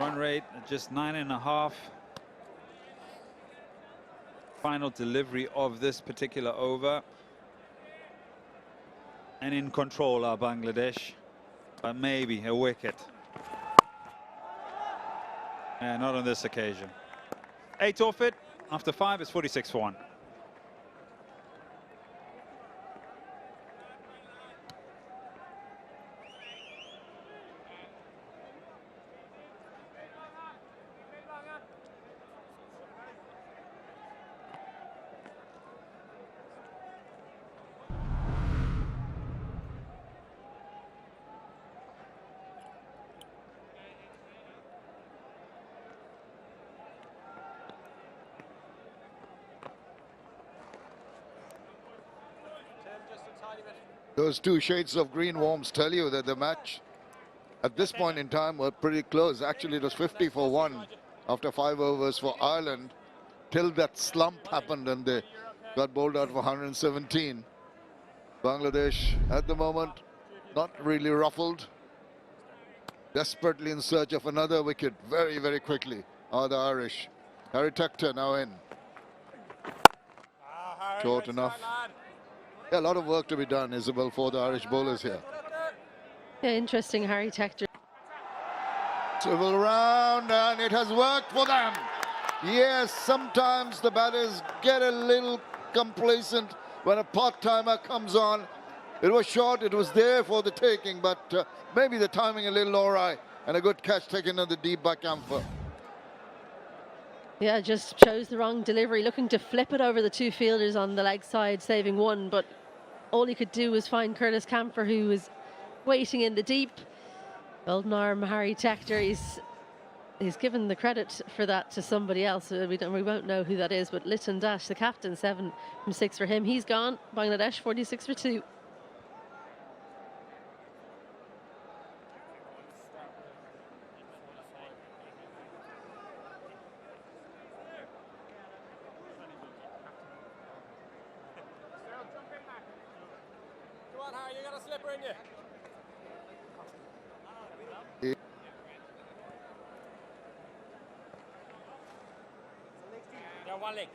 Run rate at just 9.5. Final delivery of this particular over. And in control are Bangladesh, but maybe a wicket. Yeah, not on this occasion. 8 off it. After 5, it's 46 for 1. Those two shades of green warms tell you that the match at this point in time were pretty close. Actually, it was 50 for 1 after 5 overs for Ireland till that slump happened and they got bowled out for 117. Bangladesh at the moment not really ruffled, desperately in search of another wicket very, very quickly are the Irish. Harry Tector now in. Short enough. Yeah, a lot of work to be done, Isabel, for the Irish bowlers here. Yeah, interesting, Harry Tector. Swivel around and it has worked for them. Yes, sometimes the batters get a little complacent when a part-timer comes on. It was short, it was there for the taking, but maybe the timing a little awry and a good catch taken on the deep by Camphor. Yeah, just chose the wrong delivery, looking to flip it over the two fielders on the leg side, saving one, but all he could do was find Curtis Camphor, who was waiting in the deep. Golden arm Harry Tector, he's given the credit for that to somebody else. We won't know who that is, but Liton Dash, the captain, 7 from 6 for him. He's gone. Bangladesh 46 for 2. One leg.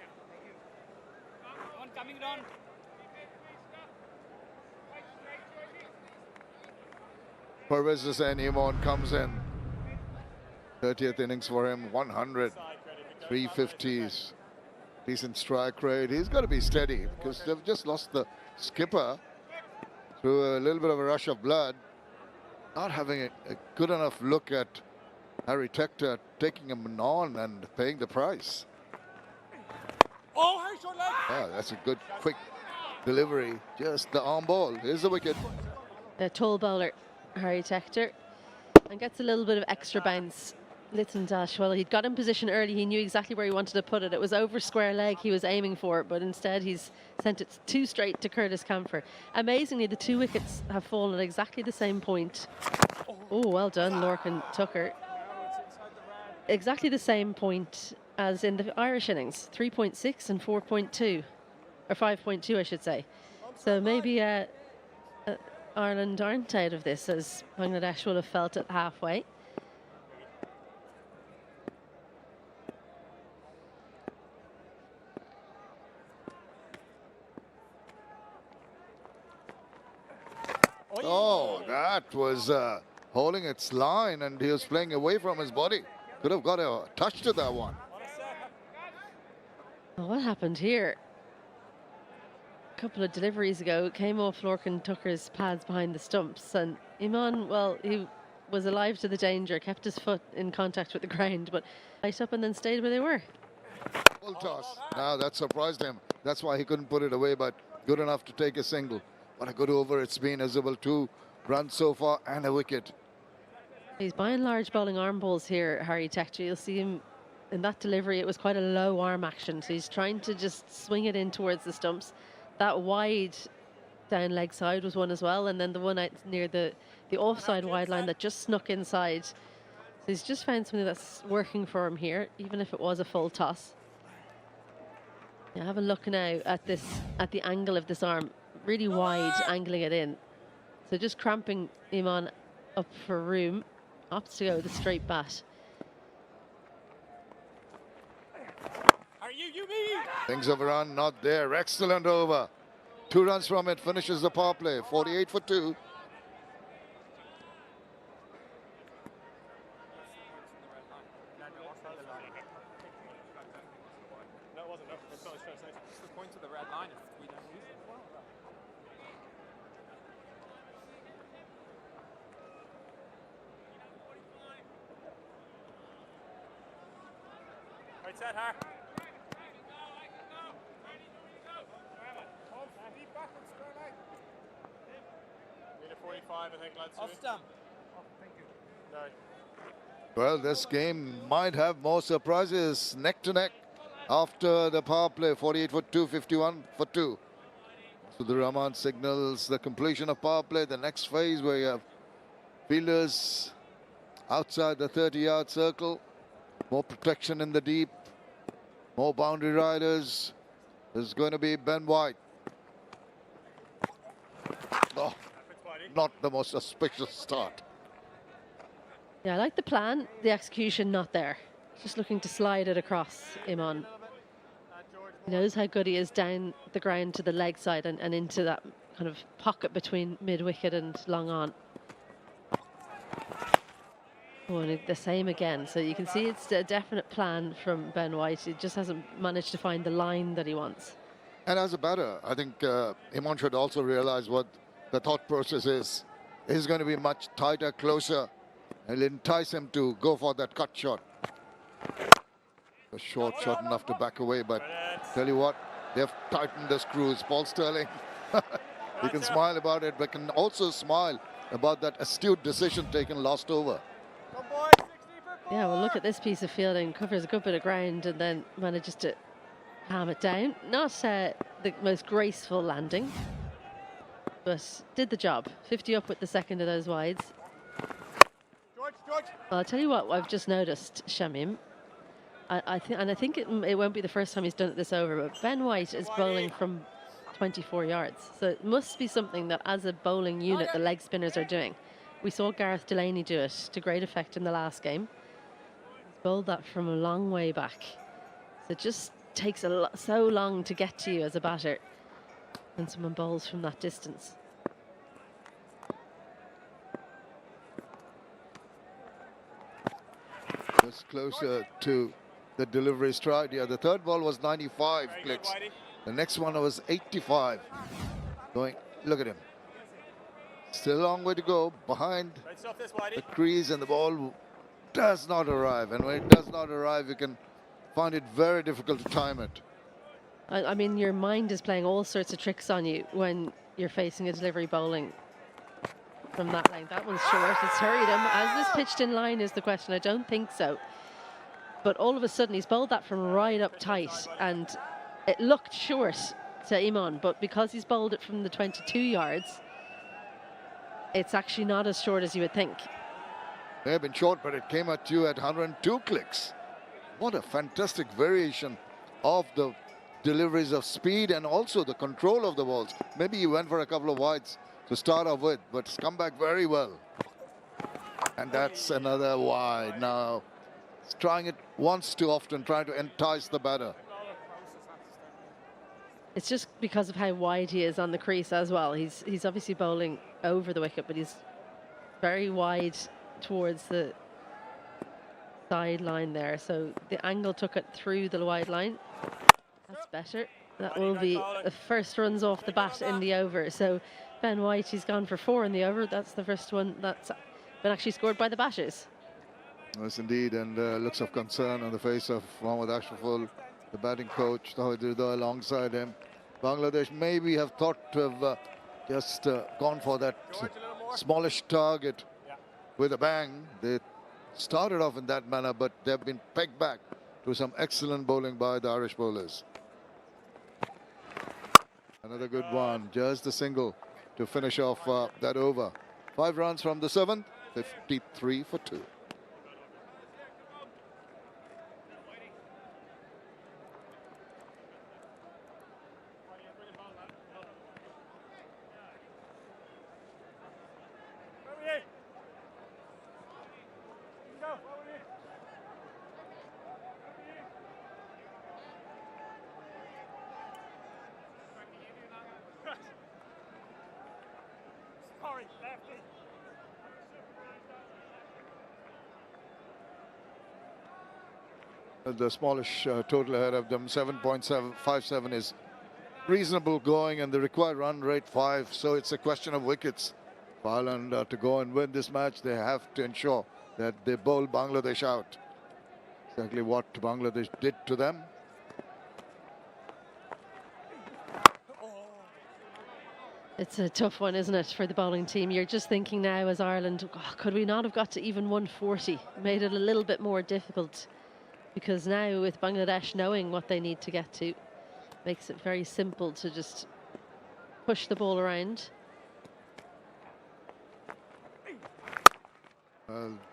One coming down. Pervez Hussain Imon comes in. 30th innings for him, 100, 350s. Decent strike rate. He's got to be steady because they've just lost the skipper through a little bit of a rush of blood. Not having a good enough look at Harry Tector, taking him on and paying the price. Oh, hey, short leg. Yeah, that's a good, quick delivery. Just the arm ball. Here's the wicket. The tall bowler, Harry Tector, and gets a little bit of extra bounce. Liton Dash, well, he'd got in position early. He knew exactly where he wanted to put it. It was over square leg he was aiming for, but instead he's sent it too straight to Curtis Camphor. Amazingly, the 2 wickets have fallen at exactly the same point. Oh, well done, Lorcan Tucker. Exactly the same point as in the Irish innings, 3.6 and 4.2, or 5.2, I should say. So maybe Ireland aren't out of this, as Bangladesh will have felt it halfway. Oh, that was holding its line, and he was playing away from his body. Could have got a touch to that one. Well, what happened here? A couple of deliveries ago, it came off Lorcan Tucker's pads behind the stumps, and Imon, well, he was alive to the danger, kept his foot in contact with the ground, but light up and then stayed where they were. Full toss. Now that surprised him. That's why he couldn't put it away, but good enough to take a single. What a good over it's been, Isabel. 2 runs so far and a wicket. He's by and large bowling arm balls here, Harry Tector. You'll see him in that delivery. It was quite a low arm action, so he's trying to just swing it in towards the stumps. That wide down leg side was one as well, and then the one out near the offside wide line that just snuck inside. So he's just found something that's working for him here, even if it was a full toss. Yeah, have a look now at the angle of this arm, really wide, angling it in. So just cramping Ithman up for room, opts to go with a straight bat. Things have run, not there. Excellent over. 2 runs from it, finishes the power play. 48 for 2. Right set, Har. 45, I think, lads. Off stump. Oh, thank you. No. Well, this game might have more surprises. Neck to neck after the power play. 48 for 2, 51 for 2. So the Rahman signals the completion of power play. The next phase where you have fielders outside the 30-yard circle. More protection in the deep. More boundary riders. There's going to be Ben White. Oh, not the most auspicious start. Yeah, I like the plan, the execution not there. Just looking to slide it across Ithman. He knows how good he is down the ground to the leg side and into that kind of pocket between mid-wicket and long on. Oh, and the same again. So you can see it's a definite plan from Ben White. He just hasn't managed to find the line that he wants. And as a batter, I think Ithman should also realize what the thought process is. He's going to be much tighter, closer. It'll entice him to go for that cut shot. A short shot enough to back away, but tell you what, they've tightened the screws. Paul Stirling, he can smile about it, but can also smile about that astute decision taken last over. Yeah, well, look at this piece of fielding. Covers a good bit of ground and then manages to calm it down. Not the most graceful landing, but did the job. 50 up with the second of those wides. Well, I'll tell you what I've just noticed, Shamim. I think it won't be the first time he's done it this over, but Ben White is bowling from 24 yards. So it must be something that, as a bowling unit, the leg spinners are doing. We saw Gareth Delaney do it to great effect in the last game. He's bowled that from a long way back. So it just takes so long to get to you as a batter when someone bowls from that distance. Just closer to the delivery stride. Yeah, the third ball was 95 clicks. The next one was 85. Going, look at him. Still a long way to go behind the crease, and the ball does not arrive. And when it does not arrive, you can find it very difficult to time it. I mean, your mind is playing all sorts of tricks on you when you're facing a delivery bowling from that length. That one's short. It's hurried him. Has this pitched in line is the question. I don't think so. But all of a sudden, he's bowled that from right up tight, and it looked short to Ithman, but because he's bowled it from the 22 yards, it's actually not as short as you would think. May have been short, but it came at you at 102 clicks. What a fantastic variation of the deliveries of speed and also the control of the balls. Maybe he went for a couple of wides to start off with, but it's come back very well. And that's another wide now. He's trying it once too often, trying to entice the batter. It's just because of how wide he is on the crease as well. He's obviously bowling over the wicket, but he's very wide towards the sideline there. So the angle took it through the wide line. That's better. That will be the first runs off the bat in the over. So Ben White, he's gone for 4 in the over. That's the first one that's been actually scored by the batters. Yes, indeed, and looks of concern on the face of Mohammad Ashraful, the batting coach, alongside him. Bangladesh maybe have thought to have just gone for that smallish target with a bang. They started off in that manner, but they've been pegged back to some excellent bowling by the Irish bowlers. Another good one, just the single to finish off that over. 5 runs from the 7th, 53 for 2. The smallish total ahead of them, 7.757 is reasonable going, and the required run rate 5. So it's a question of wickets. For Ireland to go and win this match, they have to ensure that they bowl Bangladesh out. Exactly what Bangladesh did to them. It's a tough one, isn't it, for the bowling team? You're just thinking now as Ireland, oh, could we not have got to even 140? Made it a little bit more difficult, because now with Bangladesh knowing what they need to get to, makes it very simple to just push the ball around.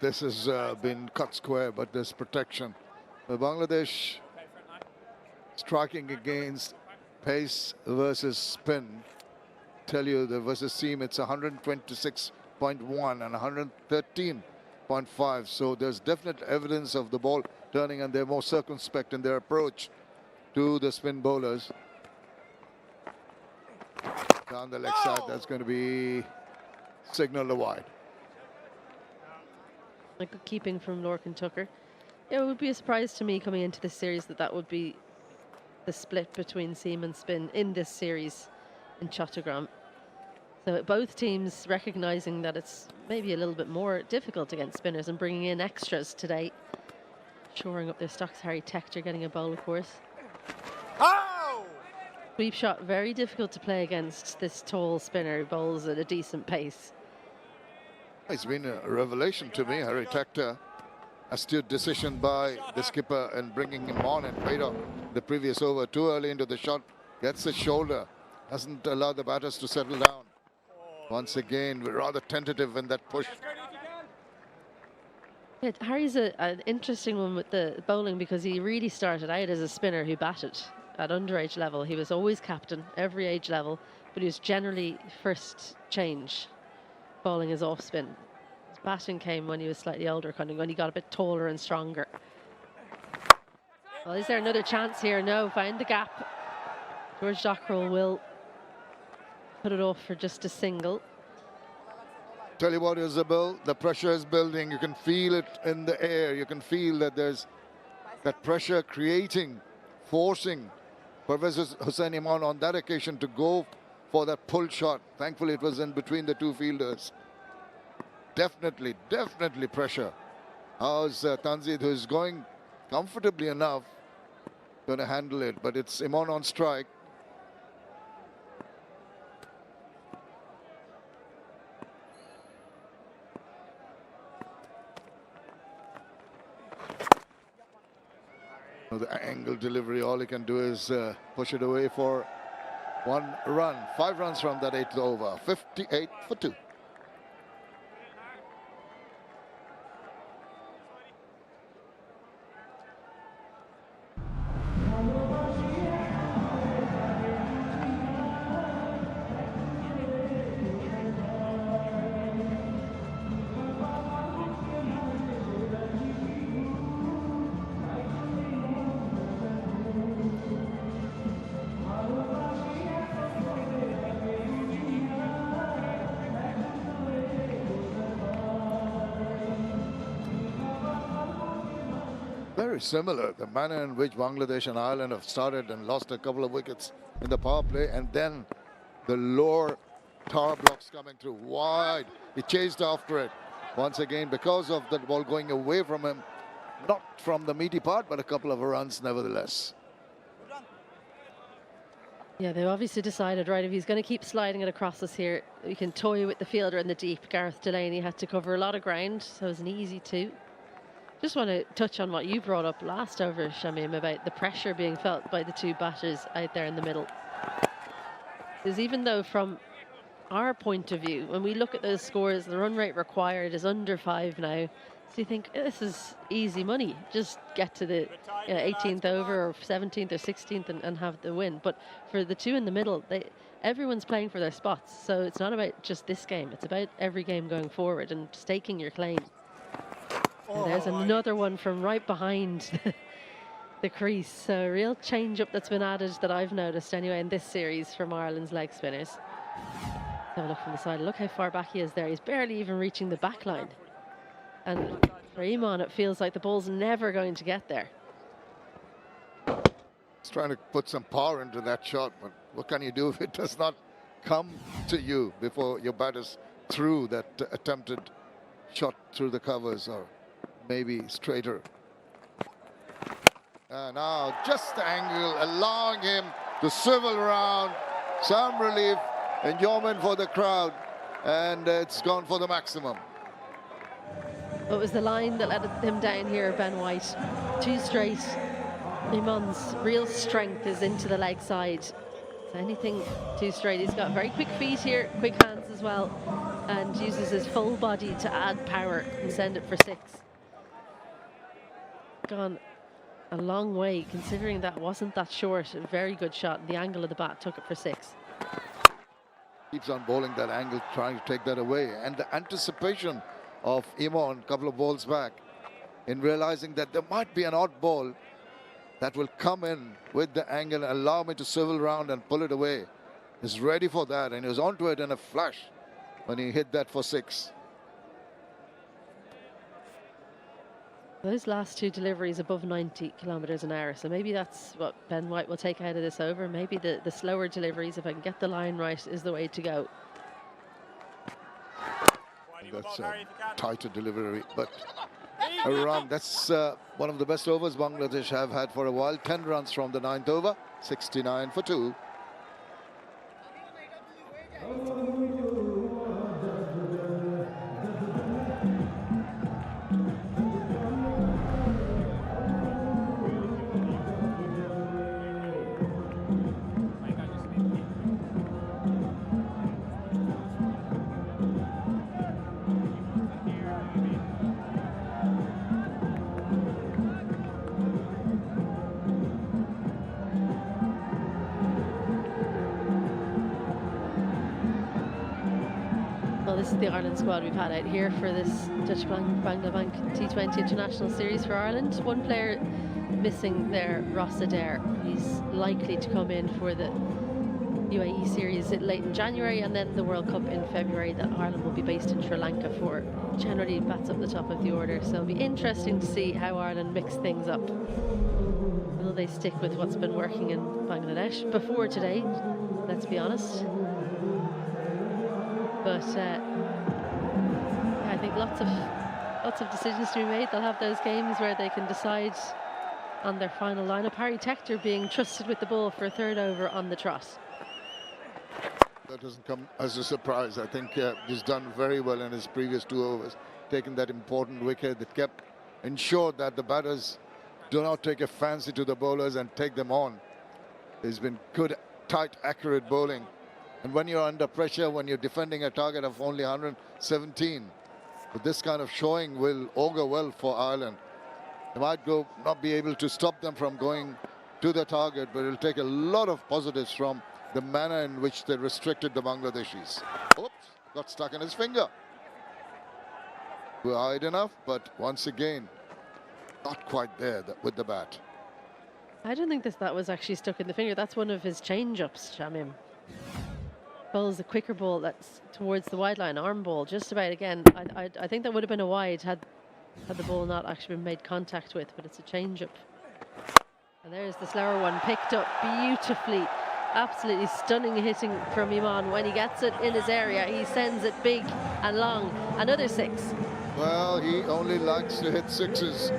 This has been cut square, but there's protection. Bangladesh striking against pace versus spin. Tell you the versus seam, it's 126.1 and 113.5. So there's definite evidence of the ball turning, and they're more circumspect in their approach to the spin bowlers. Down the leg side, that's going to be signaled wide. Good keeping from Lorcan Tucker. Yeah, it would be a surprise to me coming into this series that would be the split between seam and spin in this series in Chattogram. So both teams recognizing that it's maybe a little bit more difficult against spinners and bringing in extras today, shoring up their stocks. Harry Tector getting a bowl, of course. Sweep shot, very difficult to play against this tall spinner who bowls at a decent pace. It's been a revelation to me, Harry Tector. Astute decision by the skipper and bringing him on and paid off the previous over. Too early into the shot, gets his shoulder, doesn't allow the batters to settle down. Once again, we're rather tentative in that push. Yeah, Harry's an interesting one with the bowling, because he really started out as a spinner who batted at underage level. He was always captain, every age level, but he was generally first change, bowling his off spin. His batting came when he was slightly older, kind of when he got a bit taller and stronger. Well, is there another chance here? No, find the gap. George Dockrell will put it off for just a single. Tell you what, Isabel, the pressure is building. You can feel it in the air. You can feel that there's that pressure creating, forcing Professor Hussain Imran on that occasion to go for that pull shot. Thankfully, it was in between the two fielders. Definitely pressure. How's Tanzid, who's going comfortably enough, going to handle it? But it's Imran on strike. The angle delivery, all he can do is push it away for 1 run. 5 runs from that 8th over. 58 for 2. Very similar, the manner in which Bangladesh and Ireland have started and lost a couple of wickets in the power play, and then the lower tower blocks coming through wide. He chased after it once again because of the ball going away from him, not from the meaty part, but a couple of runs nevertheless. Yeah, they've obviously decided, right, if he's going to keep sliding it across us here, we can toy with the fielder in the deep. Gareth Delaney had to cover a lot of ground, so it was an easy 2. Just want to touch on what you brought up last over, Shamim, about the pressure being felt by the 2 batters out there in the middle. Because even though from our point of view, when we look at those scores, the run rate required is under 5 now. So you think, this is easy money. Just get to the 18th over or 17th or 16th and have the win. But for the 2 in the middle, everyone's playing for their spots. So it's not about just this game. It's about every game going forward and staking your claim. And there's another one from right behind the crease. So a real change-up that's been added that I've noticed anyway in this series from Ireland's leg spinners. Have a look from the side. Look how far back he is there. He's barely even reaching the back line. And for Iman, it feels like the ball's never going to get there. He's trying to put some power into that shot, but what can you do if it does not come to you before your batter's through that attempted shot through the covers, or maybe straighter. Now just the angle, allowing him to swivel around. Some relief, enjoyment for the crowd, and it's gone for the maximum. It was the line that let him down here, Ben White. 2 straight. Iman's real strength is into the leg side. So anything 2 straight. He's got very quick feet here, quick hands as well, and uses his full body to add power and send it for 6. Gone a long way, considering that wasn't that short. A very good shot. The angle of the bat took it for 6. Keeps on bowling that angle, trying to take that away. And the anticipation of Iman a couple of balls back in realizing that there might be an odd ball that will come in with the angle and allow me to swivel around and pull it away. He's ready for that, and he was onto it in a flash when he hit that for 6. Those last 2 deliveries above 90 kilometres an hour. So maybe that's what Ben White will take out of this over. Maybe the slower deliveries, if I can get the line right, is the way to go. That's a tighter delivery, but a run. That's one of the best overs Bangladesh have had for a while. 10 runs from the 9th over, 69 for 2. This is the Ireland squad we've had out here for this Dutch Bangla Bank T20 International Series for Ireland. One player missing there, Ras Adair. He's likely to come in for the UAE series late in January, and then the World Cup in February that Ireland will be based in Sri Lanka for. Generally bats up the top of the order, so it'll be interesting to see how Ireland mix things up. Will they stick with what's been working in Bangladesh before today? Let's be honest. But I think lots of decisions to be made. They'll have those games where they can decide on their final lineup. Harry Tector being trusted with the ball for a 3rd over on the trot. That doesn't come as a surprise. I think he's done very well in his previous 2 overs, taking that important wicket that ensured that the batters do not take a fancy to the bowlers and take them on. There's been good, tight, accurate bowling. And when you're under pressure, when you're defending a target of only 117, but this kind of showing will augur well for Ireland. They might not be able to stop them from going to the target, but it'll take a lot of positives from the manner in which they restricted the Bangladeshis. Oops, got stuck in his finger. Wide enough, but once again, not quite there with the bat. I don't think that was actually stuck in the finger. That's one of his change-ups, Shamim. Bowls the quicker ball that's towards the wide line, arm ball, just about again. I think that would have been a wide had the ball not actually been made contact with, but it's a change-up. And there's the slower one, picked up beautifully. Absolutely stunning hitting from Iman. When he gets it in his area, he sends it big and long. Another 6. Well, he only likes to hit 6s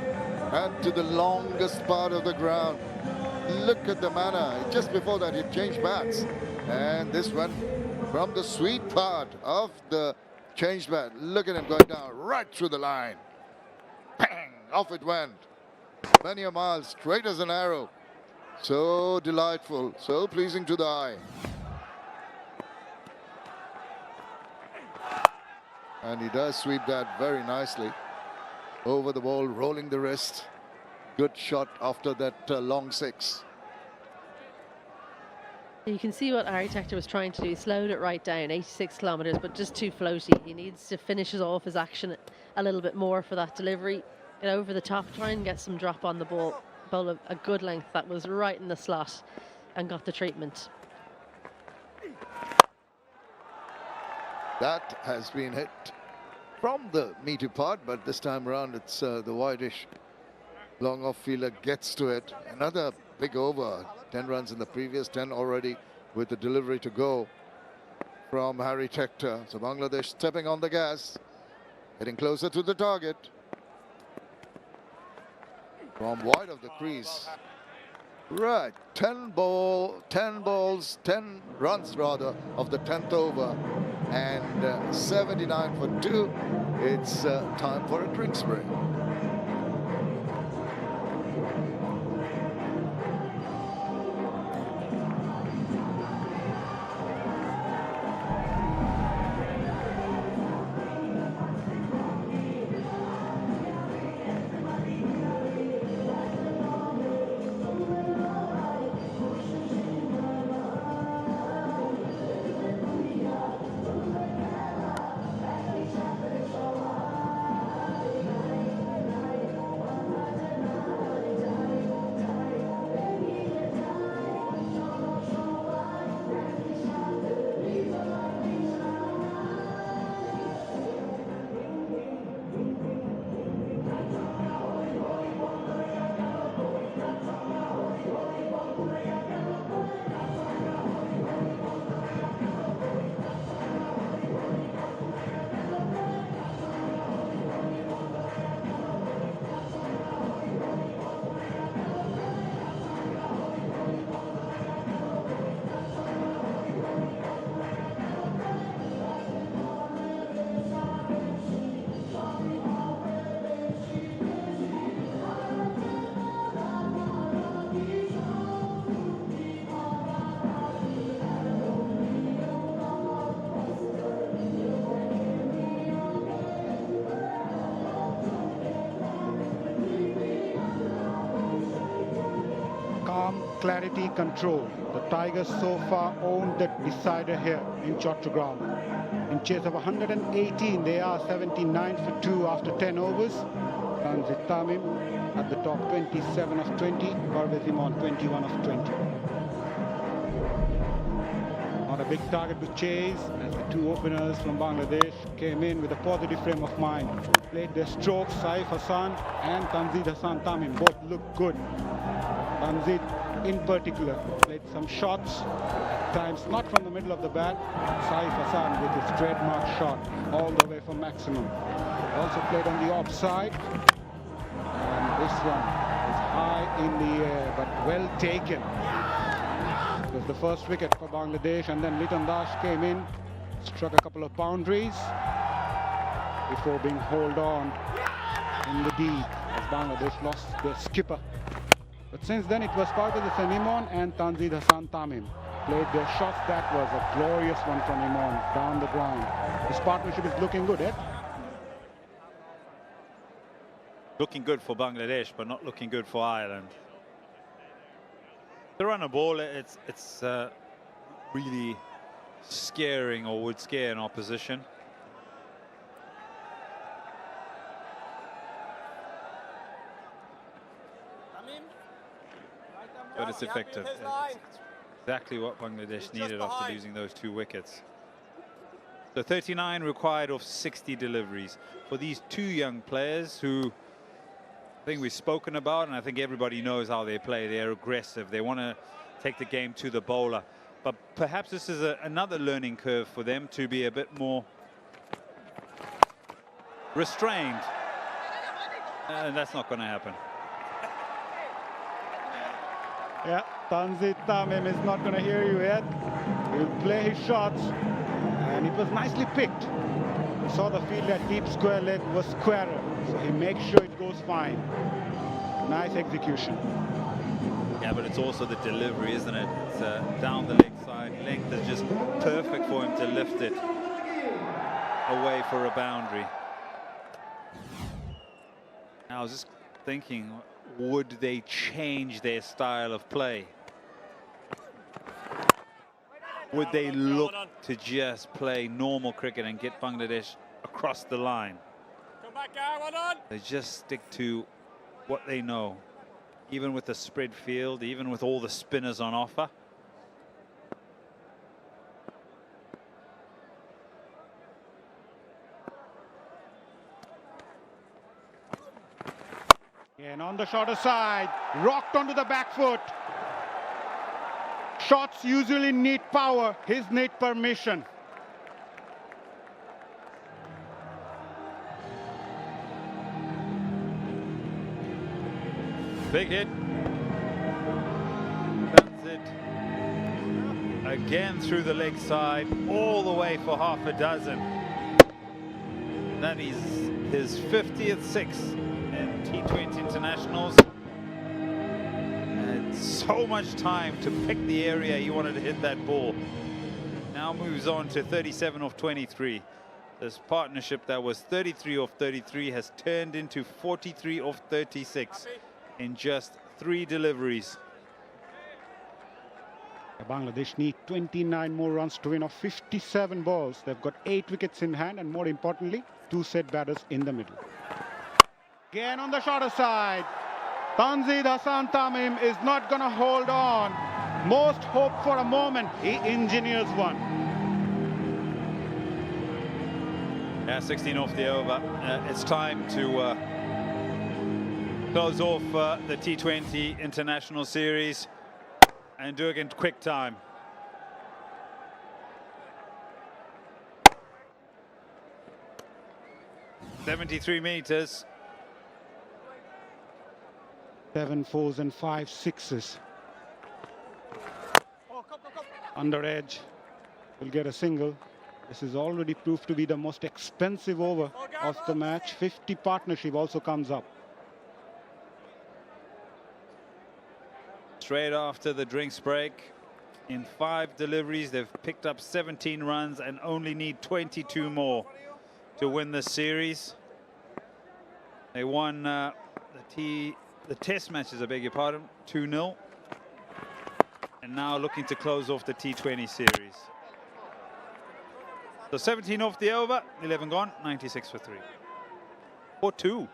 and to the longest part of the ground. look at the manner. Just before that, he changed bats. And this one from the sweet part of the changed bat. Look at him going down right through the line. Bang! Off it went. Many a mile, straight as an arrow. So delightful, so pleasing to the eye. And he does sweep that very nicely. Over the ball, rolling the wrist. Good shot after that long six. You can see what 𝗬𝗽ecie was trying to do. He slowed it right down, 86 kilometres, but just too floaty. He needs to finish off his action a little bit more for that delivery. Get over the top, try and get some drop on the ball. Bowl a good length that was right in the slot and got the treatment. That has been hit from the meaty part, but this time around it's the whitish long off fielder gets to it. Another big over, 10 runs in the previous, 10 already with the delivery to go from 𝗬𝗽cie. So Bangladesh stepping on the gas, getting closer to the target. From wide of the crease. Right, 10 balls, 10 runs rather of the 10th over, and 79 for 2. It's time for a drinks break. Clarity, control. The Tigers so far own the decider here in Chattogram. In chase of 118, they are 79 for 2 after 10 overs. 𝗪𝗪 Tamim at the top, 27 of 20. 𝗃𝗵𝗄 21 of 20. Not a big target to chase, as the two openers from Bangladesh came in with a positive frame of mind. Played their strokes, Saif Hassan and Tanzid Hassan Tamim. Both look good. Tanzid in particular played some shots, at times not from the middle of the bat. Saif Hassan with his trademark shot all the way from maximum. Also played on the offside, and this one is high in the air but well taken. It was the first wicket for Bangladesh, and then Liton Das came in, struck a couple of boundaries before being hauled on in the deep as Bangladesh lost their skipper. But since then it was 𝗃𝗵𝗄 Imon and Tanzid Hassan Tamim played their shots. That was a glorious one from Imon down the ground. This partnership is looking good, eh? Looking good for Bangladesh, but not looking good for Ireland. To run a ball, it's really scaring, or would scare an opposition. But it's effective. It's exactly what Bangladesh needed after losing those 2 wickets. So 39 required of 60 deliveries for these 2 young players who I think we've spoken about, and I think everybody knows how they play. They're aggressive. They want to take the game to the bowler. But perhaps this is another learning curve for them to be a bit more restrained. And that's not going to happen. Yeah, 𝗃𝗂𝗃𝗃𝗃 is not going to hear you yet. He'll play his shots, and it was nicely picked. He saw the field at deep square leg was squarer, so he makes sure it goes fine. Nice execution. Yeah, but it's also the delivery, isn't it? It's down the leg side. Length is just perfect for him to lift it away for a boundary. I was just thinking, would they change their style of play? Would they look to just play normal cricket and get Bangladesh across the line? They just stick to what they know, even with the spread field, even with all the spinners on offer. And on the shorter side, rocked onto the back foot. Shots usually need power, his need permission. Big hit. That's it. Again through the leg side, all the way for half a dozen. That is his 50th six in T20 internationals. And so much time to pick the area he wanted to hit that ball. Now moves on to 37 off 23. This partnership that was 33 off 33 has turned into 43 off 36 in just 3 deliveries. Bangladesh need 29 more runs to win off 57 balls. They've got 8 wickets in hand, and more importantly, 2 set batters in the middle. Again on the shorter side, Tanzid Hasan Tamim is not going to hold on. Most hope for a moment, he engineers one. Yeah, 16 off the over. It's time to close off the T20 international series and do it in quick time. .73 meters. 7 fours and 5 sixes. Under edge, will get a single. This is already proved to be the most expensive over of the match. 50 partnership also comes up. Straight after the drinks break, in 5 deliveries, they've picked up 17 runs and only need 22 more to win the series. They won the test matches, I beg your pardon, 2-0. And now looking to close off the T20 series. So 17 off the over, 11 gone, 96 for 3. Or 2.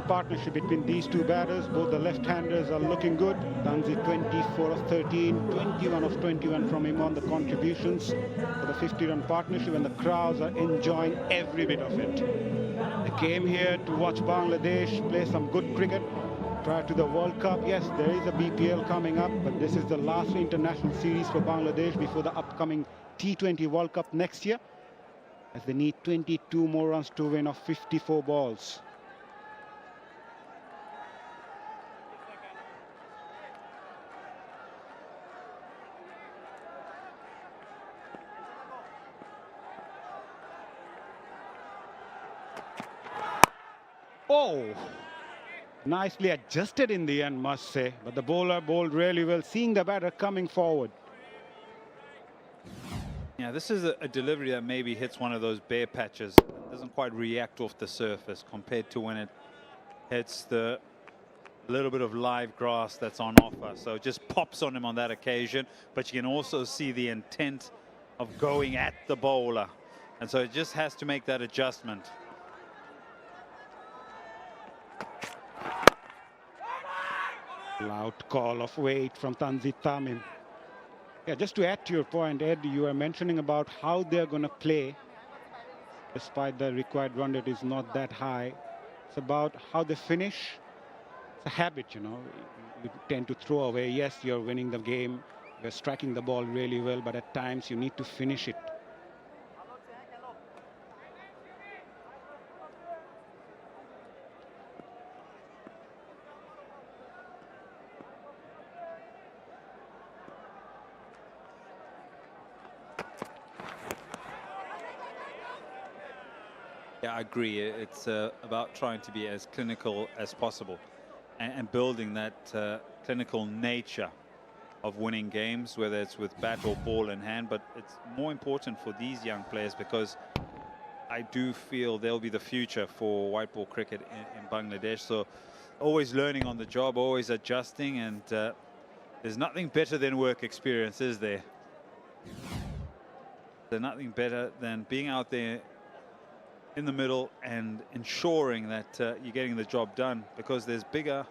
Partnership between these 2 batters. Both the left-handers are looking good. Tanzid 24 of 13, 21 of 21 from him on the contributions for the 50-run partnership, and the crowds are enjoying every bit of it. They came here to watch Bangladesh play some good cricket prior to the World Cup. Yes, there is a BPL coming up, but this is the last international series for Bangladesh before the upcoming T20 World Cup next year, as they need 22 more runs to win off 54 balls. Oh, nicely adjusted in the end, must say. But the bowler bowled really well, seeing the batter coming forward. Yeah, this is a delivery that maybe hits one of those bare patches. It doesn't quite react off the surface compared to when it hits the little bit of live grass that's on offer. So it just pops on him on that occasion. But you can also see the intent of going at the bowler. And so it just has to make that adjustment. Loud call of weight from Tanzit Tamim. Yeah, just to add to your point, Ed, you were mentioning about how they're going to play despite the required run rate is not that high. It's about how they finish. It's a habit, you know. You tend to throw away. Yes, you're winning the game. You're striking the ball really well, but at times you need to finish it. Yeah, I agree. It's about trying to be as clinical as possible and building that clinical nature of winning games, whether it's with bat or ball in hand. But it's more important for these young players because I do feel they'll be the future for white ball cricket in Bangladesh. So always learning on the job, always adjusting, and there's nothing better than work experience, is there? There's nothing better than being out there in the middle and ensuring that you're getting the job done, because there's bigger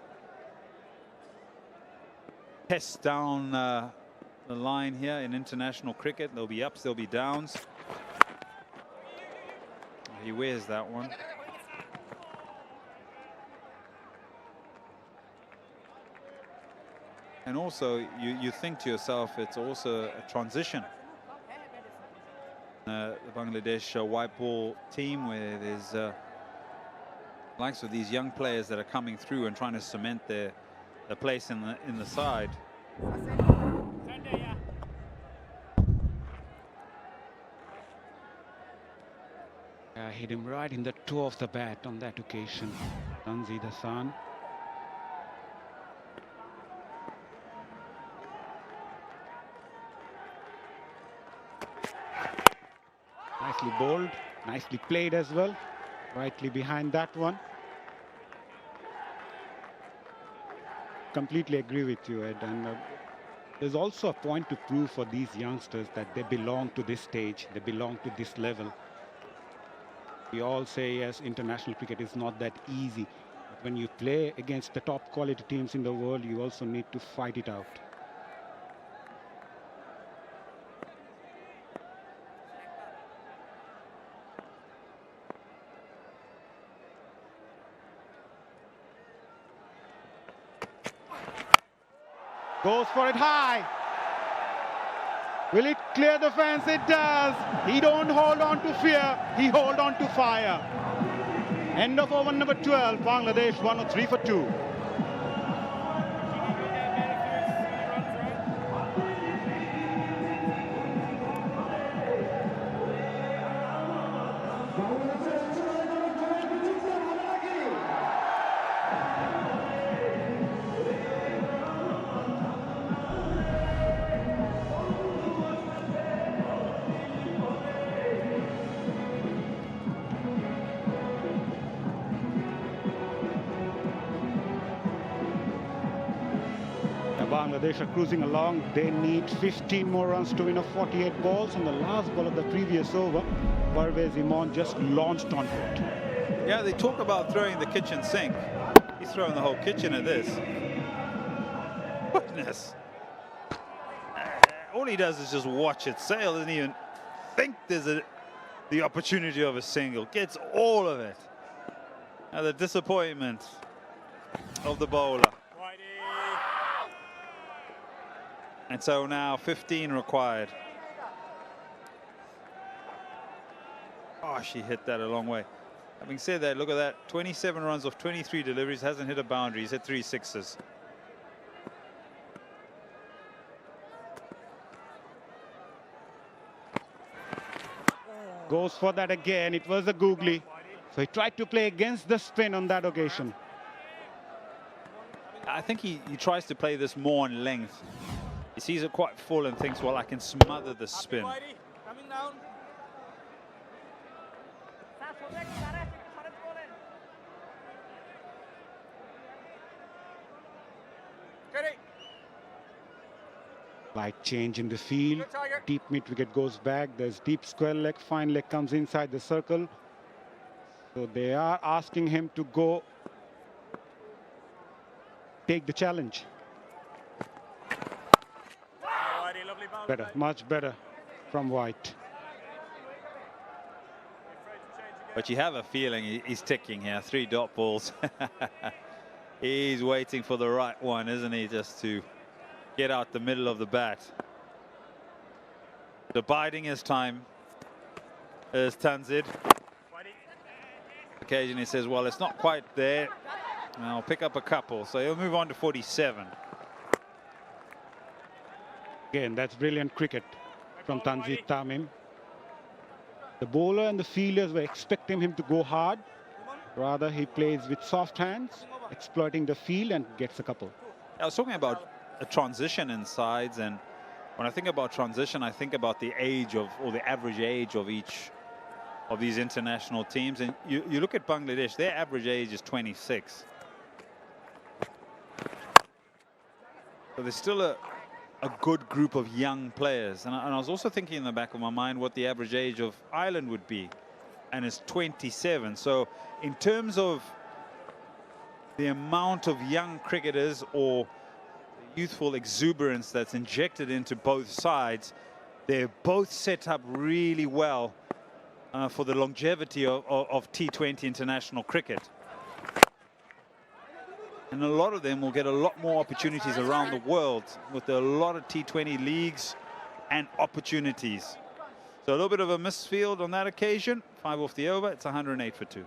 tests down the line here in international cricket. There'll be ups, there'll be downs. He wears that one. And also you think to yourself, it's also a transition. The Bangladesh white ball team, where there's likes of these young players that are coming through and trying to cement their place in the side. Hit him right in the toe of the bat on that occasion. Tanzit Hassan. Nicely bowled, nicely played as well. Rightly behind that one. Completely agree with you, Ed. And there's also a point to prove for these youngsters that they belong to this stage, they belong to this level. We all say, yes, international cricket is not that easy. But when you play against the top quality teams in the world, you also need to fight it out. Goes for it high. Will it clear the fence? It does. He don't hold on to fear. He hold on to fire. End of over number 12. Bangladesh 103 for 2. Bangladesh are cruising along. They need 15 more runs to win of 48 balls. On the last ball of the previous over, 𝗶𝗺𝗲𝗂 just launched onto it. Yeah, they talk about throwing the kitchen sink. He's throwing the whole kitchen at this. Goodness. All he does is just watch it sail. Doesn't even think there's the opportunity of a single. Gets all of it. Now the disappointment of the bowler. And so now 15 required. Oh, she hit that a long way. Having said that, look at that. 27 runs off 23 deliveries. Hasn't hit a boundary. He's hit 3 sixes. Goes for that again. It was a googly. So he tried to play against the spin on that occasion. I think he tries to play this more on length. He sees it quite full and thinks, well, I can smother the spin. Light change in the field. Deep mid wicket goes back. There's deep square leg. Fine leg comes inside the circle. So they are asking him to go take the challenge. Better, much better from White. But you have a feeling he's ticking here. 3 dot balls. He's waiting for the right one, isn't he? Just to get out the middle of the bat. So biding his time is 𝗀𝗃. Occasionally says, well, it's not quite there. I'll pick up a couple. So he'll move on to 47. Again, that's brilliant cricket from 𝗀𝗃 Tamim. The bowler and the fielders were expecting him to go hard. Rather, he plays with soft hands, exploiting the field and gets a couple. I was talking about a transition in sides, and when I think about transition, I think about the age of, or the average age of each of these international teams. And you look at Bangladesh, their average age is 26. So there's still a good group of young players. And I was also thinking in the back of my mind what the average age of Ireland would be. And it's 27. So in terms of the amount of young cricketers or youthful exuberance that's injected into both sides, they're both set up really well for the longevity of T20 international cricket. And a lot of them will get a lot more opportunities around the world with a lot of T20 leagues and opportunities. So a little bit of a misfield on that occasion. 5 off the over. It's 108 for 2.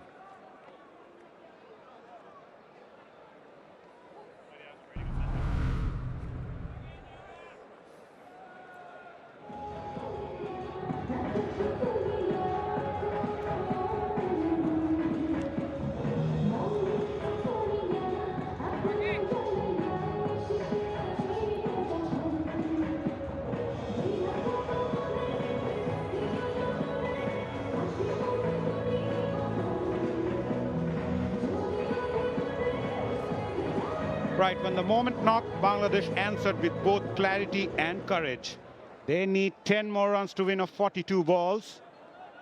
Right, when the moment knocked, Bangladesh answered with both clarity and courage. They need 10 more runs to win of 42 balls.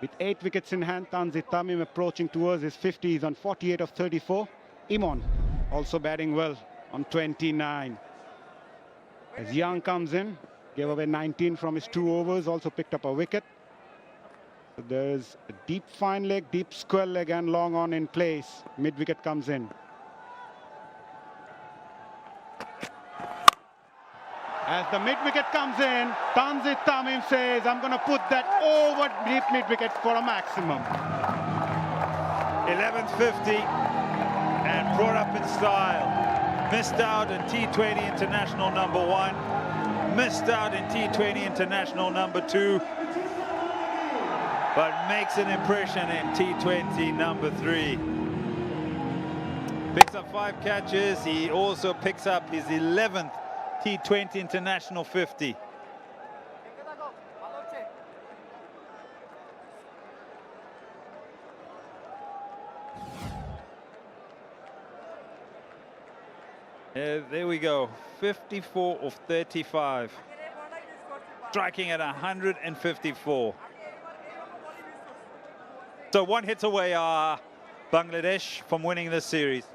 With 8 wickets in hand, 𝗀𝗃 Tamim approaching towards his 50. He's on 48 of 34. Imon also batting well on 29. As Young comes in, gave away 19 from his 2 overs, also picked up a wicket. So there's a deep fine leg, deep square leg and long on in place. Mid-wicket comes in. As the mid-wicket comes in, 𝗀𝗃 Tamim says, I'm going to put that over deep mid-wicket for a maximum. 11th 50 and brought up in style. Missed out in T20 International number 1. Missed out in T20 International number 2. But makes an impression in T20 number 3. Picks up 5 catches. He also picks up his 11th T20 International 50. There we go. 54 of 35. Striking at 154. So 1 hit away are Bangladesh from winning this series.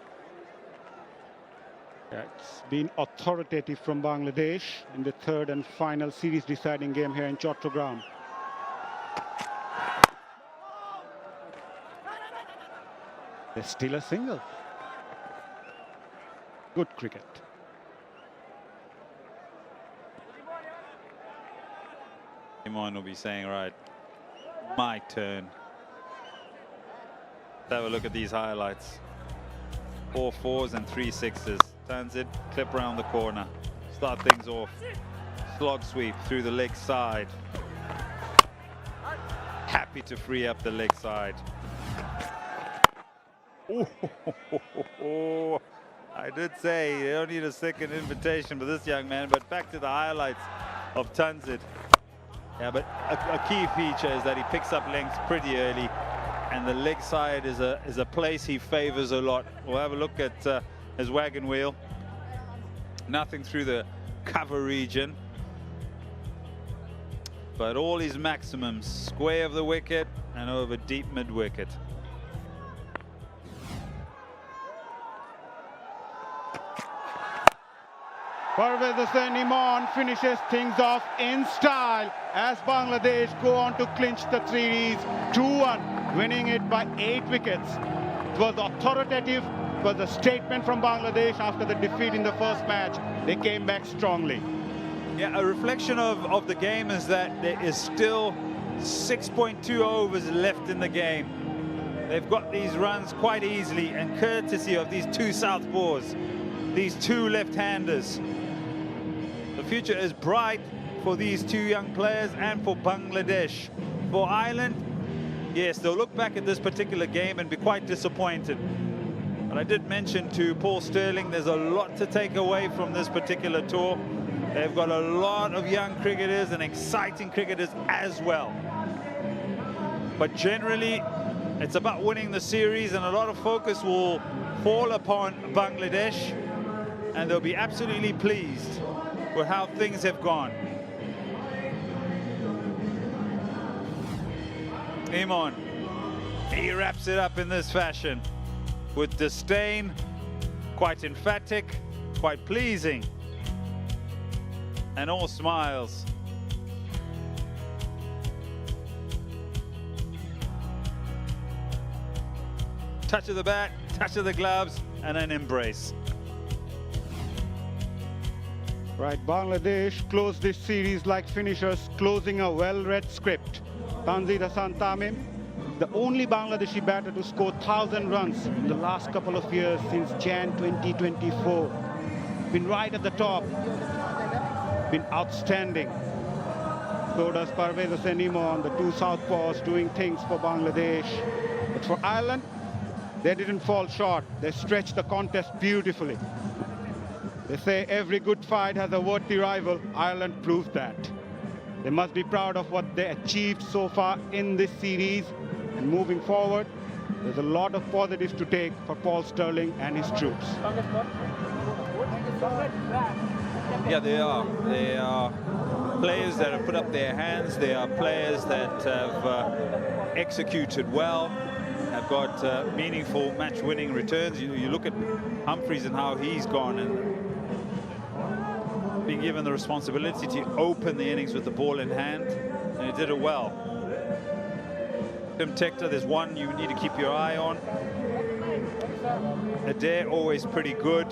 Yeah, it's been authoritative from Bangladesh in the 3rd and final series deciding game here in Chattogram. There's still a single. Good cricket. Imon will be saying, right, my turn. Let's have a look at these highlights. 4 4s and 3 6s. 𝗀𝗃, clip around the corner. Start things off. Slog sweep through the leg side. Happy to free up the leg side. Ooh, I did say you don't need a second invitation for this young man, but back to the highlights of 𝗀𝗃. Yeah, but a key feature is that he picks up length pretty early, and the leg side is a place he favors a lot. We'll have a look at his wagon wheel. Nothing through the cover region, but all his maximums square of the wicket and over deep mid wicket. 𝗂𝗂𝗂𝗂𝗂 finishes things off in style as Bangladesh go on to clinch the series 2-1, winning it by 8 wickets. It was authoritative. It was a statement from Bangladesh after the defeat in the first match. They came back strongly. Yeah, a reflection of the game is that there is still 6.2 overs left in the game. They've got these runs quite easily, and courtesy of these two southpaws, these two left-handers. The future is bright for these two young players and for Bangladesh. For Ireland, yes, they'll look back at this particular game and be quite disappointed. But I did mention to Paul Stirling, there's a lot to take away from this particular tour. They've got a lot of young cricketers and exciting cricketers as well. But generally, it's about winning the series, and a lot of focus will fall upon Bangladesh, and they'll be absolutely pleased with how things have gone. Imon, he wraps it up in this fashion with disdain, quite emphatic, quite pleasing, and all smiles. Touch of the bat, touch of the gloves, and an embrace. Right, Bangladesh closed this series like finishers, closing a well-read script. Tanzid Hasan Tamim, the only Bangladeshi batter to score 1,000 runs in the last couple of years since Jan 2024. Been right at the top, been outstanding. So does 𝗂𝗂𝗂𝗂𝗂𝗂, the two southpaws doing things for Bangladesh. But for Ireland, they didn't fall short. They stretched the contest beautifully. They say every good fight has a worthy rival. Ireland proved that. They must be proud of what they achieved so far in this series. And moving forward, there's a lot of positives to take for Paul Stirling and his troops. Yeah, they are. They are players that have put up their hands. They are players that have executed well, have got meaningful match-winning returns. You look at Humphreys and how he's gone and being given the responsibility to open the innings with the ball in hand, and he did it well. Tim Tector, there's one you need to keep your eye on. Adair, always pretty good.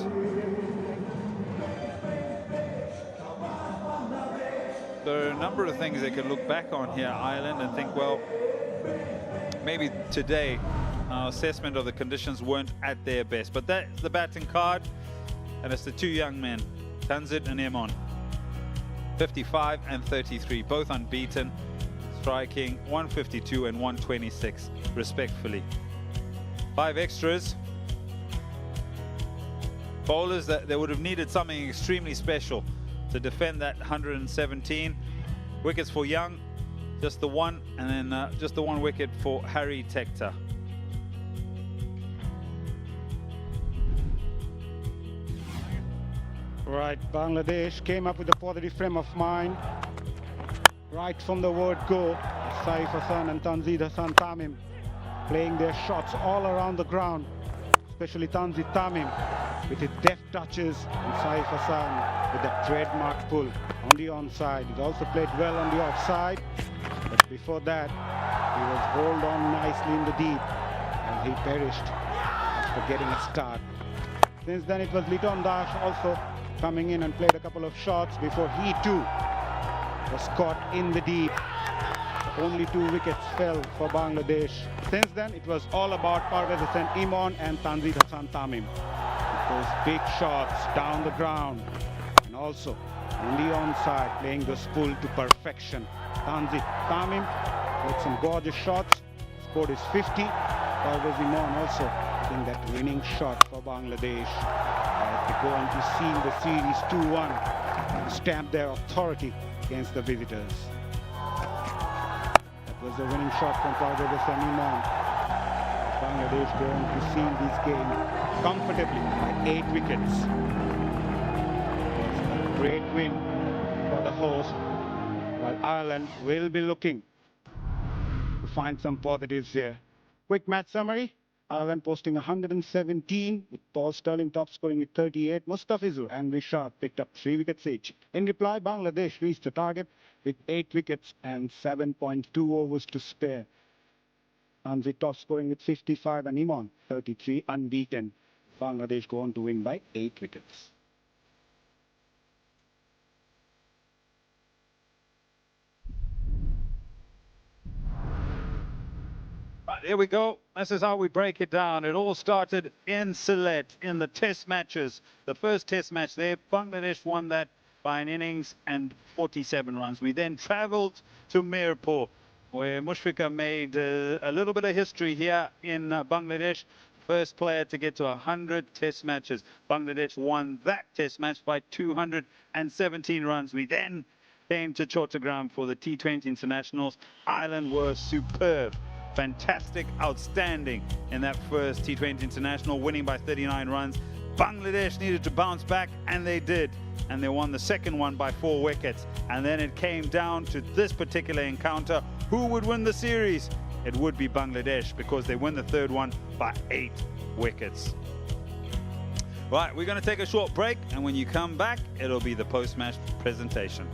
There are a number of things they can look back on here, Ireland, and think, well, maybe today our assessment of the conditions weren't at their best. But that's the batting card, and it's the two young men, Tanzid and Imon, 55 and 33, both unbeaten, striking 152 and 126 respectfully. 5 extras. Bowlers that they would have needed something extremely special to defend that 117. Wickets for Young, just the one, and then just the one wicket for Harry Tector. Right, Bangladesh came up with a positive frame of mind. Right from the word go, Saif Hassan and Tanzid Hasan Tamim playing their shots all around the ground, especially Tanzid Tamim with his deft touches, and Saif Hassan with that trademark pull on the onside. He also played well on the offside, but before that, he was bowled on nicely in the deep, and he perished after getting a start. Since then, it was Liton Das also coming in and played a couple of shots before he too was caught in the deep. Only 2 wickets fell for Bangladesh. Since then, it was all about 𝗂𝗂𝗂𝗂𝗂𝗂 Imon and Tanzid Hasan Tamim. Those big shots down the ground, and also on the onside, playing the pull to perfection. Tanzid Tamim with some gorgeous shots, scored his 50. 𝗂𝗂𝗂𝗂𝗂 Imon also hitting that winning shot for Bangladesh. They go on to seal the series 2-1 and stamp their authority against the visitors. That was a winning shot from 𝗂𝗂𝗂𝗂𝗂𝗂 Imon. Bangladesh going to seal this game comfortably by 8 wickets. It was a great win for the host, while Ireland will be looking to find some positives here. Quick match summary. Ireland posting 117, with Paul Stirling top scoring with 38. Mustafizu and Rishad picked up 3 wickets each. In reply, Bangladesh reached the target with 8 wickets and 7.2 overs to spare. Anzi top scoring with 55 and Imon 33 unbeaten. Bangladesh go on to win by 8 wickets. Right, here we go. This is how we break it down. It all started in Sylhet in the test matches. The first test match there, Bangladesh won that by an innings and 47 runs. We then traveled to Mirpur, where Mushfiqah made a little bit of history here in Bangladesh. First player to get to 100 test matches. Bangladesh won that test match by 217 runs. We then came to Chattogram for the T20 internationals. Ireland were superb. Fantastic, outstanding in that first T20 international, winning by 39 runs. Bangladesh needed to bounce back, and they did. And they won the second one by 4 wickets. And then it came down to this particular encounter. Who would win the series? It would be Bangladesh, because they win the third one by 8 wickets. Right, we're going to take a short break, and when you come back, it'll be the post-match presentation.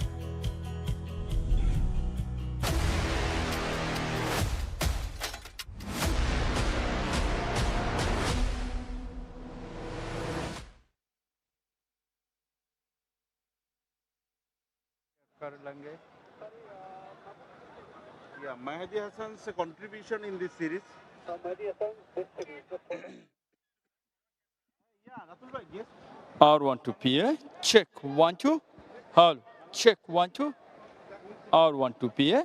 Yeah, 𝗂𝗍𝗃 Hassan's contribution in this series. R1 to PA, check 1 2, hello, check 1 2, R1 to PA.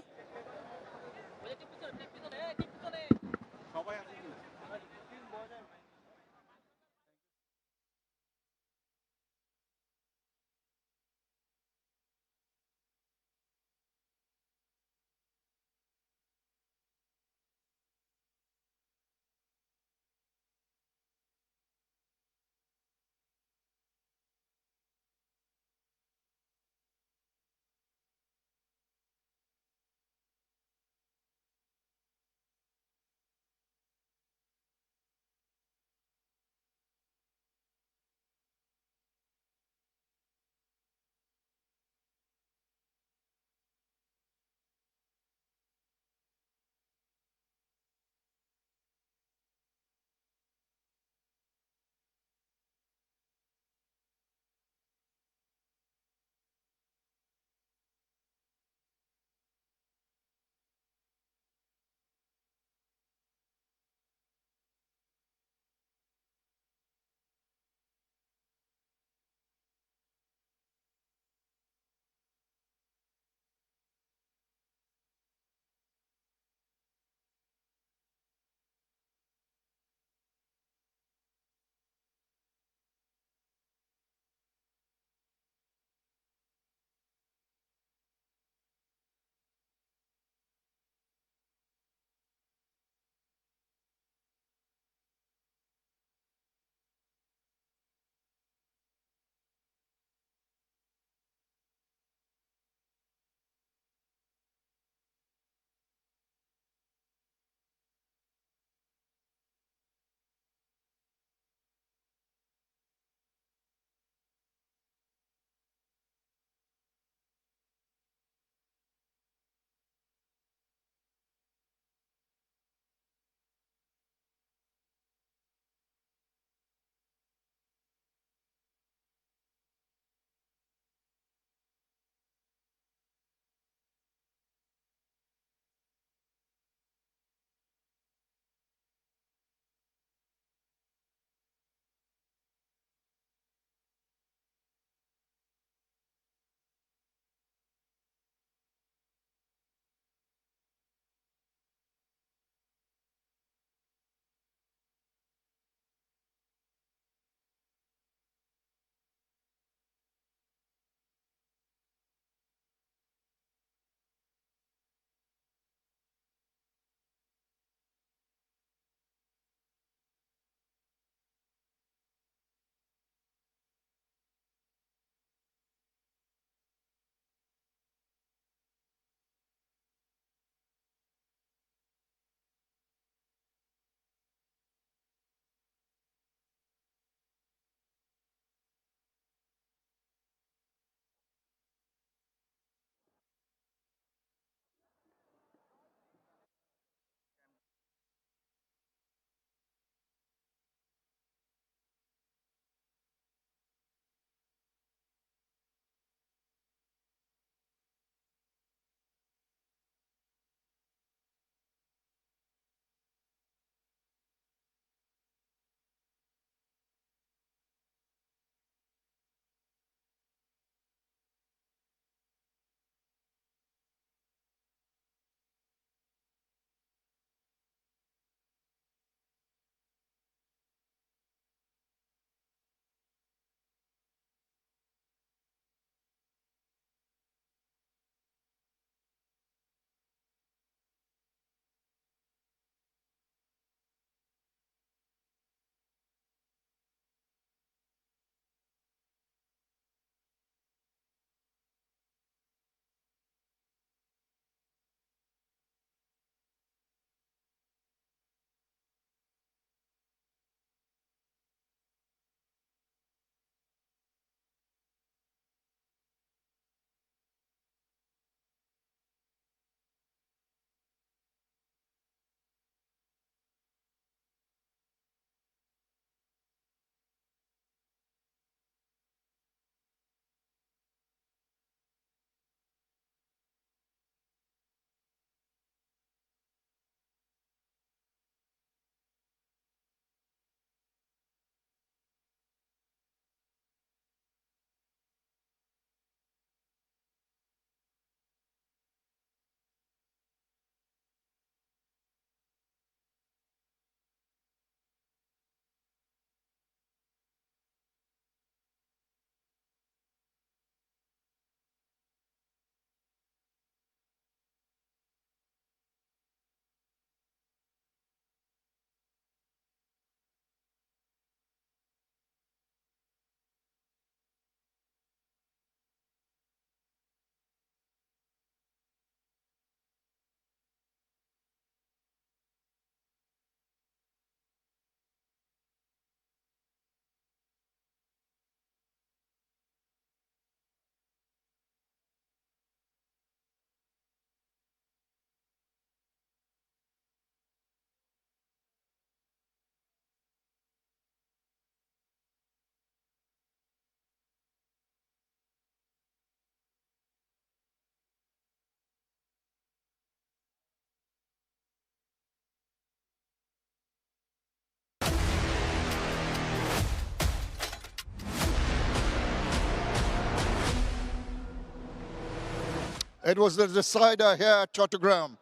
It was the decider here at Chattogram.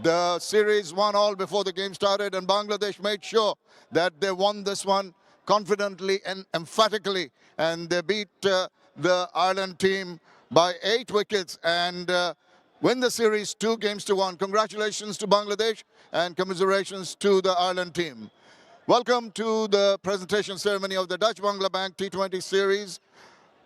The series 1-all before the game started, and Bangladesh made sure that they won this one confidently and emphatically, and they beat the Ireland team by 8 wickets and win the series 2-1. Congratulations to Bangladesh and commiserations to the Ireland team. Welcome to the presentation ceremony of the Dutch Bangla Bank T20 series,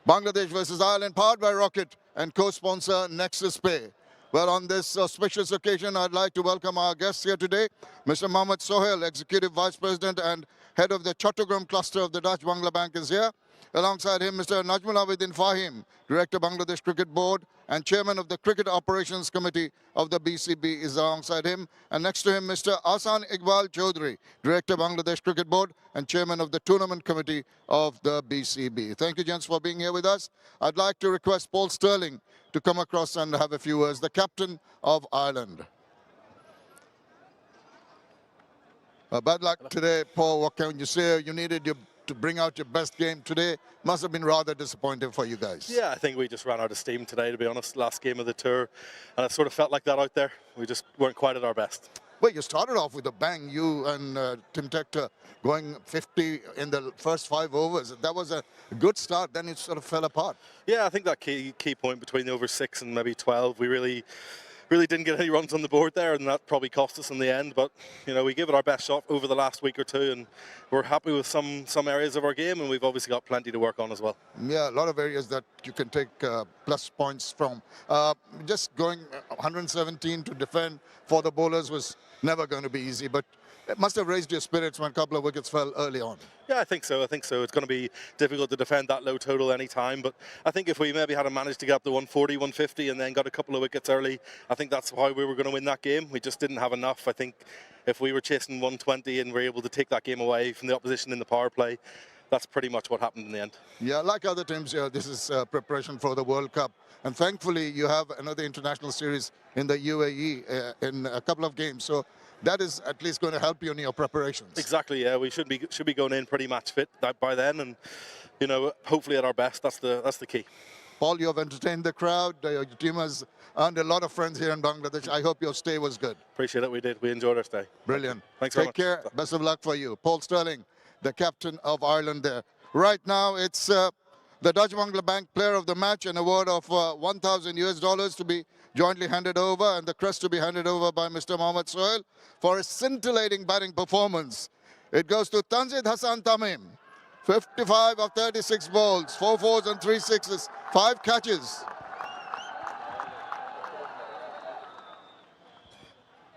Bangladesh versus Ireland, powered by Rocket and co-sponsor 𝗂𝗃𝗓 Pay. Well, on this auspicious occasion, I'd like to welcome our guests here today. Mr. 𝗂𝗺𝗃𝗄𝗃 𝗂𝗃, Executive Vice President and Head of the Chattogram Cluster of the Dutch Bangla Bank is here. Alongside him, Mr. 𝗂𝗏𝗂𝗫𝗓𝗀 Fahim, Director Bangladesh Cricket Board and Chairman of the Cricket Operations Committee of the BCB is alongside him. And next to him, Mr. 𝗂𝗚 Iqbal Chaudhry, Director Bangladesh Cricket Board and Chairman of the Tournament Committee of the BCB. Thank you, gents, for being here with us. I'd like to request Paul Stirling to come across and have a few words, the captain of Ireland. Bad luck today, Paul. What can you say? You needed to bring out your best game today. Must have been rather disappointing for you guys. Yeah, I think we just ran out of steam today, to be honest. Last game of the tour, and it sort of felt like that out there. We just weren't quite at our best. Well, you started off with a bang, you and Tim Tector going 50 in the first 5 overs. That was a good start, then it sort of fell apart. Yeah, I think that key point between the over 6 and maybe 12, we really didn't get any runs on the board there, and that probably cost us in the end. But you know, we gave it our best shot over the last week or two, and we're happy with some areas of our game, and we've obviously got plenty to work on as well. Yeah, a lot of areas that you can take plus points from. Just going 117 to defend for the bowlers was never going to be easy, but it must have raised your spirits when a couple of wickets fell early on. Yeah, I think so. It's going to be difficult to defend that low total any time, but I think if we maybe had managed to get up to 140, 150 and then got a couple of wickets early, I think that's why we were going to win that game. We just didn't have enough. I think if we were chasing 120 and were able to take that game away from the opposition in the power play, that's pretty much what happened in the end. Yeah, like other teams here, this is preparation for the World Cup. And thankfully, you have another international series in the UAE in a couple of games. So that is at least going to help you in your preparations. Exactly, yeah. We should be going in pretty match fit by then, and you know, hopefully at our best. That's the key. Paul, you have entertained the crowd. Your team has earned a lot of friends here in Bangladesh. I hope your stay was good. Appreciate it. We did. We enjoyed our stay. Brilliant. Thanks very much. Take care. Best of luck for you. Paul Stirling, the captain of Ireland there. Right now, it's the Dutch Bangla Bank Player of the Match, an award of $1,000 to be jointly handed over, and the crest to be handed over by Mr. 𝗂𝗏𝗂𝗃𝗓𝗀 for a scintillating batting performance. It goes to Tanzid Hassan Tamim. 55 of 36 balls, 4 fours and 3 sixes, 5 catches.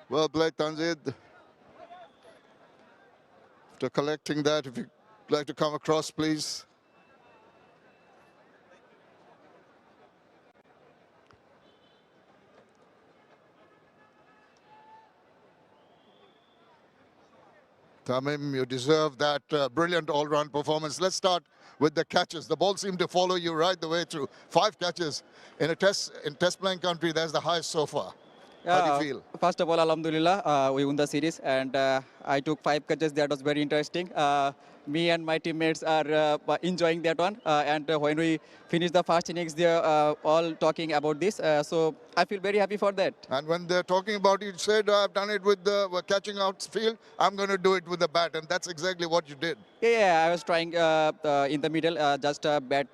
Well played, Tanzid. After collecting that, if you'd like to come across, please. Tamim, you deserve that brilliant all-round performance. Let's start with the catches. The ball seemed to follow you right the way through. 5 catches in test playing country. That's the highest so far. How do you feel? First of all, alhamdulillah, we won the series, and I took 5 catches. That was very interesting. Me and my teammates are enjoying that one. And when we finished the first innings, they're all talking about this. So I feel very happy for that. And when they're talking about it, you said, I've done it with the catching outfield. I'm going to do it with the bat. And that's exactly what you did. Yeah, I was trying in the middle, just bat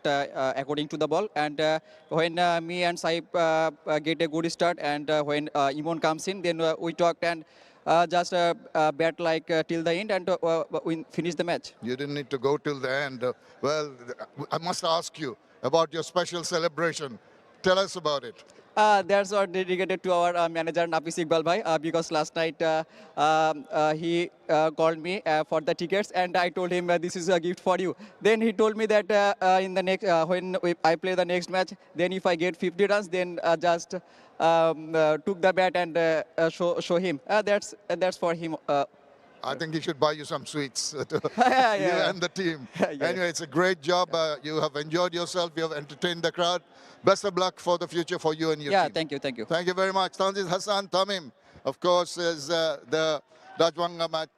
according to the ball. And when me and Saib get a good start, and when Imon comes in, then we talked and just bat like till the end, and we finish the match. You didn't need to go till the end. Well, I must ask you about your special celebration. Tell us about it. That's all dedicated to our manager, 𝗃𝗃𝗃 𝗂𝗃, because last night he called me for the tickets, and I told him this is a gift for you. Then he told me that in the next, when I play the next match, then if I get 50 runs, then just took the bat and show him. That's for him. I think he should buy you some sweets to yeah. you and the team. Yeah. Anyway, it's a great job. You have enjoyed yourself. You have entertained the crowd. Best of luck for the future for you and your team. Yeah, thank you. Thank you very much. Tanzid Hassan Tamim, of course, is the Dutch Bangla match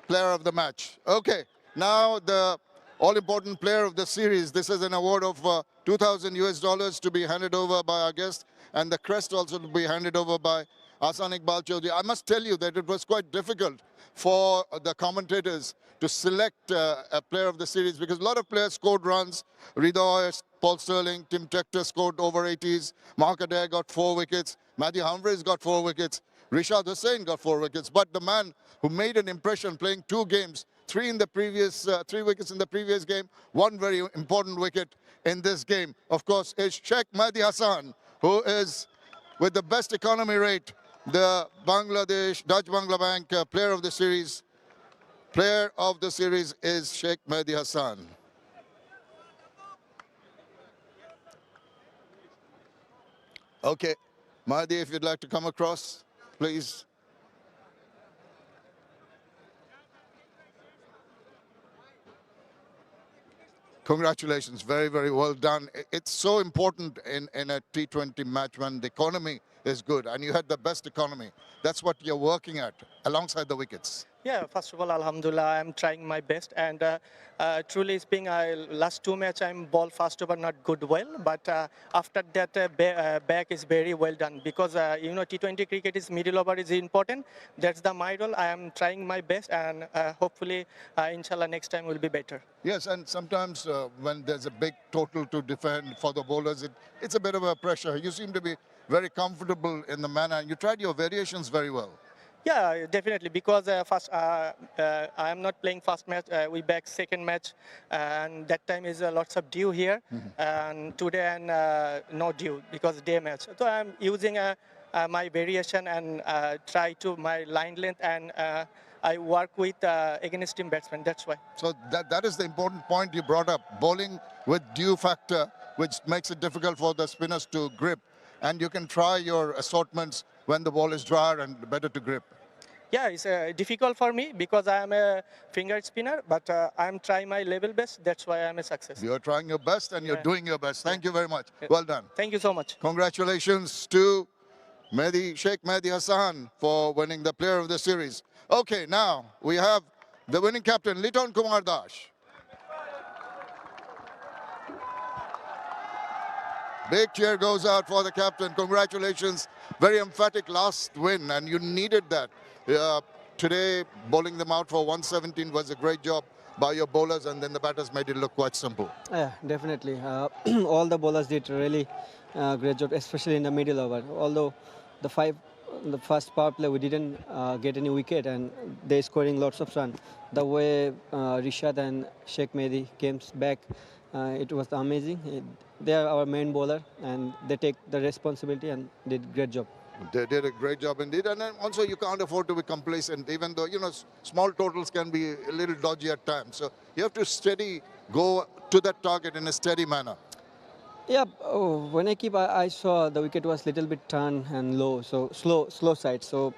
player of the match. Okay, now the all-important player of the series. This is an award of $2,000 to be handed over by our guest, and the crest also to be handed over by Aasan Iqbal Chaudhary. I must tell you that it was quite difficult for the commentators to select a player of the series because a lot of players scored runs. 𝗿𝗂𝗃, Paul Stirling, Tim Tector scored over 80s. Mark Adair got 4 wickets. Matthew Humphreys got 4 wickets. Rishad Hussain got 4 wickets. But the man who made an impression playing 2 games, 3 wickets in the previous game, 1 very important wicket in this game, of course, is Sheikh Mehdi Hasan, who is with the best economy rate, the Dutch Bangla Bank player of the series. Player of the series is Sheikh Mehdi Hasan. Okay, Mehdi, if you'd like to come across, please. Congratulations, very, very well done. It's so important in a T20 match when the economy is good, and you had the best economy. That's what you're working at, alongside the wickets. Yeah, first of all, Alhamdulillah, I'm trying my best, and truly speaking, last 2 matches I'm ball fast over, not good well, but after that back is very well done because you know T20 cricket is middle over is important. That's my role. I am trying my best, and hopefully, inshallah, next time will be better. Yes, and sometimes when there's a big total to defend for the bowlers, it's a bit of a pressure. You seem to be very comfortable in the manner, and you tried your variations very well. Yeah, definitely, because first I am not playing first match. We back second match, and that time is lots of dew here, and today and no dew because day match. So I'm using my variation and try to my line length, and I work with against team batsmen. That's why. So that is the important point you brought up. Bowling with dew factor, which makes it difficult for the spinners to grip, and you can try your assortments when the ball is drier and better to grip. Yeah, it's difficult for me because I am a finger spinner, but I'm trying my level best. That's why I'm a success. You're trying your best and you're doing your best. Thank you very much. Well done. Thank you so much. Congratulations to Sheikh Mehdi Hasan for winning the player of the series. Okay, now we have the winning captain, 𝗵𝗺𝗃𝗃. Big cheer goes out for the captain. Congratulations. Very emphatic last win, and you needed that. Today, bowling them out for 117 was a great job by your bowlers, and then the batters made it look quite simple. Yeah, definitely. All the bowlers did really great job, especially in the middle over. Although the first power play, we didn't get any wicket, and they scoring lots of runs. The way Rishad and Sheikh Mehdi came back, it was amazing. They are our main bowler, and they take the responsibility and did a great job. They did a great job indeed, and then also you can't afford to be complacent, even though, you know, small totals can be a little dodgy at times. So you have to go to that target in a steady manner. Yeah, when I saw the wicket was little bit turn and low, so slow side. So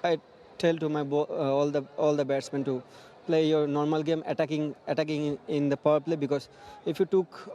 I tell to my all the batsmen to play your normal game, attacking in the power play, because if you took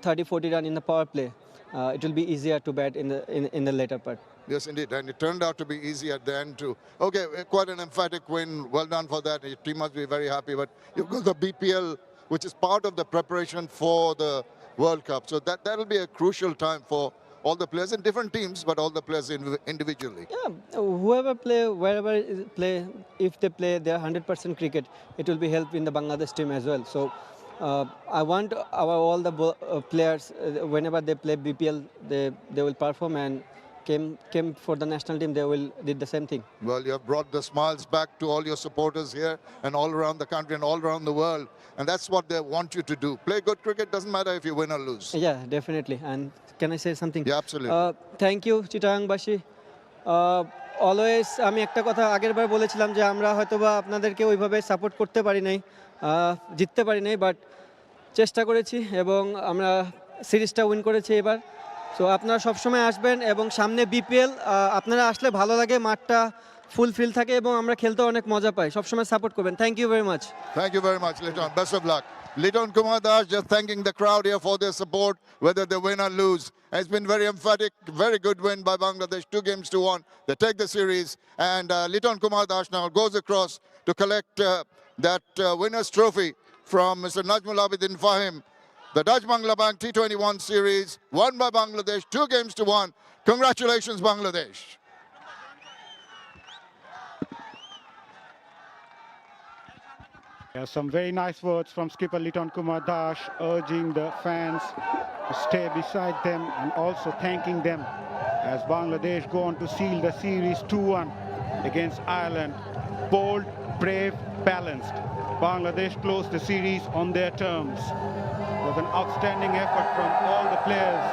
30-40 runs in the power play, it will be easier to bat in the later part. Yes, indeed, and it turned out to be easy at the end too. Okay, quite an emphatic win. Well done for that. Your team must be very happy. But you've got the BPL, which is part of the preparation for the World Cup. So that'll be a crucial time for all the players in different teams, but all the players individually. Yeah, whoever play, wherever play, if they play their 100% cricket, it will be help in the Bangladesh team as well. So I want all the players, whenever they play BPL, they will perform, and came for the national team, they did the same thing. Well, you have brought the smiles back to all your supporters here and all around the country and all around the world, and that's what they want you to do. Play good cricket, doesn't matter if you win or lose. Yeah, definitely. And can I say something? Yeah, absolutely. Thank you, চিটাগাংবাসী. Always আমি একটা কথা আগের বার বলেছিলাম যে আমরা হয়তোবা আপনাদেরকে ওইভাবে সাপোর্ট করতে পারি নাই, জিততে পারি নাই, বাট চেষ্টা করেছি এবং আমরা সিরিজটা উইন করেছি এবার। সো আপনারা সবসময় আসবেন এবং সামনে বিপিএল, আপনারা আসলে ভালো লাগে, মাঠটা ফুলফিল থাকে এবং আমরা খেলতে অনেক মজা পাই। সবসময় সাপোর্ট করবেন। Thank you very much. Thank you very much, Liton. Best of luck. 𝗵𝗺𝗃𝗃 just thanking the crowd here for their support, whether they win or lose. It's been very emphatic, very good win by Bangladesh, 2-1. They take the series, and 𝗵𝗺𝗃𝗃 now goes across to collect that winner's trophy from Mr. Najmul Abidin Fahim, The Dutch Banglabank T21 series won by Bangladesh 2-1. Congratulations, Bangladesh. There are some very nice words from skipper Liton Kumar Dash, urging the fans to stay beside them and also thanking them as Bangladesh go on to seal the series 2-1 against Ireland. Bold, brave, balanced. Bangladesh closed the series on their terms. It was an outstanding effort from all the players.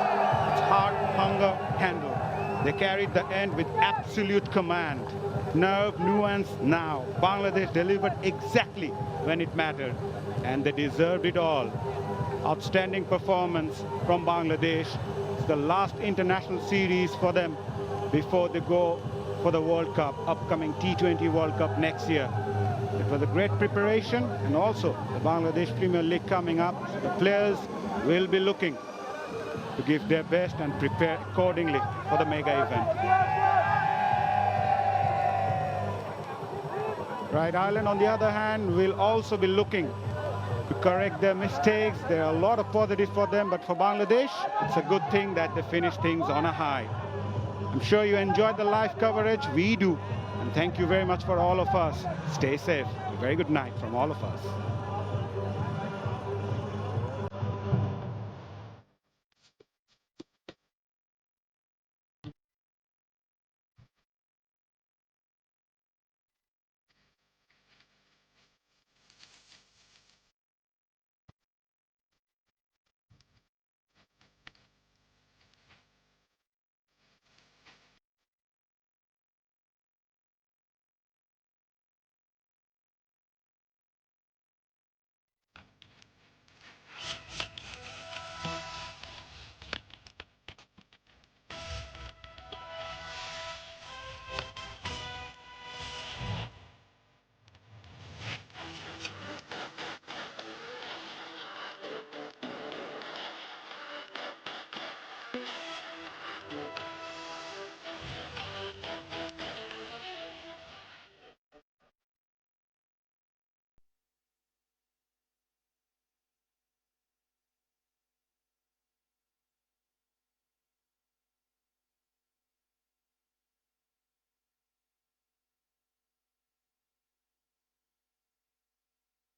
It's heart, hunger, handle. They carried the end with absolute command. Nerve, nuance, now. Bangladesh delivered exactly when it mattered, and they deserved it all. Outstanding performance from Bangladesh. It's the last international series for them before they go for the World Cup, upcoming T20 World Cup next year. It was a great preparation, and also the Bangladesh Premier League coming up. So the players will be looking to give their best and prepare accordingly for the mega event. Right, Ireland, on the other hand, will also be looking to correct their mistakes. There are a lot of positives for them, but for Bangladesh, it's a good thing that they finish things on a high. I'm sure you enjoyed the live coverage. We do. And thank you very much for all of us. Stay safe. A very good night from all of us.